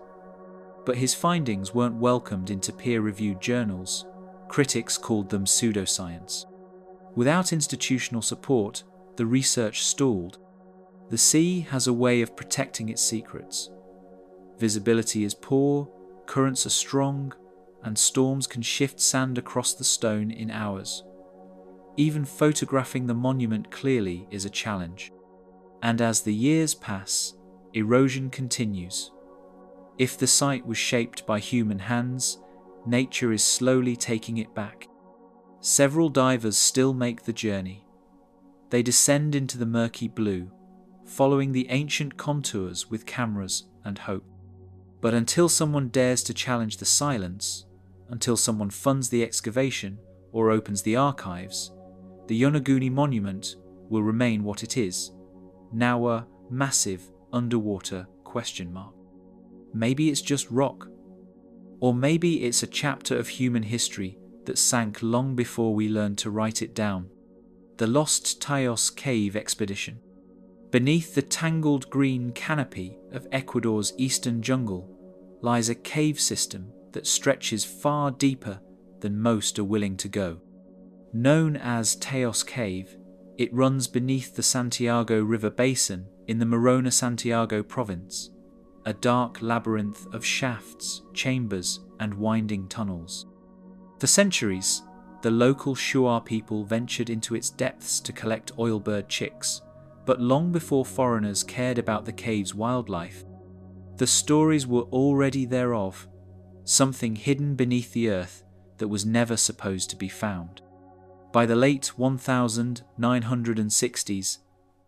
But his findings weren't welcomed into peer-reviewed journals. Critics called them pseudoscience. Without institutional support, the research stalled. The sea has a way of protecting its secrets. Visibility is poor, currents are strong, and storms can shift sand across the stone in hours. Even photographing the monument clearly is a challenge. And as the years pass, erosion continues. If the site was shaped by human hands, nature is slowly taking it back. Several divers still make the journey. They descend into the murky blue, following the ancient contours with cameras and hope. But until someone dares to challenge the silence, until someone funds the excavation or opens the archives, the Yonaguni monument will remain what it is, now a massive underwater question mark. Maybe it's just rock. Or maybe it's a chapter of human history that sank long before we learned to write it down. The Lost Taos Cave Expedition. Beneath the tangled green canopy of Ecuador's eastern jungle lies a cave system that stretches far deeper than most are willing to go. Known as Teos Cave, it runs beneath the Santiago River basin in the Morona-Santiago province, a dark labyrinth of shafts, chambers, and winding tunnels. For centuries, the local Shuar people ventured into its depths to collect oilbird chicks, but long before foreigners cared about the cave's wildlife, the stories were already thereof, something hidden beneath the earth that was never supposed to be found. By the late 1960s,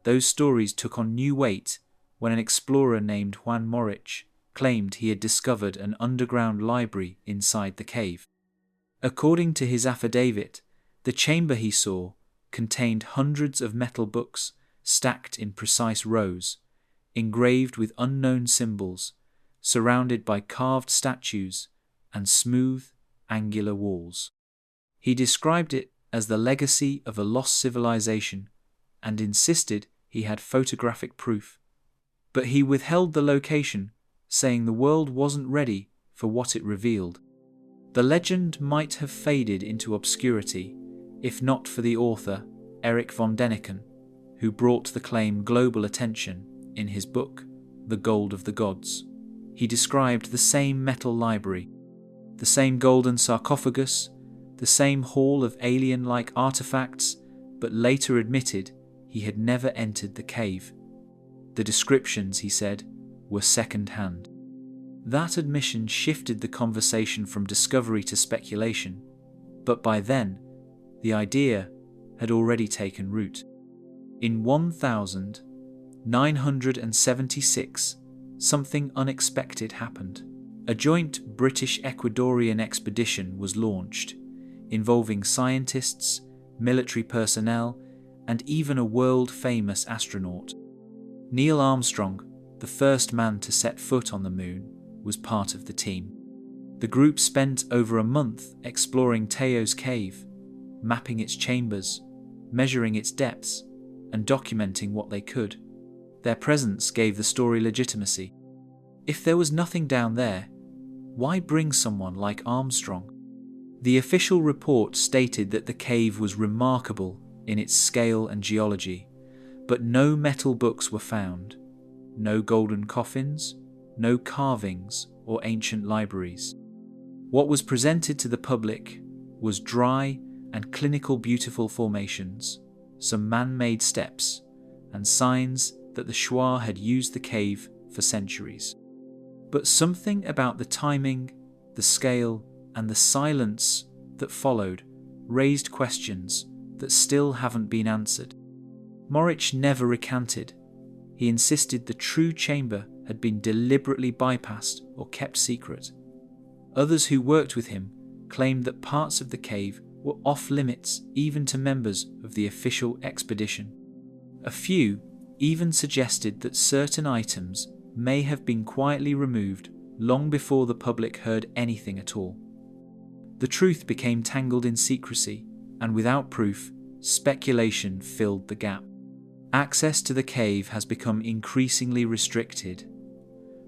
those stories took on new weight when an explorer named Juan Morich claimed he had discovered an underground library inside the cave. According to his affidavit, the chamber he saw contained hundreds of metal books stacked in precise rows, engraved with unknown symbols, surrounded by carved statues and smooth, angular walls. He described it as the legacy of a lost civilization and insisted he had photographic proof. But he withheld the location, saying the world wasn't ready for what it revealed. The legend might have faded into obscurity if not for the author, Eric von Däniken, who brought the claim global attention in his book, The Gold of the Gods. He described the same metal library, the same golden sarcophagus, the same hall of alien-like artifacts, but later admitted he had never entered the cave. The descriptions, he said, were second-hand. That admission shifted the conversation from discovery to speculation, but by then, the idea had already taken root. In 1976, something unexpected happened. A joint British-Ecuadorian expedition was launched, involving scientists, military personnel, and even a world-famous astronaut. Neil Armstrong, the first man to set foot on the moon, was part of the team. The group spent over a month exploring Teos Cave, mapping its chambers, measuring its depths, and documenting what they could. Their presence gave the story legitimacy. If there was nothing down there, why bring someone like Armstrong? The official report stated that the cave was remarkable in its scale and geology, but no metal books were found, no golden coffins, no carvings or ancient libraries. What was presented to the public was dry and clinical beautiful formations, some man-made steps, and signs that the Shuar had used the cave for centuries. But something about the timing, the scale, and the silence that followed raised questions that still haven't been answered. Morich never recanted. He insisted the true chamber had been deliberately bypassed or kept secret. Others who worked with him claimed that parts of the cave were off-limits even to members of the official expedition. A few even suggested that certain items may have been quietly removed long before the public heard anything at all. The truth became tangled in secrecy, and without proof, speculation filled the gap. Access to the cave has become increasingly restricted.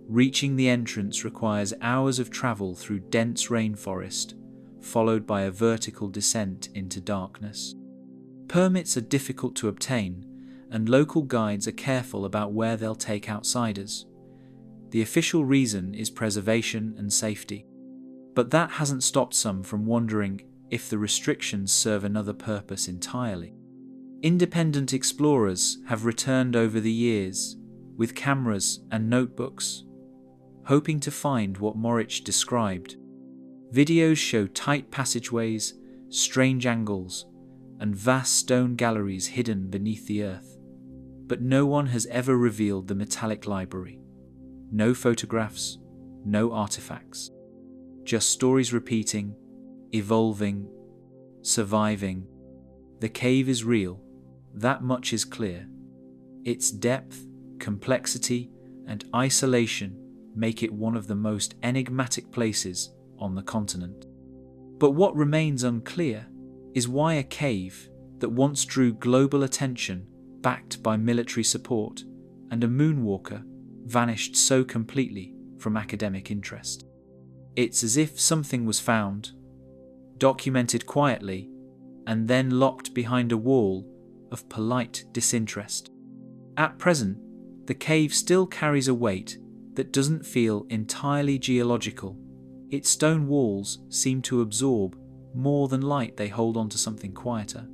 Reaching the entrance requires hours of travel through dense rainforest, followed by a vertical descent into darkness. Permits are difficult to obtain, and local guides are careful about where they'll take outsiders. The official reason is preservation and safety. But that hasn't stopped some from wondering if the restrictions serve another purpose entirely. Independent explorers have returned over the years, with cameras and notebooks, hoping to find what Morich described. Videos show tight passageways, strange angles, and vast stone galleries hidden beneath the earth. But no one has ever revealed the metallic library. No photographs, no artifacts. Just stories repeating, evolving, surviving. The cave is real, that much is clear. Its depth, complexity, and isolation make it one of the most enigmatic places on the continent. But what remains unclear is why a cave that once drew global attention, backed by military support, and a moonwalker vanished so completely from academic interest. It's as if something was found, documented quietly, and then locked behind a wall of polite disinterest. At present, the cave still carries a weight that doesn't feel entirely geological. Its stone walls seem to absorb more than light. They hold on to something quieter.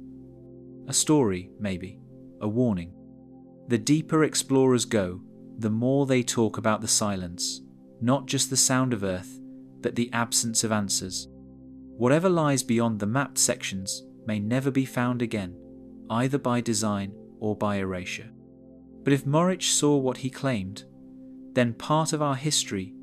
A story, maybe. A warning. The deeper explorers go, the more they talk about the silence. Not just the sound of earth, but the absence of answers. Whatever lies beyond the mapped sections may never be found again, either by design or by erasure. But if Moritz saw what he claimed, then part of our history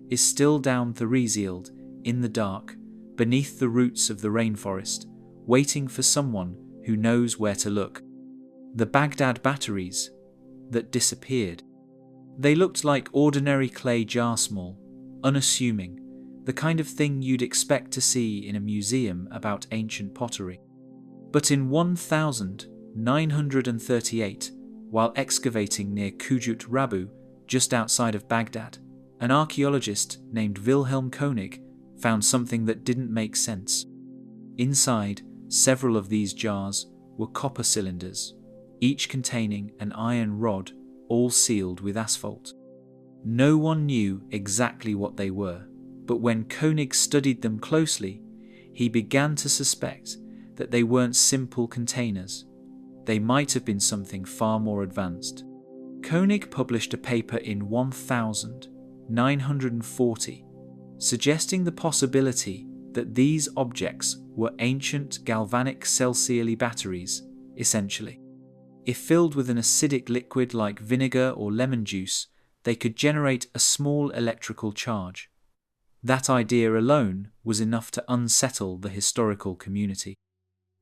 is still down the Threesield, in the dark, beneath the roots of the rainforest, waiting for someone who knows where to look. The Baghdad batteries that disappeared. They looked like ordinary clay jar, small, unassuming, the kind of thing you'd expect to see in a museum about ancient pottery. But in 1938, while excavating near Kujut Rabu, just outside of Baghdad, an archaeologist named Wilhelm Koenig found something that didn't make sense. Inside several of these jars were copper cylinders, each containing an iron rod, all sealed with asphalt. No one knew exactly what they were, but when Koenig studied them closely, he began to suspect that they weren't simple containers. They might have been something far more advanced. Koenig published a paper in 1940, suggesting the possibility that these objects were ancient galvanic cell-sealy batteries, essentially. If filled with an acidic liquid like vinegar or lemon juice, they could generate a small electrical charge. That idea alone was enough to unsettle the historical community.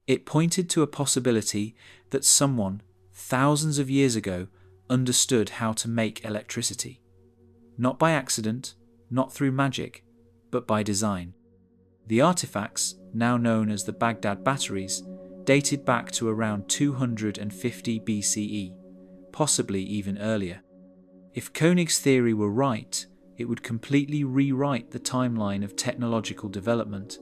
It pointed to a possibility that someone, thousands of years ago, understood how to make electricity. Not by accident, not through magic, but by design. The artifacts, now known as the Baghdad batteries, dated back to around 250 BCE, possibly even earlier. If Koenig's theory were right, it would completely rewrite the timeline of technological development.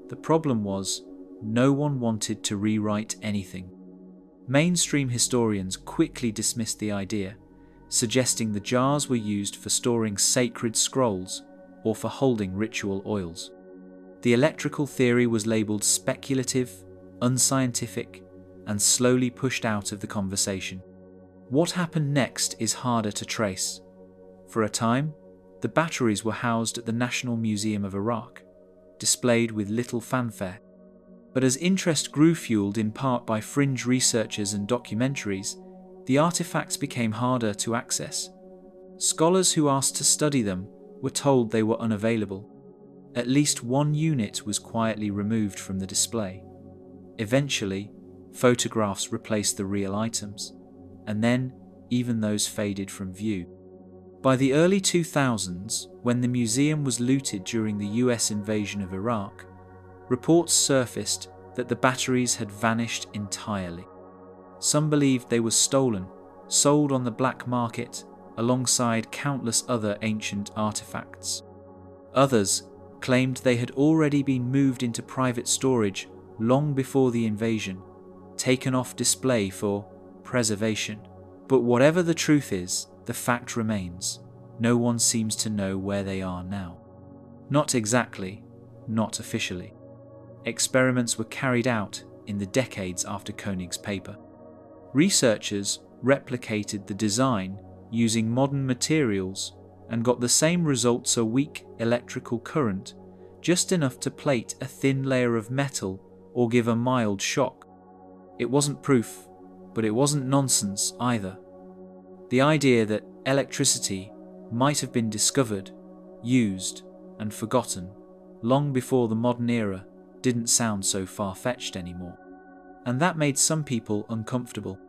The problem was, no one wanted to rewrite anything. Mainstream historians quickly dismissed the idea, suggesting the jars were used for storing sacred scrolls or for holding ritual oils. The electrical theory was labelled speculative, unscientific, and slowly pushed out of the conversation. What happened next is harder to trace. For a time, the batteries were housed at the National Museum of Iraq, displayed with little fanfare. But as interest grew, fueled in part by fringe researchers and documentaries, the artifacts became harder to access. Scholars who asked to study them were told they were unavailable. At least one unit was quietly removed from the display. Eventually, photographs replaced the real items, and then even those faded from view. By the early 2000s, when the museum was looted during the US invasion of Iraq, reports surfaced that the batteries had vanished entirely. Some believed they were stolen, sold on the black market, alongside countless other ancient artifacts. Others claimed they had already been moved into private storage long before the invasion, taken off display for preservation. But whatever the truth is, the fact remains. No one seems to know where they are now. Not exactly, not officially. Experiments were carried out in the decades after Koenig's paper. Researchers replicated the design using modern materials and got the same results: a weak electrical current, just enough to plate a thin layer of metal or give a mild shock. It wasn't proof, but it wasn't nonsense either. The idea that electricity might have been discovered, used, and forgotten long before the modern era didn't sound so far-fetched anymore. And that made some people uncomfortable.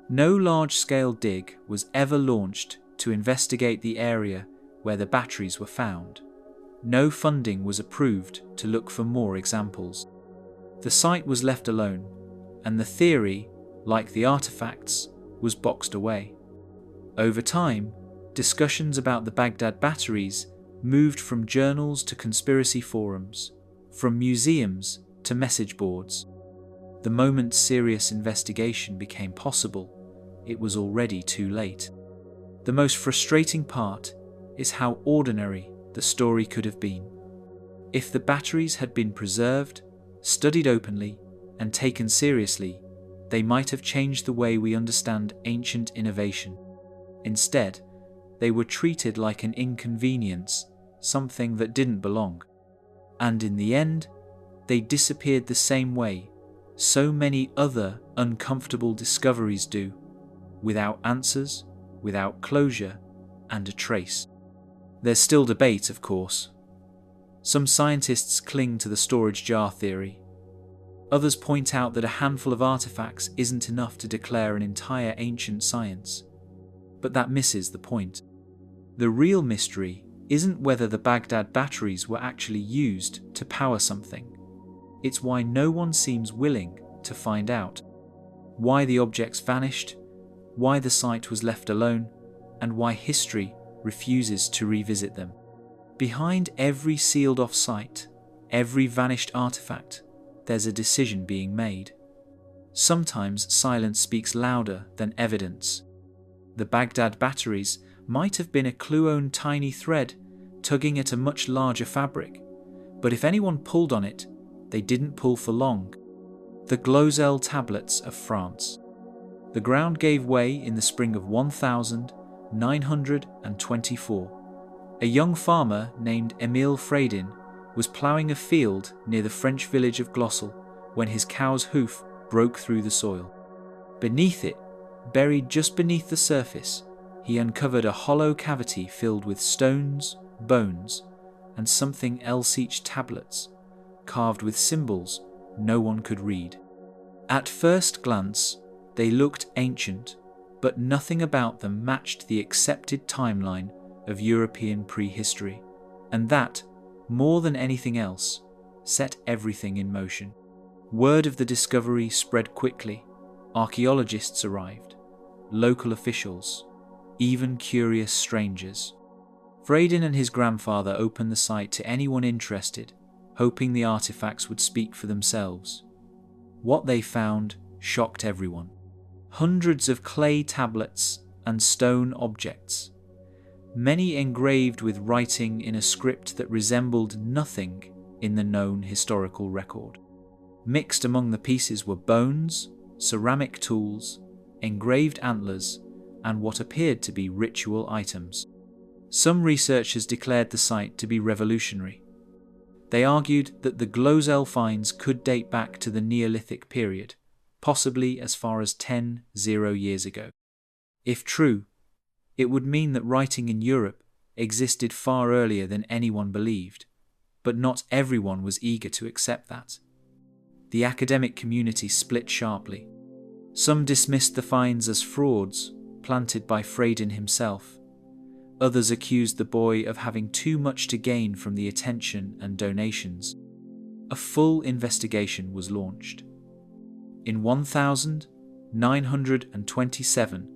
No large-scale dig was ever launched to investigate the area where the batteries were found. No funding was approved to look for more examples. The site was left alone, and the theory, like the artifacts, was boxed away. Over time, discussions about the Baghdad batteries moved from journals to conspiracy forums, from museums to message boards. The moment serious investigation became possible, it was already too late. The most frustrating part is how ordinary the story could have been. If the batteries had been preserved, studied openly, and taken seriously, they might have changed the way we understand ancient innovation. Instead, they were treated like an inconvenience, something that didn't belong. And in the end, they disappeared the same way so many other uncomfortable discoveries do, without answers, without closure, and a trace. There's still debate, of course. Some scientists cling to the storage jar theory. Others point out that a handful of artifacts isn't enough to declare an entire ancient science. But that misses the point. The real mystery isn't whether the Baghdad batteries were actually used to power something. It's why no one seems willing to find out. Why the objects vanished, why the site was left alone, and why history refuses to revisit them. Behind every sealed-off site, every vanished artifact, there's a decision being made. Sometimes silence speaks louder than evidence. The Baghdad batteries might have been a clue-owned tiny thread tugging at a much larger fabric, but if anyone pulled on it, they didn't pull for long. The Glosel tablets of France. The ground gave way in the spring of 1924. A young farmer named Émile Freydin was ploughing a field near the French village of Glossel when his cow's hoof broke through the soil. Beneath it, buried just beneath the surface, he uncovered a hollow cavity filled with stones, bones, and something else, each tablets, carved with symbols no one could read. At first glance, they looked ancient, but nothing about them matched the accepted timeline of European prehistory, and that, more than anything else, set everything in motion. Word of the discovery spread quickly. Archaeologists arrived, local officials, even curious strangers. Freydin and his grandfather opened the site to anyone interested, hoping the artifacts would speak for themselves. What they found shocked everyone. Hundreds of clay tablets and stone objects, many engraved with writing in a script that resembled nothing in the known historical record. Mixed among the pieces were bones, ceramic tools, engraved antlers, and what appeared to be ritual items. Some researchers declared the site to be revolutionary. They argued that the Glosel finds could date back to the Neolithic period, possibly as far as 10,000 years ago. If true, it would mean that writing in Europe existed far earlier than anyone believed, but not everyone was eager to accept that. The academic community split sharply. Some dismissed the finds as frauds planted by Freydin himself. Others accused the boy of having too much to gain from the attention and donations. A full investigation was launched. In 1927,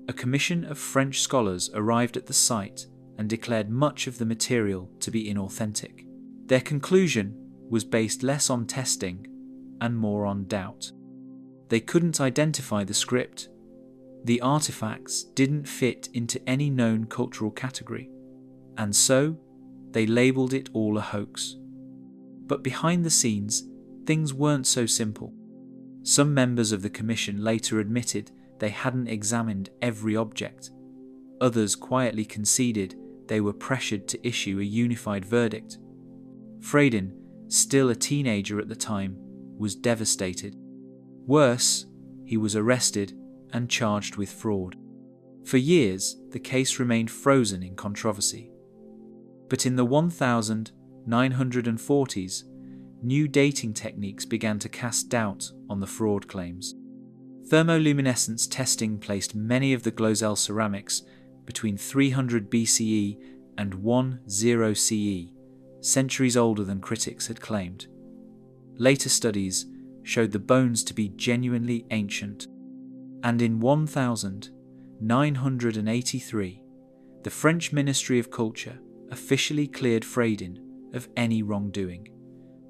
a commission of French scholars arrived at the site and declared much of the material to be inauthentic. Their conclusion was based less on testing and more on doubt. They couldn't identify the script. The artifacts didn't fit into any known cultural category, and so they labelled it all a hoax. But behind the scenes, things weren't so simple. Some members of the commission later admitted they hadn't examined every object. Others quietly conceded they were pressured to issue a unified verdict. Freydin, still a teenager at the time, was devastated. Worse, he was arrested and charged with fraud. For years, the case remained frozen in controversy. But in the 1940s, new dating techniques began to cast doubt on the fraud claims. Thermoluminescence testing placed many of the Glosel ceramics between 300 BCE and 10 CE, centuries older than critics had claimed. Later studies showed the bones to be genuinely ancient. And in 1983, the French Ministry of Culture officially cleared Freydin of any wrongdoing.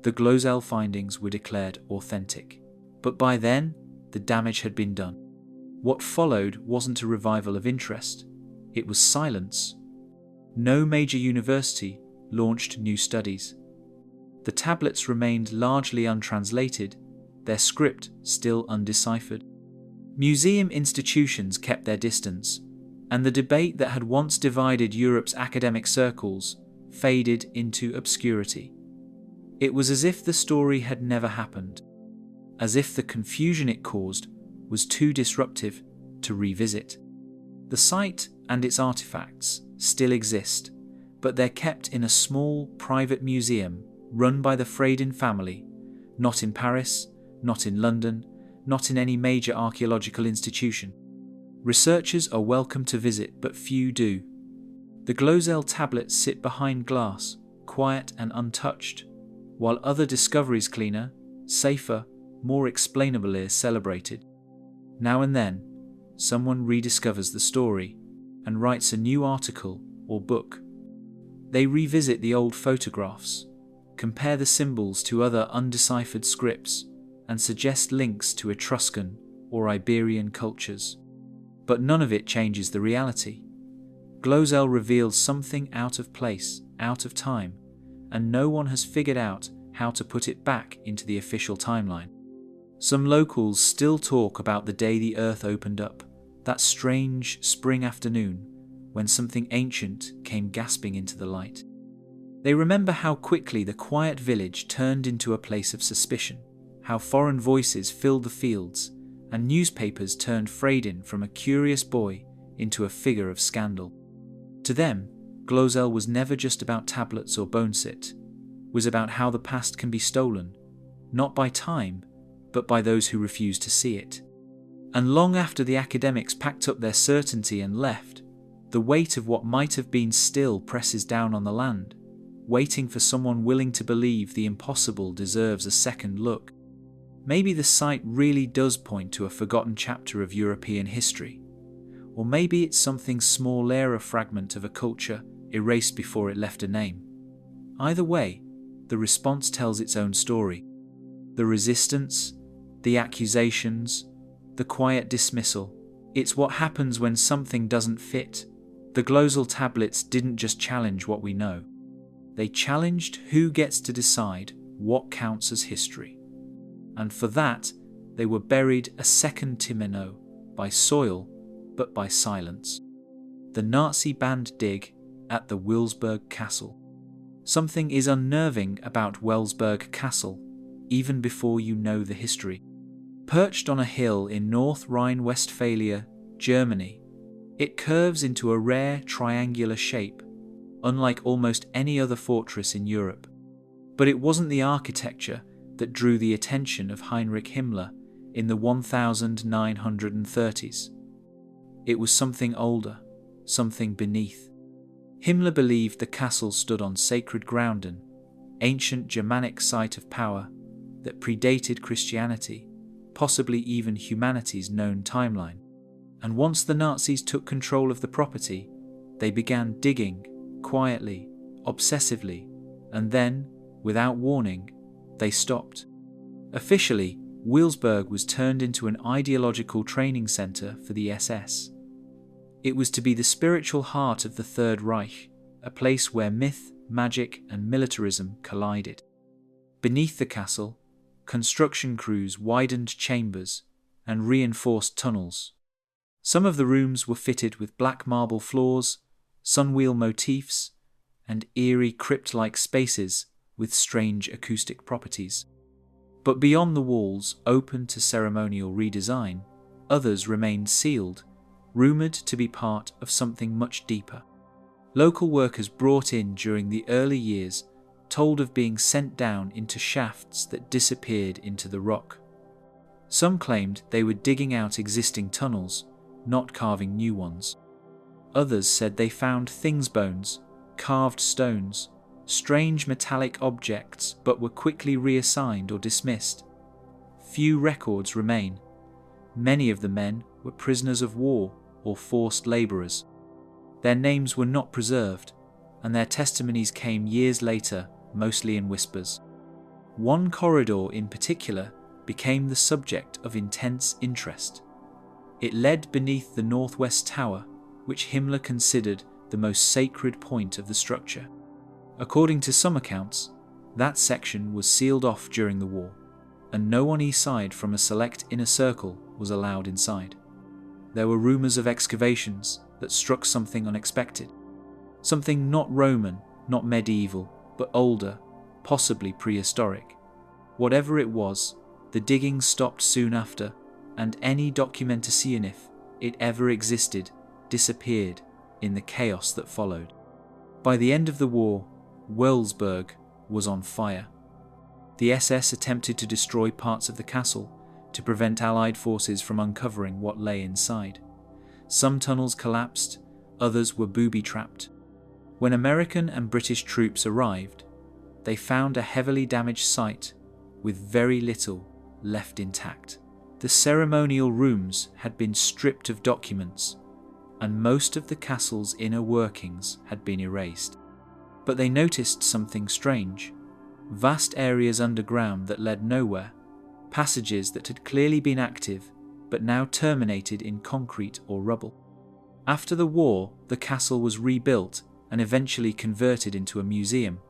The Glozell findings were declared authentic. But by then, the damage had been done. What followed wasn't a revival of interest, it was silence. No major university launched new studies. The tablets remained largely untranslated, their script still undeciphered. Museum institutions kept their distance, and the debate that had once divided Europe's academic circles faded into obscurity. It was as if the story had never happened, as if the confusion it caused was too disruptive to revisit. The site and its artifacts still exist, but they're kept in a small private museum run by the Freydin family, not in Paris, not in London, not in any major archaeological institution. Researchers are welcome to visit, but few do. The Glozell tablets sit behind glass, quiet and untouched, while other discoveries cleaner, safer, more explainable are celebrated. Now and then, someone rediscovers the story and writes a new article or book. They revisit the old photographs, compare the symbols to other undeciphered scripts, and suggest links to Etruscan or Iberian cultures. But none of it changes the reality. Glozell reveals something out of place, out of time, and no one has figured out how to put it back into the official timeline. Some locals still talk about the day the earth opened up, that strange spring afternoon when something ancient came gasping into the light. They remember how quickly the quiet village turned into a place of suspicion, how foreign voices filled the fields, and newspapers turned Freydin from a curious boy into a figure of scandal. To them, Glozell was never just about tablets or bonesit, was about how the past can be stolen, not by time, but by those who refuse to see it. And long after the academics packed up their certainty and left, the weight of what might have been still presses down on the land, waiting for someone willing to believe the impossible deserves a second look. Maybe the site really does point to a forgotten chapter of European history, or maybe it's something smaller, a fragment of a culture erased before it left a name. Either way, the response tells its own story. The resistance, the accusations, the quiet dismissal. It's what happens when something doesn't fit. The Glozell tablets didn't just challenge what we know. They challenged who gets to decide what counts as history. And for that, they were buried a second Timeno, by soil, but by silence. The Nazi band dig at the Wilsberg Castle. Something is unnerving about Welsberg Castle, even before you know the history. Perched on a hill in North Rhine-Westphalia, Germany, it curves into a rare triangular shape, unlike almost any other fortress in Europe. But it wasn't the architecture that drew the attention of Heinrich Himmler in the 1930s. It was something older, something beneath. Himmler believed the castle stood on sacred ground, an ancient Germanic site of power that predated Christianity, possibly even humanity's known timeline. And once the Nazis took control of the property, they began digging, quietly, obsessively, and then, without warning, they stopped. Officially, Wilsberg was turned into an ideological training center for the SS. It was to be the spiritual heart of the Third Reich, a place where myth, magic, and militarism collided. Beneath the castle, construction crews widened chambers and reinforced tunnels. Some of the rooms were fitted with black marble floors, sunwheel motifs, and eerie crypt-like spaces with strange acoustic properties. But beyond the walls, open to ceremonial redesign, others remained sealed, rumoured to be part of something much deeper. Local workers brought in during the early years told of being sent down into shafts that disappeared into the rock. Some claimed they were digging out existing tunnels, not carving new ones. Others said they found things bones, carved stones, strange metallic objects, but were quickly reassigned or dismissed. Few records remain. Many of the men were prisoners of war or forced labourers. Their names were not preserved, and their testimonies came years later, mostly in whispers. One corridor in particular became the subject of intense interest. It led beneath the northwest tower, which Himmler considered the most sacred point of the structure. According to some accounts, that section was sealed off during the war, and no one aside from a select inner circle was allowed inside. There were rumors of excavations that struck something unexpected. Something not Roman, not medieval, but older, possibly prehistoric. Whatever it was, the digging stopped soon after, and any documentation, if it ever existed, disappeared in the chaos that followed. By the end of the war, Welsburg was on fire. The SS attempted to destroy parts of the castle to prevent Allied forces from uncovering what lay inside. Some tunnels collapsed, others were booby-trapped. When American and British troops arrived, they found a heavily damaged site with very little left intact. The ceremonial rooms had been stripped of documents, and most of the castle's inner workings had been erased. But they noticed something strange. Vast areas underground that led nowhere, passages that had clearly been active but now terminated in concrete or rubble. After the war, the castle was rebuilt and eventually converted into a museum.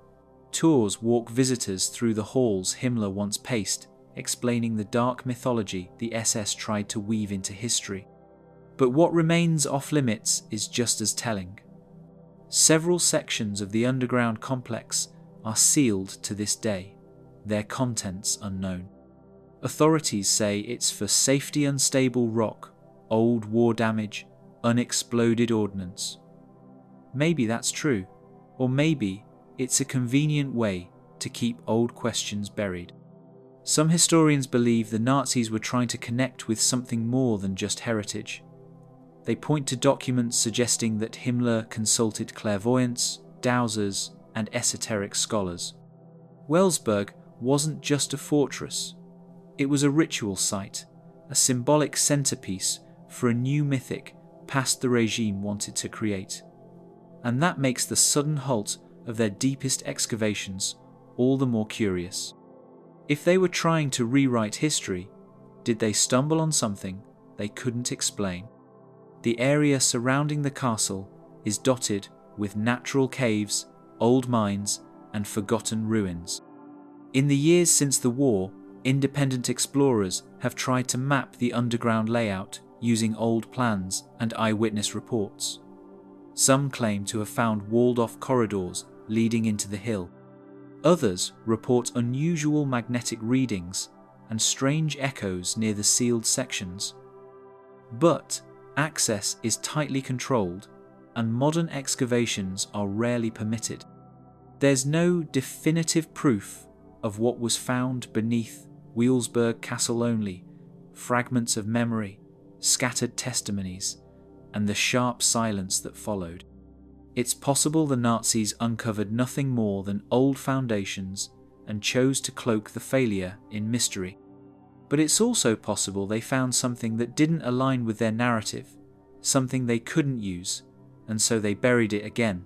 Tours walk visitors through the halls Himmler once paced, explaining the dark mythology the SS tried to weave into history. But what remains off-limits is just as telling. Several sections of the underground complex are sealed to this day, their contents unknown. Authorities say it's for safety unstable rock, old war damage, unexploded ordnance. Maybe that's true, or maybe it's a convenient way to keep old questions buried. Some historians believe the Nazis were trying to connect with something more than just heritage. They point to documents suggesting that Himmler consulted clairvoyants, dowsers, and esoteric scholars. Welsburg wasn't just a fortress. It was a ritual site, a symbolic centerpiece for a new mythic past the regime wanted to create. And that makes the sudden halt of their deepest excavations all the more curious. If they were trying to rewrite history, did they stumble on something they couldn't explain? The area surrounding the castle is dotted with natural caves, old mines, and forgotten ruins. In the years since the war, independent explorers have tried to map the underground layout using old plans and eyewitness reports. Some claim to have found walled-off corridors leading into the hill. Others report unusual magnetic readings and strange echoes near the sealed sections. But access is tightly controlled, and modern excavations are rarely permitted. There's no definitive proof of what was found beneath Welsburg Castle, only fragments of memory, scattered testimonies, and the sharp silence that followed. It's possible the Nazis uncovered nothing more than old foundations and chose to cloak the failure in mystery. But it's also possible they found something that didn't align with their narrative, something they couldn't use, and so they buried it again.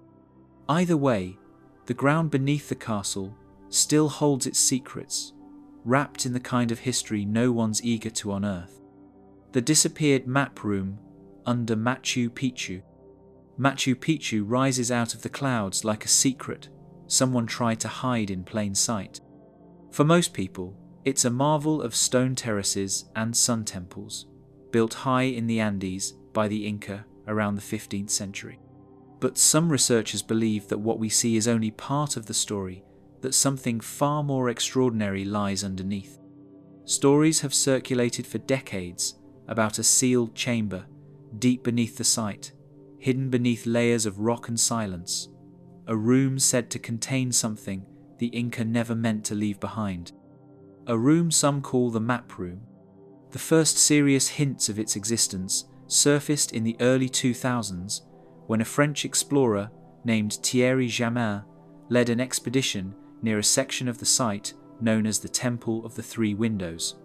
Either way, the ground beneath the castle still holds its secrets, wrapped in the kind of history no one's eager to unearth. The disappeared map room under Machu Picchu. Machu Picchu rises out of the clouds like a secret someone tried to hide in plain sight. For most people, it's a marvel of stone terraces and sun temples, built high in the Andes by the Inca around the 15th century. But some researchers believe that what we see is only part of the story, that something far more extraordinary lies underneath. Stories have circulated for decades about a sealed chamber deep beneath the site, hidden beneath layers of rock and silence, a room said to contain something the Inca never meant to leave behind. A room some call the map room. The first serious hints of its existence surfaced in the early 2000s when a French explorer named Thierry Jamin led an expedition near a section of the site known as the Temple of the Three Windows.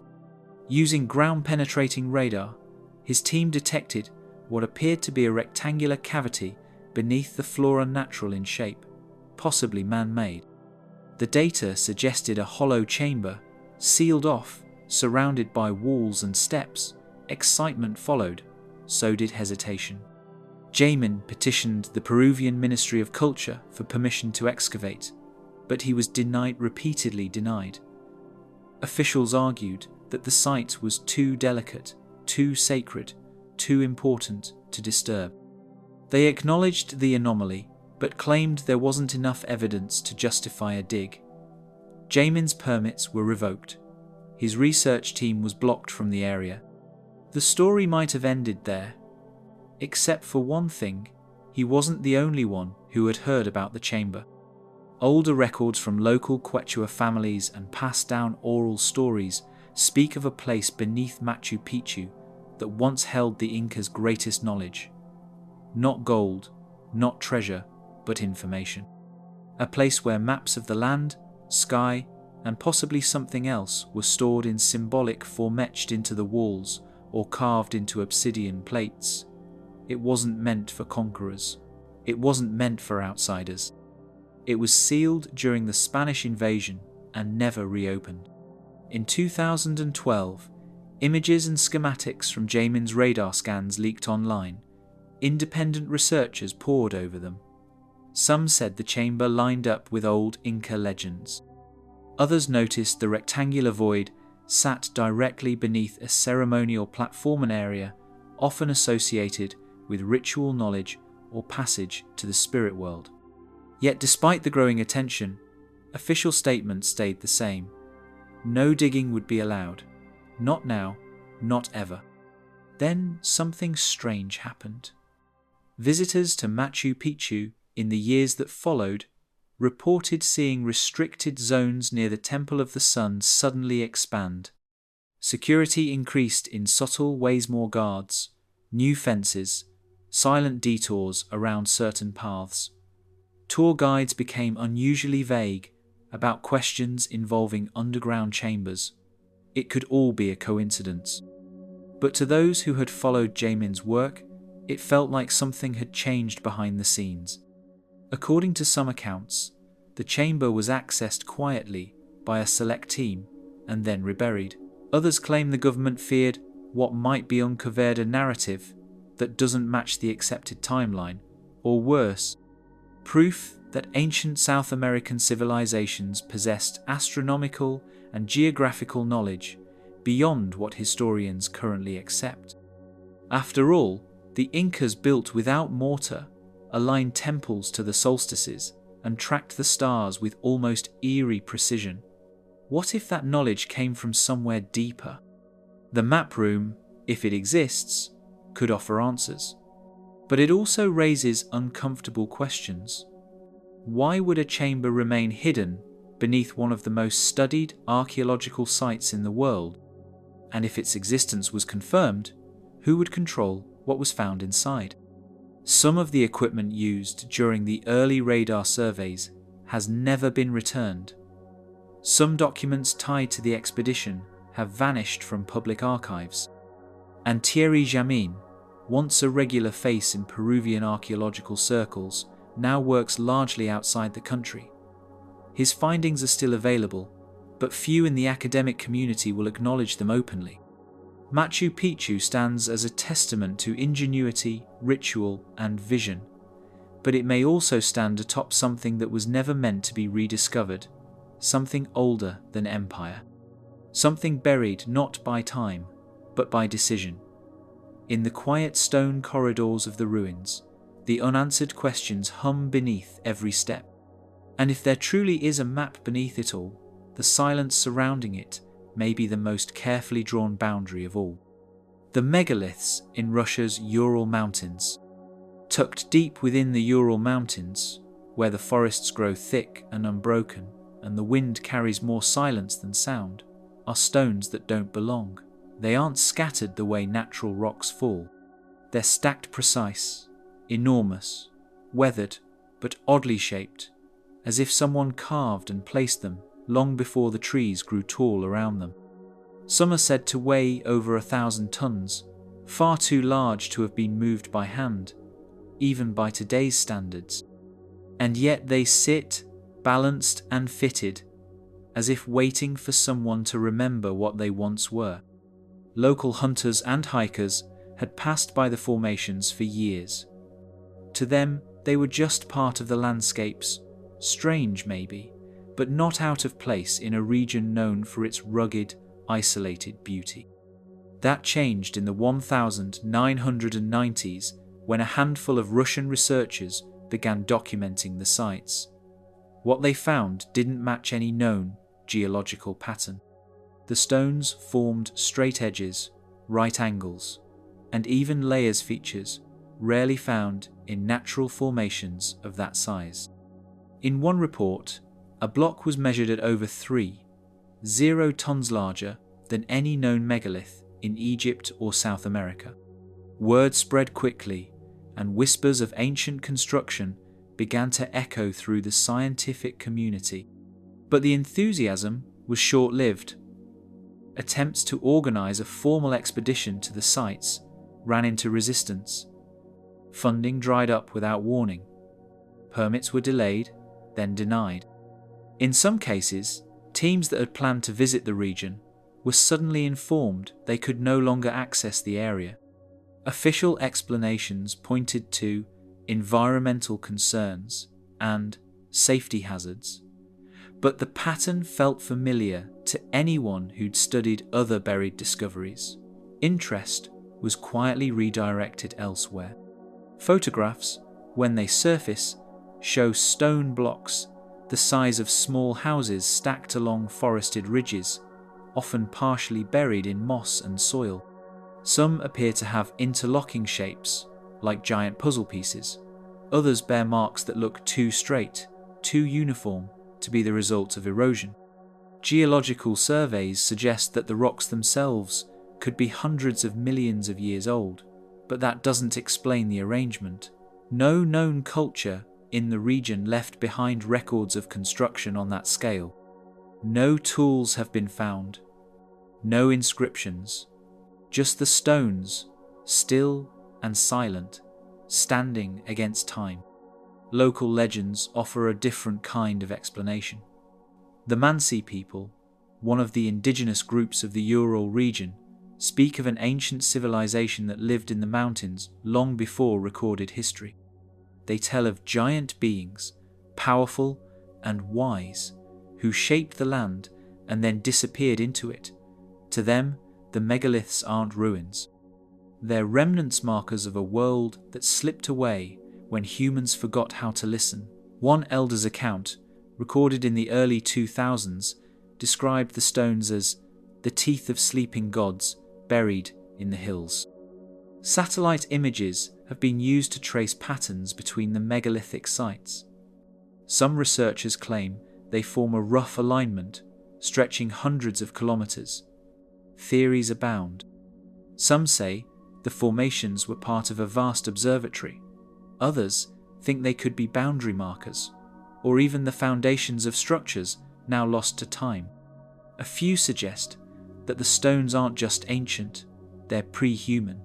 Using ground-penetrating radar, his team detected what appeared to be a rectangular cavity beneath the floor, unnatural in shape. possibly man-made. The data suggested a hollow chamber, sealed off, surrounded by walls and steps. Excitement followed, so did hesitation. Jamin petitioned the Peruvian Ministry of Culture for permission to excavate, but he was repeatedly denied. Officials argued that the site was too delicate, too sacred, too important to disturb. They acknowledged the anomaly, but claimed there wasn't enough evidence to justify a dig. Jamin's permits were revoked. His research team was blocked from the area. The story might have ended there. Except for one thing, he wasn't the only one who had heard about the chamber. Older records from local Quechua families and passed down oral stories speak of a place beneath Machu Picchu that once held the Incas' greatest knowledge. Not gold, not treasure, but information. A place where maps of the land, sky, and possibly something else were stored in symbolic form etched into the walls or carved into obsidian plates. It wasn't meant for conquerors. It wasn't meant for outsiders. It was sealed during the Spanish invasion and never reopened. In 2012, images and schematics from Jamin's radar scans leaked online. Independent researchers pored over them. Some said the chamber lined up with old Inca legends. Others noticed the rectangular void sat directly beneath a ceremonial platform area, often associated with ritual knowledge or passage to the spirit world. Yet despite the growing attention, official statements stayed the same. No digging would be allowed. Not now, not ever. Then something strange happened. Visitors to Machu Picchu in the years that followed reported seeing restricted zones near the Temple of the Sun suddenly expand. Security increased in subtle ways, more guards, new fences, silent detours around certain paths. Tour guides became unusually vague about questions involving underground chambers. It could all be a coincidence. But to those who had followed Jamin's work, it felt like something had changed behind the scenes. According to some accounts, the chamber was accessed quietly by a select team and then reburied. Others claim the government feared what might be uncovered, a narrative that doesn't match the accepted timeline, or worse, proof that ancient South American civilizations possessed astronomical and geographical knowledge beyond what historians currently accept. After all, the Incas built without mortar, aligned temples to the solstices, and tracked the stars with almost eerie precision. What if that knowledge came from somewhere deeper? The map room, if it exists, could offer answers. But it also raises uncomfortable questions. Why would a chamber remain hidden beneath one of the most studied archaeological sites in the world? And if its existence was confirmed, who would control what was found inside? Some of the equipment used during the early radar surveys has never been returned. Some documents tied to the expedition have vanished from public archives. And Thierry Jamin, once a regular face in Peruvian archaeological circles, now works largely outside the country. His findings are still available, but few in the academic community will acknowledge them openly. Machu Picchu stands as a testament to ingenuity, ritual, and vision, but it may also stand atop something that was never meant to be rediscovered, something older than empire, something buried not by time, but by decision. In the quiet stone corridors of the ruins, the unanswered questions hum beneath every step. And if there truly is a map beneath it all, the silence surrounding it may be the most carefully drawn boundary of all. The megaliths in Russia's Ural Mountains. Tucked deep within the Ural Mountains, where the forests grow thick and unbroken, and the wind carries more silence than sound, are stones that don't belong. They aren't scattered the way natural rocks fall. They're stacked precise, enormous, weathered, but oddly shaped, as if someone carved and placed them long before the trees grew tall around them. Some are said to weigh over 1,000 tons, far too large to have been moved by hand, even by today's standards. And yet they sit, balanced and fitted, as if waiting for someone to remember what they once were. Local hunters and hikers had passed by the formations for years. To them, they were just part of the landscapes, strange maybe, but not out of place in a region known for its rugged, isolated beauty. That changed in the 1990s when a handful of Russian researchers began documenting the sites. What they found didn't match any known geological pattern. The stones formed straight edges, right angles, and even layers features rarely found in natural formations of that size. In one report, a block was measured at over 0 tons larger than any known megalith in Egypt or South America. Word spread quickly, and whispers of ancient construction began to echo through the scientific community. But the enthusiasm was short-lived. Attempts to organize a formal expedition to the sites ran into resistance. Funding dried up without warning. Permits were delayed, then denied. In some cases, teams that had planned to visit the region were suddenly informed they could no longer access the area. Official explanations pointed to environmental concerns and safety hazards, but the pattern felt familiar to anyone who'd studied other buried discoveries. Interest was quietly redirected elsewhere. Photographs, when they surface, show stone blocks the size of small houses stacked along forested ridges, often partially buried in moss and soil. Some appear to have interlocking shapes, like giant puzzle pieces. Others bear marks that look too straight, too uniform, to be the result of erosion. Geological surveys suggest that the rocks themselves could be hundreds of millions of years old, but that doesn't explain the arrangement. No known culture in the region left behind records of construction on that scale. No tools have been found. No inscriptions. Just the stones, still and silent, standing against time. Local legends offer a different kind of explanation. The Mansi people, one of the indigenous groups of the Ural region, speak of an ancient civilization that lived in the mountains long before recorded history. They tell of giant beings, powerful and wise, who shaped the land and then disappeared into it. To them, the megaliths aren't ruins. They're remnants markers of a world that slipped away when humans forgot how to listen. One elder's account, recorded in the early 2000s, described the stones as the teeth of sleeping gods buried in the hills. Satellite images have been used to trace patterns between the megalithic sites. Some researchers claim they form a rough alignment stretching hundreds of kilometers. Theories abound. Some say the formations were part of a vast observatory. Others think they could be boundary markers, or even the foundations of structures now lost to time. A few suggest that the stones aren't just ancient, they're pre-human,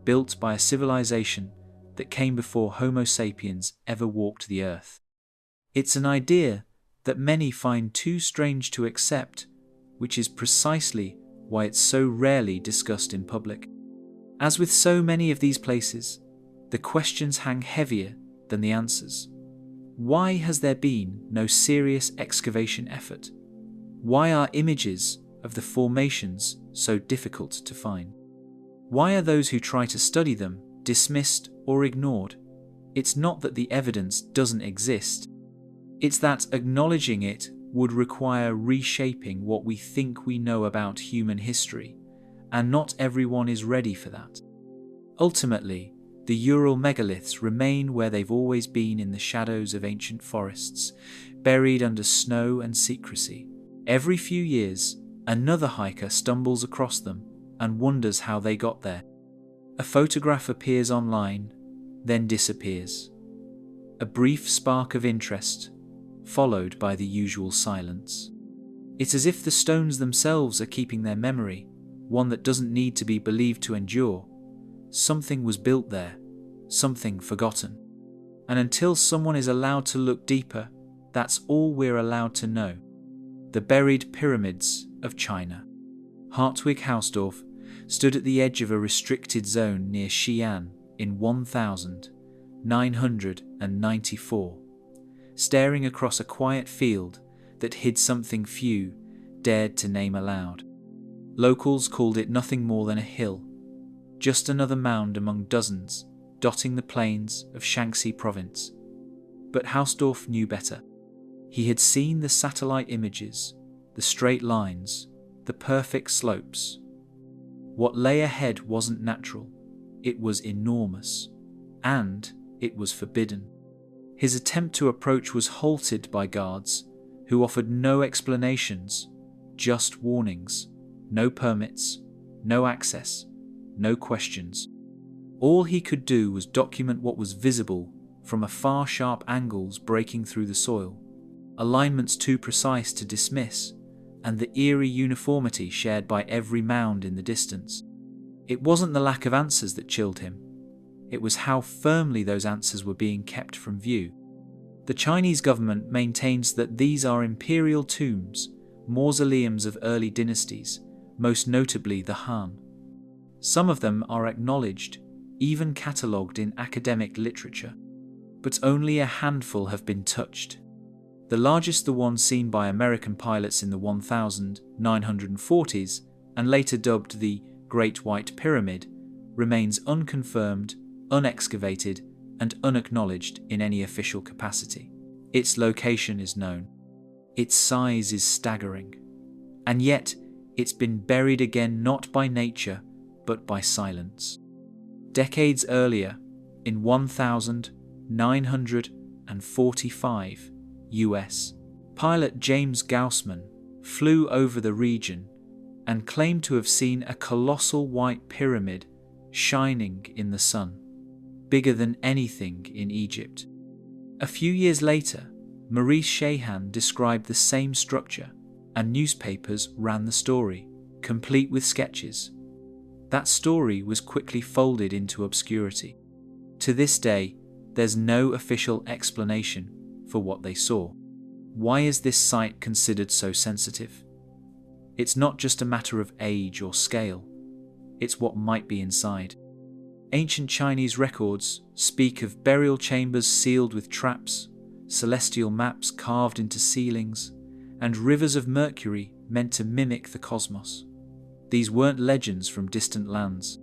built by a civilization that came before Homo sapiens ever walked the earth. It's an idea that many find too strange to accept, which is precisely why it's so rarely discussed in public. As with so many of these places, the questions hang heavier than the answers. Why has there been no serious excavation effort? Why are images of the formations so difficult to find? Why are those who try to study them dismissed or ignored? It's not that the evidence doesn't exist. It's that acknowledging it would require reshaping what we think we know about human history, and not everyone is ready for that. Ultimately, the Ural megaliths remain where they've always been, in the shadows of ancient forests, buried under snow and secrecy. Every few years, another hiker stumbles across them and wonders how they got there. A photograph appears online, then disappears. A brief spark of interest, followed by the usual silence. It's as if the stones themselves are keeping their memory, one that doesn't need to be believed to endure. Something was built there, something forgotten. And until someone is allowed to look deeper, that's all we're allowed to know. The buried pyramids of China. Hartwig Hausdorff stood at the edge of a restricted zone near Xi'an in 1994, staring across a quiet field that hid something few dared to name aloud. Locals called it nothing more than a hill, just another mound among dozens dotting the plains of Shaanxi province. But Hausdorff knew better. He had seen the satellite images, the straight lines, the perfect slopes. What lay ahead wasn't natural, it was enormous, and it was forbidden. His attempt to approach was halted by guards who offered no explanations, just warnings, no permits, no access, no questions. All he could do was document what was visible from afar, sharp angles breaking through the soil, alignments too precise to dismiss, and the eerie uniformity shared by every mound in the distance. It wasn't the lack of answers that chilled him. It was how firmly those answers were being kept from view. The Chinese government maintains that these are imperial tombs, mausoleums of early dynasties, most notably the Han. Some of them are acknowledged, even catalogued in academic literature, but only a handful have been touched. The largest, the one seen by American pilots in the 1940s and later dubbed the Great White Pyramid, remains unconfirmed, unexcavated, and unacknowledged in any official capacity. Its location is known. Its size is staggering. And yet, it's been buried again not by nature, but by silence. Decades earlier, in 1945 US, pilot James Gaussman flew over the region and claimed to have seen a colossal white pyramid shining in the sun, bigger than anything in Egypt. A few years later, Maurice Shahan described the same structure, and newspapers ran the story, complete with sketches. That story was quickly folded into obscurity. To this day, there's no official explanation for what they saw. Why is this site considered so sensitive? It's not just a matter of age or scale, it's what might be inside. Ancient Chinese records speak of burial chambers sealed with traps, celestial maps carved into ceilings, and rivers of mercury meant to mimic the cosmos. These weren't legends from distant lands.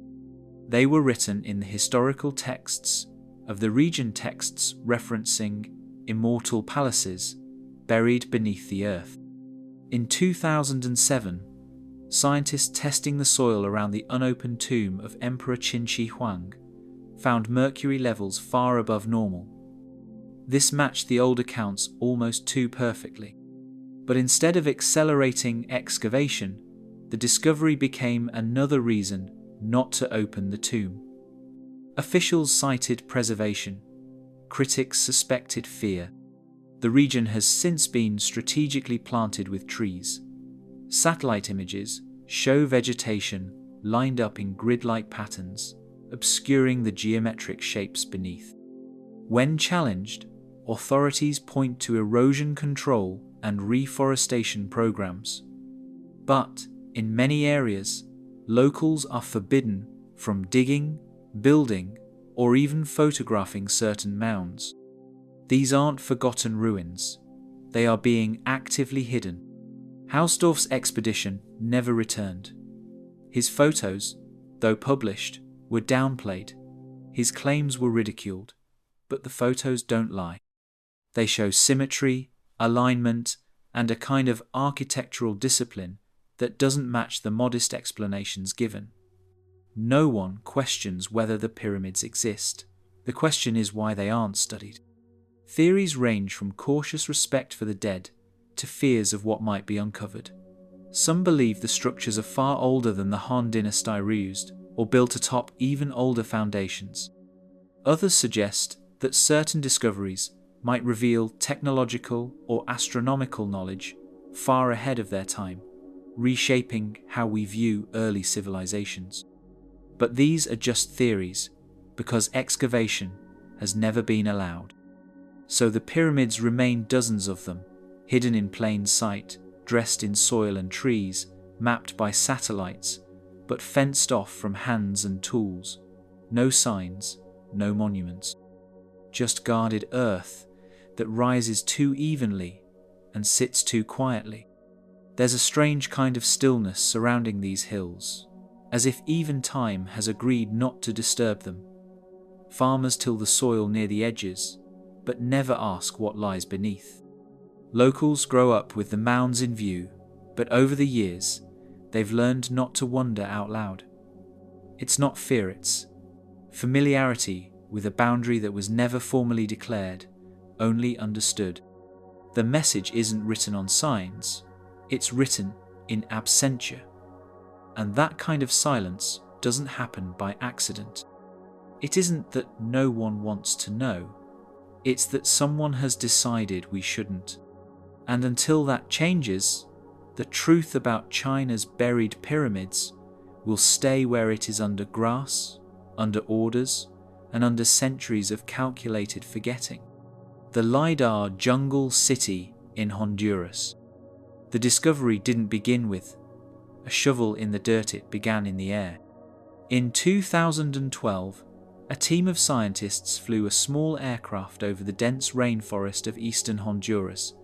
They were written in the historical texts of the region, texts referencing immortal palaces buried beneath the earth. In 2007, scientists testing the soil around the unopened tomb of Emperor Qin Shi Huang found mercury levels far above normal. This matched the old accounts almost too perfectly. But instead of accelerating excavation, the discovery became another reason not to open the tomb. Officials cited preservation. Critics suspected fear. The region has since been strategically planted with trees. Satellite images show vegetation lined up in grid-like patterns, obscuring the geometric shapes beneath. When challenged, authorities point to erosion control and reforestation programs. But in many areas, locals are forbidden from digging, building, or even photographing certain mounds. These aren't forgotten ruins. They are being actively hidden. Hausdorff's expedition never returned. His photos, though published, were downplayed. His claims were ridiculed. But the photos don't lie. They show symmetry, alignment, and a kind of architectural discipline that doesn't match the modest explanations given. No one questions whether the pyramids exist. The question is why they aren't studied. Theories range from cautious respect for the dead to fears of what might be uncovered. Some believe the structures are far older than the Han dynasty reused, or built atop even older foundations. Others suggest that certain discoveries might reveal technological or astronomical knowledge far ahead of their time, reshaping how we view early civilizations. But these are just theories, because excavation has never been allowed. So the pyramids remain, dozens of them, hidden in plain sight, dressed in soil and trees, mapped by satellites, but fenced off from hands and tools. No signs, no monuments. Just guarded earth that rises too evenly and sits too quietly. There's a strange kind of stillness surrounding these hills, as if even time has agreed not to disturb them. Farmers till the soil near the edges, but never ask what lies beneath. Locals grow up with the mounds in view, but over the years, they've learned not to wonder out loud. It's not fear, it's familiarity with a boundary that was never formally declared, only understood. The message isn't written on signs, it's written in absentia. And that kind of silence doesn't happen by accident. It isn't that no one wants to know, it's that someone has decided we shouldn't. And until that changes, the truth about China's buried pyramids will stay where it is, under grass, under orders, and under centuries of calculated forgetting. The LiDAR jungle city in Honduras. The discovery didn't begin with a shovel in the dirt, it began in the air. In 2012, a team of scientists flew a small aircraft over the dense rainforest of eastern Honduras,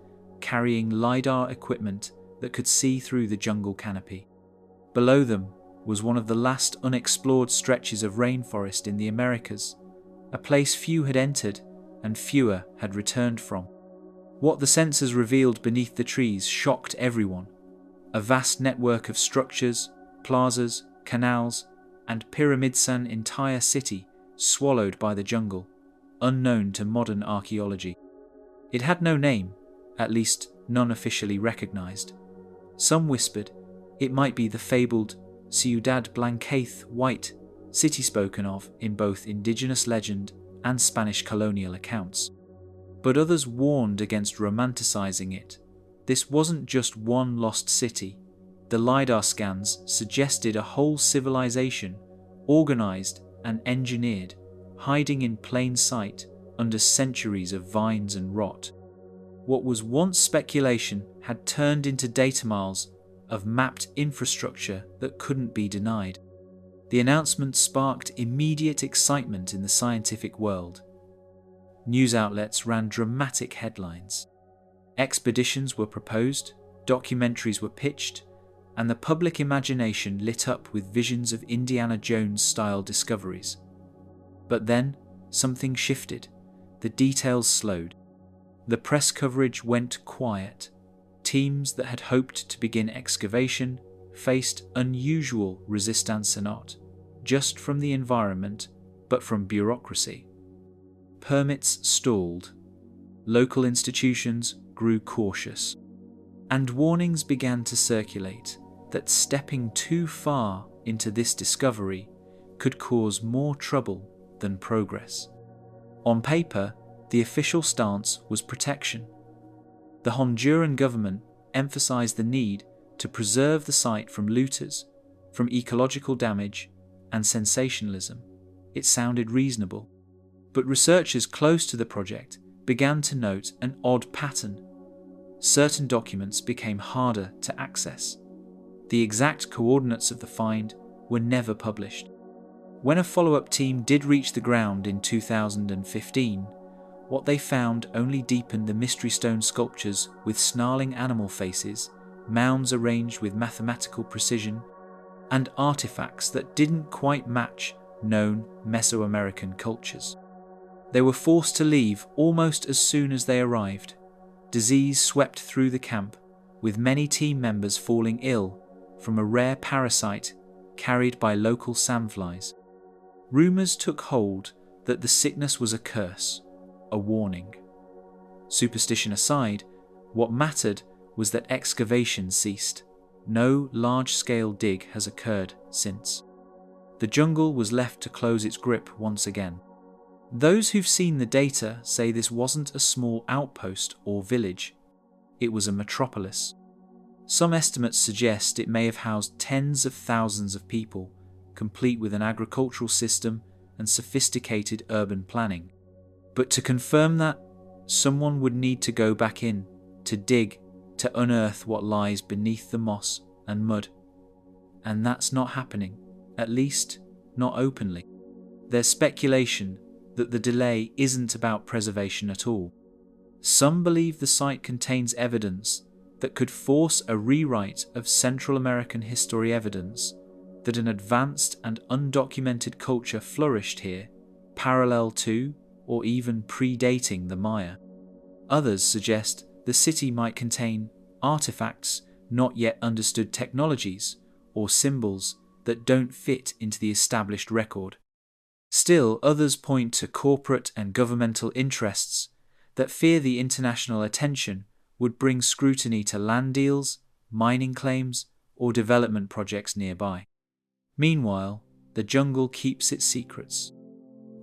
carrying LiDAR equipment that could see through the jungle canopy. Below them was one of the last unexplored stretches of rainforest in the Americas, a place few had entered and fewer had returned from. What the sensors revealed beneath the trees shocked everyone. A vast network of structures, plazas, canals, and pyramids, an entire city swallowed by the jungle, unknown to modern archaeology. It had no name, at least none officially recognized. Some whispered it might be the fabled Ciudad Blanquez white city spoken of in both indigenous legend and Spanish colonial accounts. But others warned against romanticizing it. This wasn't just one lost city. The LiDAR scans suggested a whole civilization, organized and engineered, hiding in plain sight under centuries of vines and rot. What was once speculation had turned into data miles of mapped infrastructure that couldn't be denied. The announcement sparked immediate excitement in the scientific world. News outlets ran dramatic headlines. Expeditions were proposed, documentaries were pitched, and the public imagination lit up with visions of Indiana Jones-style discoveries. But then, something shifted. The details slowed. The press coverage went quiet. Teams that had hoped to begin excavation faced unusual resistance, not just from the environment, but from bureaucracy. Permits stalled. Local institutions grew cautious. And warnings began to circulate that stepping too far into this discovery could cause more trouble than progress. On paper, the official stance was protection. The Honduran government emphasized the need to preserve the site from looters, from ecological damage, and sensationalism. It sounded reasonable. But researchers close to the project began to note an odd pattern. Certain documents became harder to access. The exact coordinates of the find were never published. When a follow-up team did reach the ground in 2015, what they found only deepened the mystery stone sculptures with snarling animal faces, mounds arranged with mathematical precision, and artifacts that didn't quite match known Mesoamerican cultures. They were forced to leave almost as soon as they arrived. Disease swept through the camp, with many team members falling ill from a rare parasite carried by local sandflies. Rumours took hold that the sickness was a curse, a warning. Superstition aside, what mattered was that excavation ceased. No large-scale dig has occurred since. The jungle was left to close its grip once again. Those who've seen the data say this wasn't a small outpost or village. It was a metropolis. Some estimates suggest it may have housed tens of thousands of people, complete with an agricultural system and sophisticated urban planning. But to confirm that, someone would need to go back in, to dig, to unearth what lies beneath the moss and mud. And that's not happening, at least not openly. There's speculation that the delay isn't about preservation at all. Some believe the site contains evidence that could force a rewrite of Central American history, evidence that an advanced and undocumented culture flourished here, parallel to or even predating the Maya. Others suggest the city might contain artifacts, not yet understood technologies, or symbols that don't fit into the established record. Still, others point to corporate and governmental interests that fear the international attention would bring scrutiny to land deals, mining claims, or development projects nearby. Meanwhile, the jungle keeps its secrets.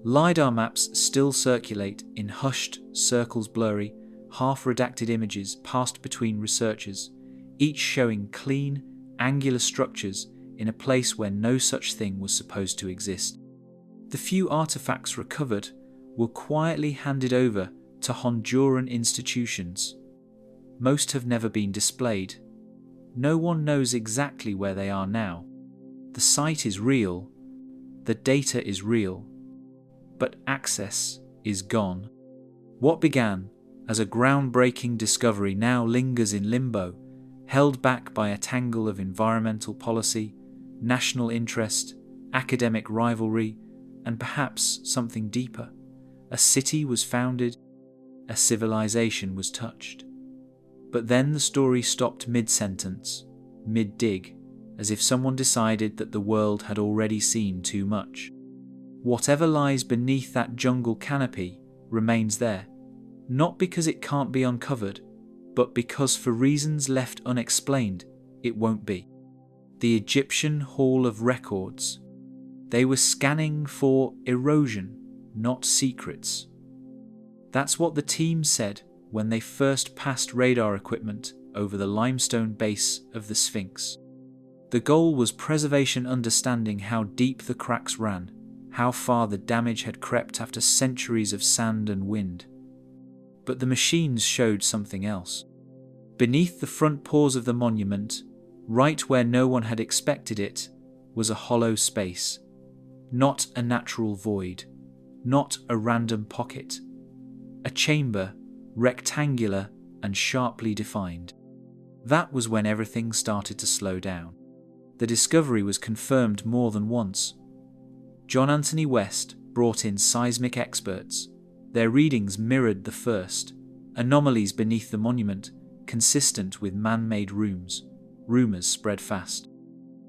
LiDAR maps still circulate in hushed, circles blurry, half-redacted images passed between researchers, each showing clean, angular structures in a place where no such thing was supposed to exist. The few artifacts recovered were quietly handed over to Honduran institutions. Most have never been displayed. No one knows exactly where they are now. The site is real, the data is real, but access is gone. What began as a groundbreaking discovery now lingers in limbo, held back by a tangle of environmental policy, national interest, academic rivalry, and perhaps something deeper. A city was founded, a civilization was touched. But then the story stopped mid-sentence, mid-dig, as if someone decided that the world had already seen too much. Whatever lies beneath that jungle canopy remains there, not because it can't be uncovered, but because for reasons left unexplained, it won't be. The Egyptian Hall of Records. They were scanning for erosion, not secrets. That's what the team said when they first passed radar equipment over the limestone base of the Sphinx. The goal was preservation, understanding how deep the cracks ran, how far the damage had crept after centuries of sand and wind. But the machines showed something else. Beneath the front paws of the monument, right where no one had expected it, was a hollow space. Not a natural void, not a random pocket. A chamber, rectangular and sharply defined. That was when everything started to slow down. The discovery was confirmed more than once. John Anthony West brought in seismic experts. Their readings mirrored the first. Anomalies beneath the monument, consistent with man-made rooms. Rumours spread fast.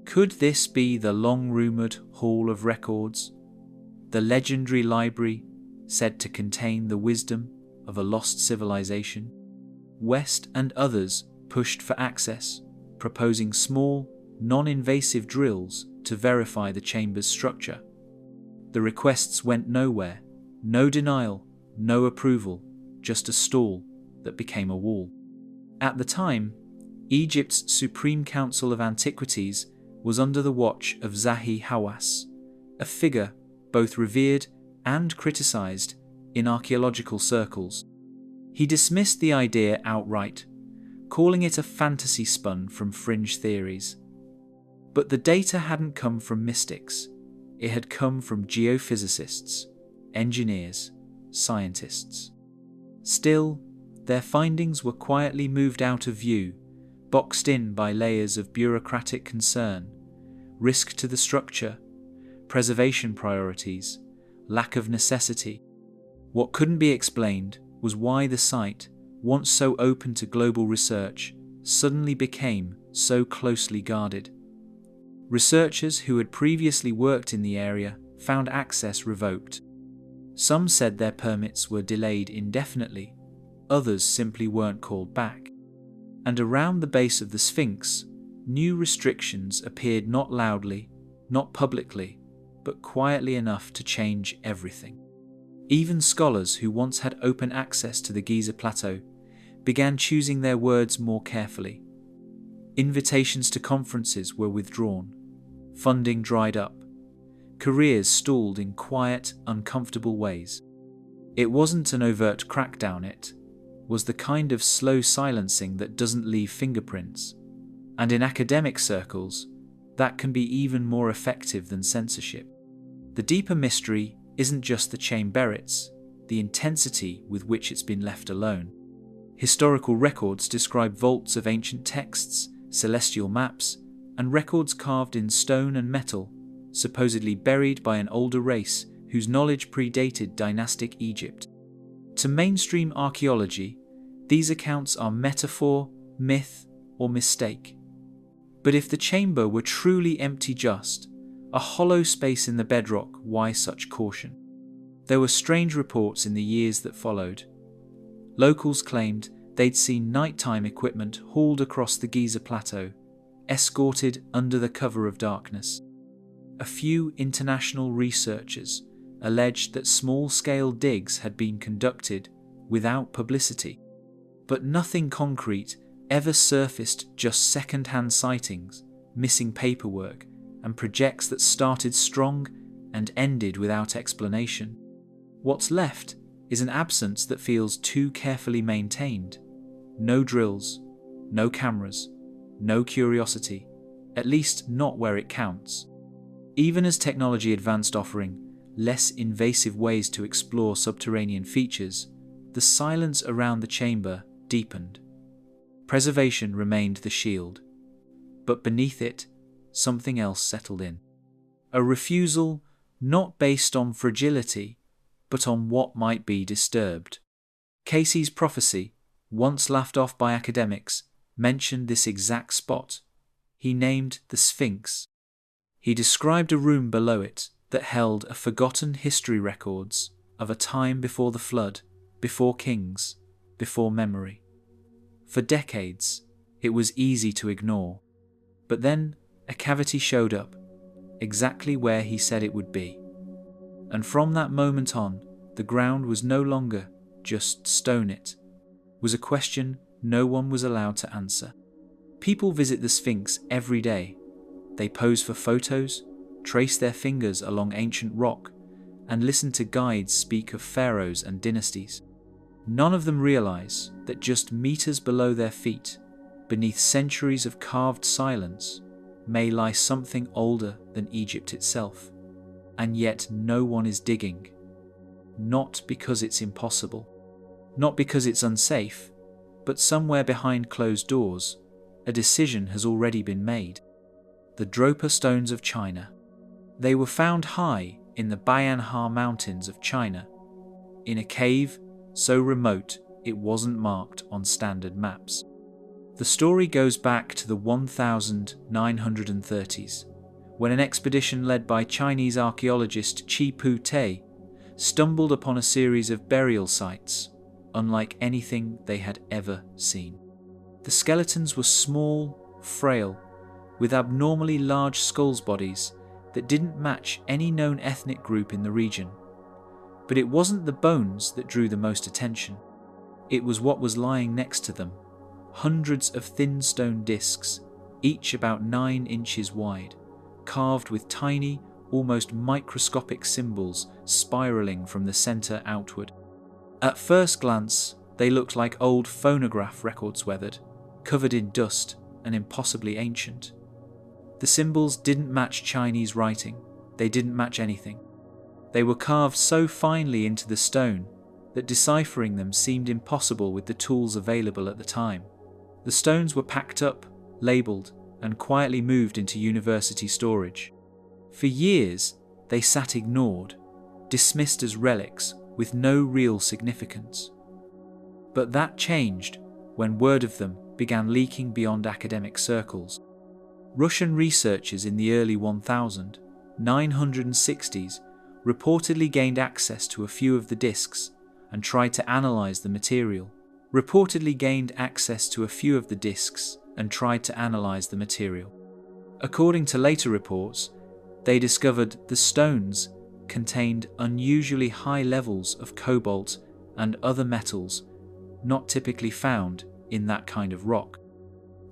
Could this be the long-rumoured Hall of Records? The legendary library said to contain the wisdom of a lost civilization? West and others pushed for access, proposing small, non-invasive drills to verify the chamber's structure. The requests went nowhere. No denial, no approval, just a stall that became a wall. At the time, Egypt's Supreme Council of Antiquities was under the watch of Zahi Hawass, a figure both revered and criticized in archaeological circles. He dismissed the idea outright, calling it a fantasy spun from fringe theories. But the data hadn't come from mystics. It had come from geophysicists, engineers, scientists. Still, their findings were quietly moved out of view, boxed in by layers of bureaucratic concern, risk to the structure, preservation priorities, lack of necessity. What couldn't be explained was why the site, once so open to global research, suddenly became so closely guarded. Researchers who had previously worked in the area found access revoked. Some said their permits were delayed indefinitely, others simply weren't called back. And around the base of the Sphinx, new restrictions appeared, not loudly, not publicly, but quietly enough to change everything. Even scholars who once had open access to the Giza Plateau began choosing their words more carefully. Invitations to conferences were withdrawn. Funding dried up. Careers stalled in quiet, uncomfortable ways. It wasn't an overt crackdown, it was the kind of slow silencing that doesn't leave fingerprints. And in academic circles, that can be even more effective than censorship. The deeper mystery isn't just the chamber, it's the intensity with which it's been left alone. Historical records describe vaults of ancient texts, celestial maps, and records carved in stone and metal, supposedly buried by an older race whose knowledge predated dynastic Egypt. To mainstream archaeology, these accounts are metaphor, myth, or mistake. But if the chamber were truly empty, just a hollow space in the bedrock, why such caution? There were strange reports in the years that followed. Locals claimed they'd seen nighttime equipment hauled across the Giza Plateau, escorted under the cover of darkness. A few international researchers alleged that small-scale digs had been conducted without publicity. But nothing concrete ever surfaced, just second-hand sightings, missing paperwork, and projects that started strong and ended without explanation. What's left is an absence that feels too carefully maintained. No drills, no cameras, no curiosity, at least not where it counts. Even as technology advanced, offering less invasive ways to explore subterranean features, the silence around the chamber deepened. Preservation remained the shield, but beneath it, something else settled in. A refusal not based on fragility, but on what might be disturbed. Casey's prophecy, once laughed off by academics, mentioned this exact spot. He named the Sphinx. He described a room below it that held a forgotten history records of a time before the flood, before kings, before memory. For decades, it was easy to ignore. But then a cavity showed up, exactly where he said it would be. And from that moment on, the ground was no longer just stone, it was a question no one was allowed to answer. People visit the Sphinx every day. They pose for photos, trace their fingers along ancient rock, and listen to guides speak of pharaohs and dynasties. None of them realize that just meters below their feet, beneath centuries of carved silence, may lie something older than Egypt itself. And yet no one is digging. Not because it's impossible, not because it's unsafe, but somewhere behind closed doors, a decision has already been made. The Dropa stones of China. They were found high in the Bayanhar Mountains of China, in a cave so remote it wasn't marked on standard maps. The story goes back to the 1930s, when an expedition led by Chinese archaeologist Chi Pu Te stumbled upon a series of burial sites unlike anything they had ever seen. The skeletons were small, frail, with abnormally large skulls bodies that didn't match any known ethnic group in the region. But it wasn't the bones that drew the most attention. It was what was lying next to them. Hundreds of thin stone discs, each about 9 inches wide, carved with tiny, almost microscopic symbols spiraling from the center outward. At first glance, they looked like old phonograph records, weathered, covered in dust and impossibly ancient. The symbols didn't match Chinese writing. They didn't match anything. They were carved so finely into the stone that deciphering them seemed impossible with the tools available at the time. The stones were packed up, labelled, and quietly moved into university storage. For years, they sat ignored, dismissed as relics with no real significance. But that changed when word of them began leaking beyond academic circles. Russian researchers in the early 1960s reportedly gained access to a few of the discs and tried to analyze the material. According to later reports, they discovered the stones contained unusually high levels of cobalt and other metals not typically found in that kind of rock.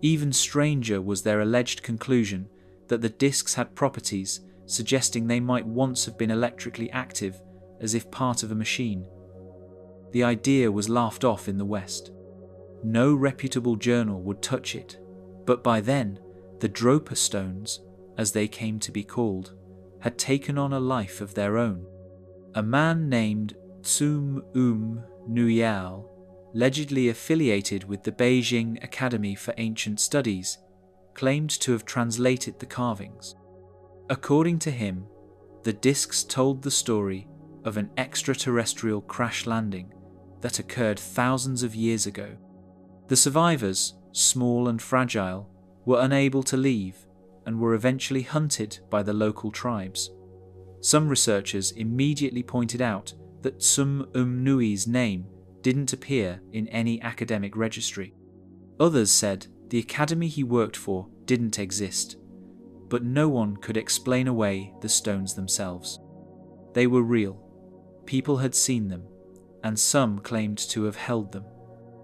Even stranger was their alleged conclusion that the discs had properties suggesting they might once have been electrically active, as if part of a machine. the idea was laughed off in the West. No reputable journal would touch it, but by then, the Dropa stones, as they came to be called, had taken on a life of their own. A man named Tsum Nuyal, allegedly affiliated with the Beijing Academy for Ancient Studies, claimed to have translated the carvings. According to him, the discs told the story of an extraterrestrial crash landing that occurred thousands of years ago. The survivors, small and fragile, were unable to leave and were eventually hunted by the local tribes. Some researchers immediately pointed out that Tsum Nui's name didn't appear in any academic registry. Others said the academy he worked for didn't exist, but no one could explain away the stones themselves. They were real. People had seen them, and some claimed to have held them.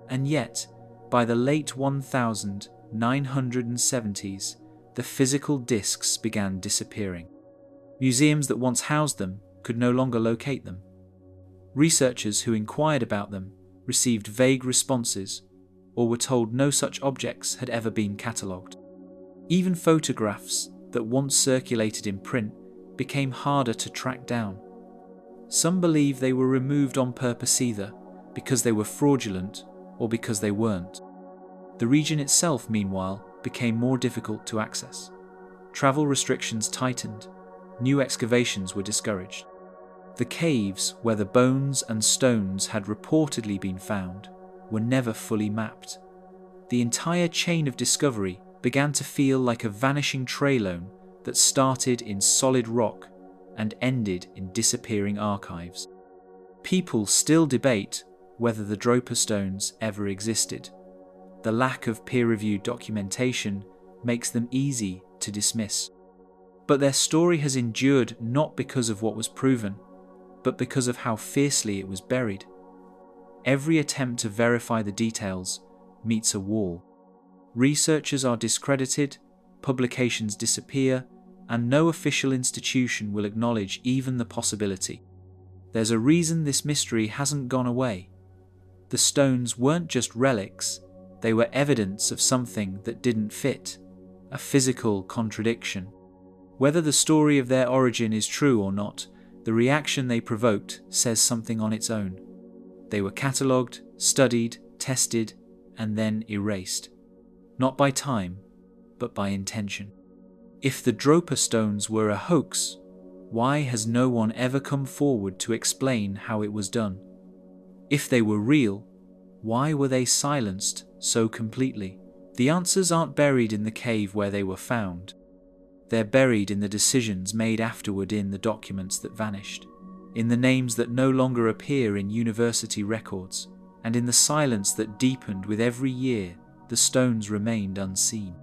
And yet, by the late 1970s, the physical discs began disappearing. Museums that once housed them could no longer locate them. Researchers who inquired about them received vague responses or were told no such objects had ever been catalogued. Even photographs that once circulated in print became harder to track down. Some believe they were removed on purpose either because they were fraudulent or because they weren't. The region itself, meanwhile, became more difficult to access. Travel restrictions tightened. New excavations were discouraged. The caves where the bones and stones had reportedly been found were never fully mapped. The entire chain of discovery began to feel like a vanishing trailone that started in solid rock and ended in disappearing archives. People still debate whether the Dropa stones ever existed. The lack of peer-reviewed documentation makes them easy to dismiss. But their story has endured not because of what was proven, but because of how fiercely it was buried. Every attempt to verify the details meets a wall. Researchers are discredited, publications disappear, and no official institution will acknowledge even the possibility. There's a reason this mystery hasn't gone away. The stones weren't just relics, they were evidence of something that didn't fit, a physical contradiction. Whether the story of their origin is true or not, the reaction they provoked says something on its own. They were catalogued, studied, tested, and then erased. Not by time, but by intention. If the Dropa stones were a hoax, why has no one ever come forward to explain how it was done? If they were real, why were they silenced so completely? The answers aren't buried in the cave where they were found. They're buried in the decisions made afterward, in the documents that vanished, in the names that no longer appear in university records, and in the silence that deepened with every year the stones remained unseen.